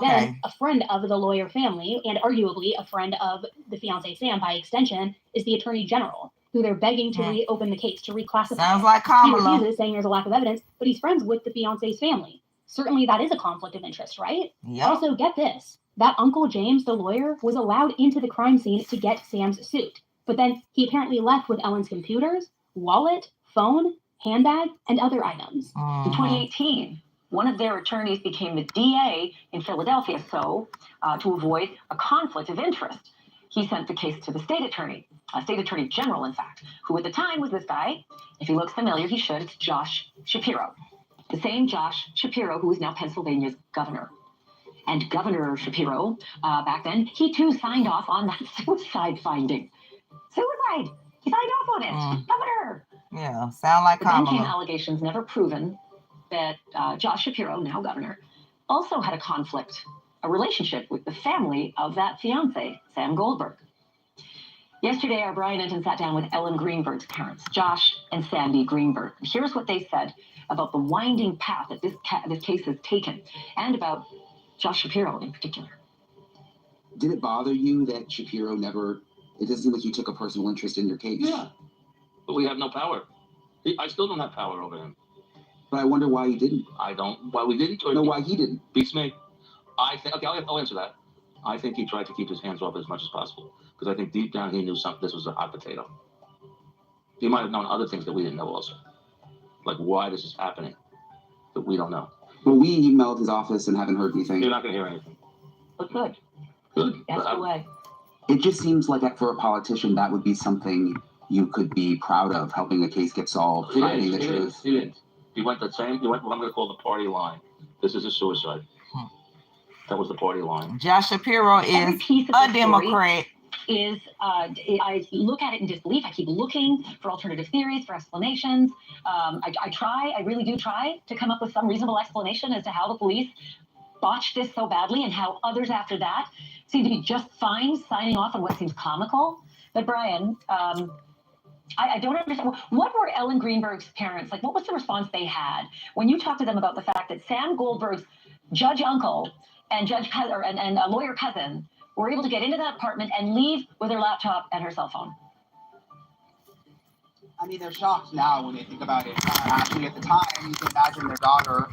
Then a friend of the lawyer family, and arguably a friend of the fiancé Sam by extension, is the Attorney General, who they're begging to reopen the case, to reclassify. Sounds like Kamala. He refuses, saying there's a lack of evidence, but he's friends with the fiancé's family. Certainly that is a conflict of interest, right? Yep. Also, get this. That Uncle James, the lawyer, was allowed into the crime scene to get Sam's suit. But then he apparently left with Ellen's computers, wallet, phone, handbag, and other items. In 2018, one of their attorneys became the DA in Philadelphia, to avoid a conflict of interest, he sent the case to the state attorney general, in fact, who at the time was this guy. If he looks familiar, he should. It's Josh Shapiro. The same Josh Shapiro who is now Pennsylvania's governor. And Governor Shapiro, back then, he too signed off on that suicide finding. Suicide! He signed off on it. Governor! Yeah, sound like Kamala. Kamala. Then came allegations never proven that Josh Shapiro, now governor, also had a relationship with the family of that fiance, Sam Goldberg. Yesterday, our Brian Enton sat down with Ellen Greenberg's parents, Josh and Sandy Greenberg. Here's what they said about the winding path that this case has taken, and about Josh Shapiro in particular. Did it bother you that Shapiro never, it doesn't seem like you took a personal interest in your case? Yeah, but we have no power. I still don't have power over him. But I wonder why you didn't. I don't. Why we didn't? Or no, why he didn't. Beats me. I think, okay, I'll answer that. I think he tried to keep his hands off as much as possible because I think deep down he knew this was a hot potato. He might have known other things that we didn't know also, like why this is happening that we don't know. Well, we emailed his office and haven't heard anything. You're not going to hear anything. But good. Good. That's the way. It just seems like for a politician that would be something you could be proud of, helping a case get solved, finding the truth. He didn't. He went what I'm going to call the party line. This is a suicide. That was the party line. Josh Shapiro is a Democrat. I look at it in disbelief. I keep looking for alternative theories, for explanations. I really do try to come up with some reasonable explanation as to how the police botched this so badly and how others after that seem to be just fine signing off on what seems comical. But Brian, I don't understand. What were Ellen Greenberg's parents like? What was the response they had when you talked to them about the fact that Sam Goldberg's judge uncle and and a lawyer cousin were able to get into that apartment and leave with her laptop and her cell phone? I mean, they're shocked now when they think about it. Actually, at the time, you can imagine their daughter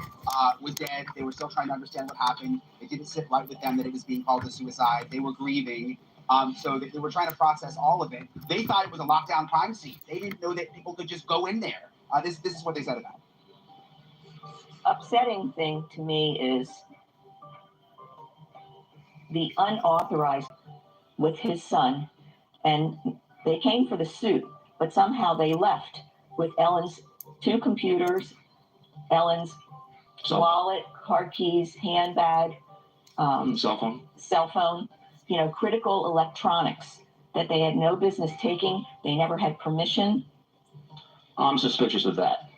was dead. They were still trying to understand what happened. It didn't sit right with them that it was being called a suicide. They were grieving. So they were trying to process all of it. They thought it was a lockdown crime scene. They didn't know that people could just go in there. This is what they said about it. Upsetting thing to me is the unauthorized with his son, and they came for the suit, but somehow they left with Ellen's 2 computers, Ellen's wallet, car keys, handbag, cell phone, critical electronics that they had no business taking. They never had permission. I'm suspicious of that.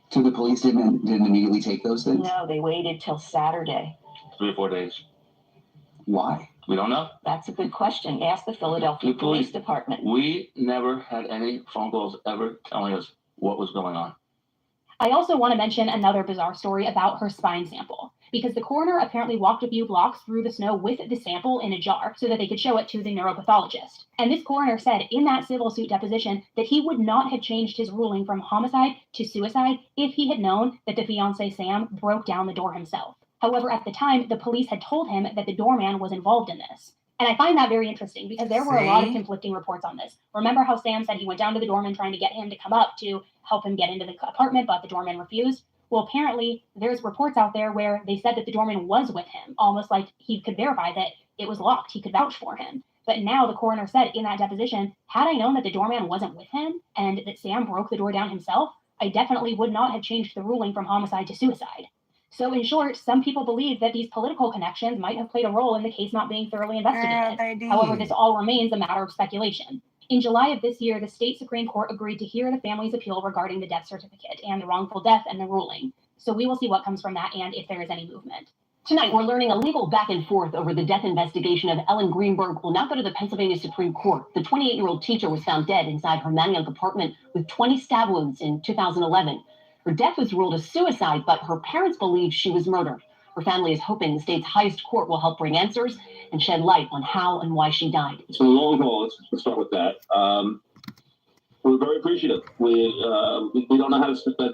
So the police didn't immediately take those things? No, they waited till Saturday. 3 or 4 days. Why? We don't know. That's a good question. Ask the Philadelphia Police Department. We never had any phone calls ever telling us what was going on. I also want to mention another bizarre story about her spine sample, because the coroner apparently walked a few blocks through the snow with the sample in a jar so that they could show it to the neuropathologist. And this coroner said in that civil suit deposition that he would not have changed his ruling from homicide to suicide if he had known that the fiancé Sam broke down the door himself. However, at the time, the police had told him that the doorman was involved in this. And I find that very interesting because there were a lot of conflicting reports on this. Remember how Sam said he went down to the doorman trying to get him to come up to help him get into the apartment, but the doorman refused? Well, apparently there's reports out there where they said that the doorman was with him, almost like he could verify that it was locked. He could vouch for him. But now the coroner said in that deposition, had I known that the doorman wasn't with him and that Sam broke the door down himself, I definitely would not have changed the ruling from homicide to suicide. So in short, some people believe that these political connections might have played a role in the case not being thoroughly investigated. However, this all remains a matter of speculation. In July of this year, the state Supreme Court agreed to hear the family's appeal regarding the death certificate and the wrongful death and the ruling. So we will see what comes from that and if there is any movement. Tonight, we're learning a legal back and forth over the death investigation of Ellen Greenberg will now go to the Pennsylvania Supreme Court. The 28-year-old teacher was found dead inside her Manayunk apartment with 20 stab wounds in 2011. Her death was ruled a suicide, but her parents believe she was murdered. Her family is hoping the state's highest court will help bring answers and shed light on how and why she died. It's been a long haul. Let's start with that. We're very appreciative. We don't know how to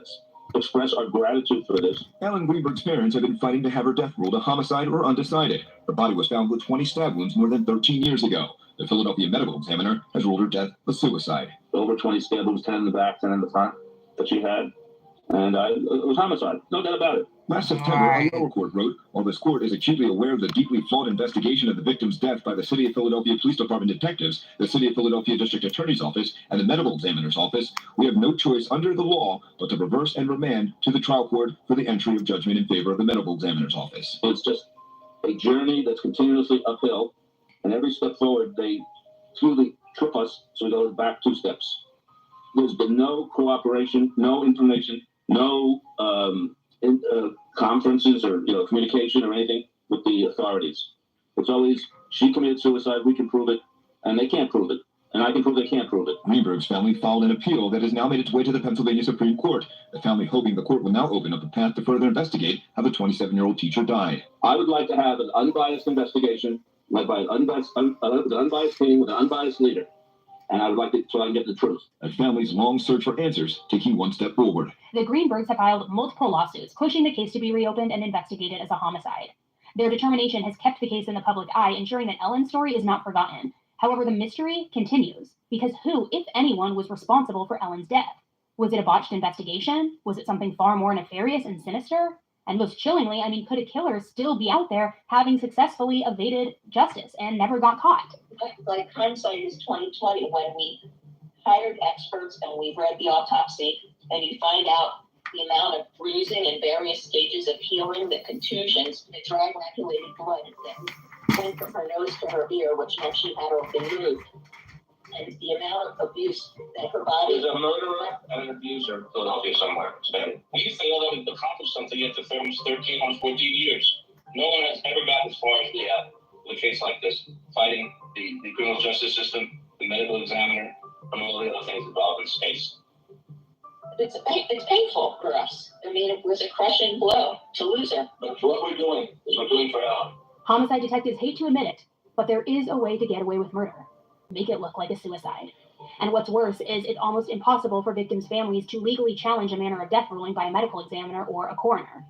express our gratitude for this. Ellen Greenberg's parents have been fighting to have her death ruled a homicide or undecided. Her body was found with 20 stab wounds more than 13 years ago. The Philadelphia medical examiner has ruled her death a suicide. Over 20 stab wounds, 10 in the back, 10 in the front that she had. And it was homicide, no doubt about it. Last September, a lower court wrote, while this court is acutely aware of the deeply flawed investigation of the victim's death by the City of Philadelphia Police Department detectives, the City of Philadelphia District Attorney's Office, and the Medical Examiner's Office, we have no choice under the law but to reverse and remand to the trial court for the entry of judgment in favor of the Medical Examiner's Office. It's just a journey that's continuously uphill, and every step forward, they truly trip us, so we go back 2 steps. There's been no cooperation, no information, no conferences or communication or anything with the authorities. It's always, she committed suicide, we can prove it, and they can't prove it. And I can prove they can't prove it. Greenberg's family filed an appeal that has now made its way to the Pennsylvania Supreme Court. The family hoping the court will now open up a path to further investigate how the 27-year-old teacher died. I would like to have an unbiased investigation led by an unbiased team with an unbiased leader. And I would like to, so I can get the truth. A family's long search for answers taking one step forward. The Greenbergs have filed multiple lawsuits, pushing the case to be reopened and investigated as a homicide. Their determination has kept the case in the public eye, ensuring that Ellen's story is not forgotten. However, the mystery continues, because who, if anyone, was responsible for Ellen's death? Was it a botched investigation? Was it something far more nefarious and sinister? And most chillingly, I mean, could a killer still be out there having successfully evaded justice and never got caught? Like hindsight is 2020 when we hired experts and we read the autopsy, and you find out the amount of bruising and various stages of healing, the contusions, the dry coagulated blood that went from her nose to her ear, which meant she had to have been moved. And the amount of abuse that her body... There's a murderer and an abuser in Philadelphia somewhere. So we failed them to accomplish something after 13, almost 14 years. No one has ever gotten as far as we have with a case like this, fighting the criminal justice system, the medical examiner, and all the other things involved in this case. It's painful for us. I mean, it was a crushing blow to lose her. But what we're doing is we're doing for Ellen. Homicide detectives hate to admit it, but there is a way to get away with murder. Make it look like a suicide. And what's worse is it's almost impossible for victims' families to legally challenge a manner of death ruling by a medical examiner or a coroner.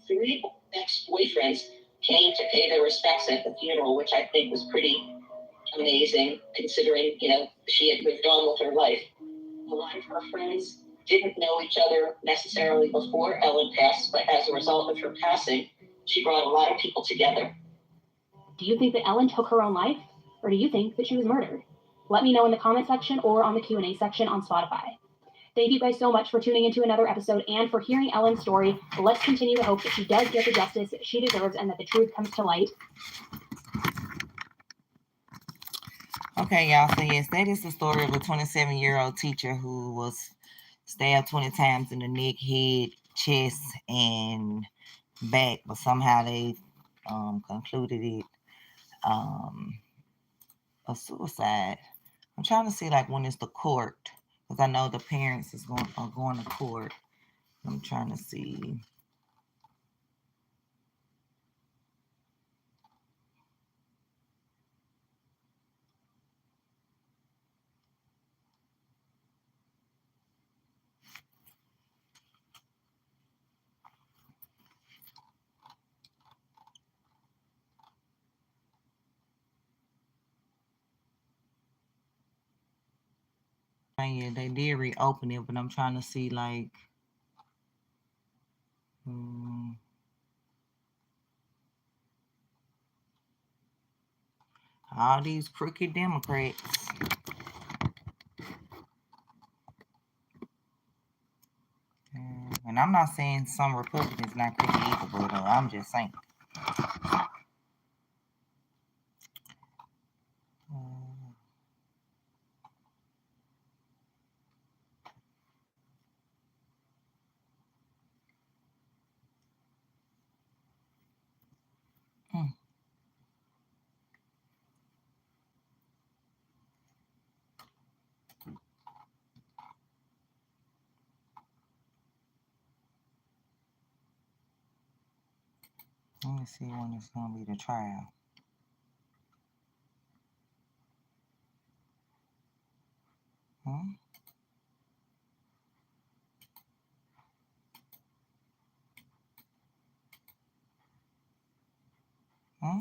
3 ex-boyfriends came to pay their respects at the funeral, which I think was pretty amazing, considering, she had moved on with her life. A lot of her friends didn't know each other necessarily before Ellen passed, but as a result of her passing, she brought a lot of people together. Do you think that Ellen took her own life? Or do you think that she was murdered? Let me know in the comment section or on the Q&A section on Spotify. Thank you guys so much for tuning into another episode and for hearing Ellen's story. Let's continue to hope that she does get the justice she deserves and that the truth comes to light. Okay, y'all. So yes, that is the story of a 27-year-old teacher who was stabbed 20 times in the neck, head, chest, and back, but somehow they concluded it a suicide. I'm trying to see like when it's the court, because I know the parents are going to court. I'm trying to see. Yeah, they did reopen it, but I'm trying to see like all these crooked Democrats. And I'm not saying some Republicans not crooked either, but I'm just saying. Let me see when it's going to be the trial. Hmm? Hmm?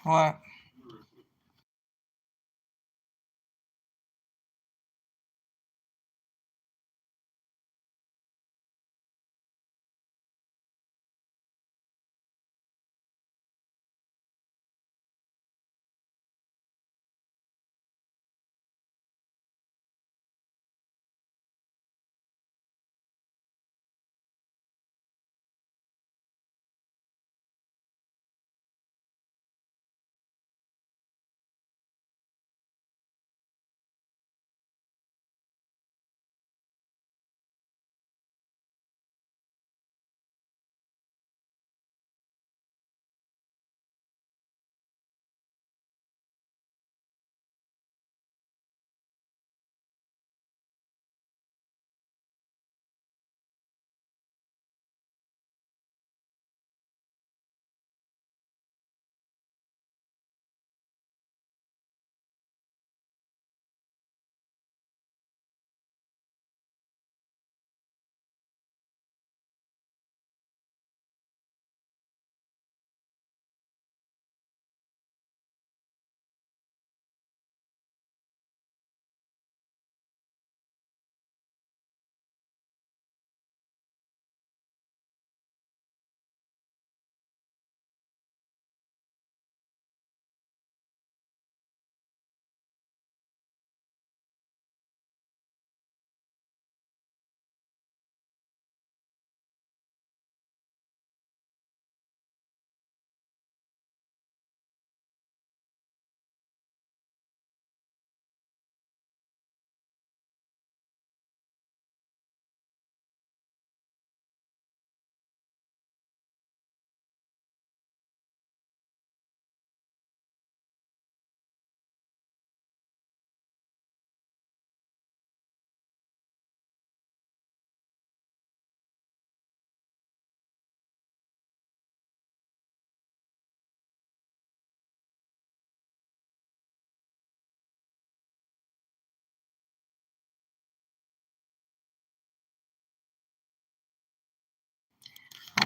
What?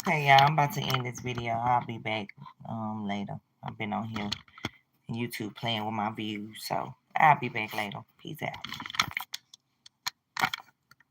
Okay, y'all, I'm about to end this video. I'll be back later. I've been on here on YouTube playing with my views, so I'll be back later. Peace out.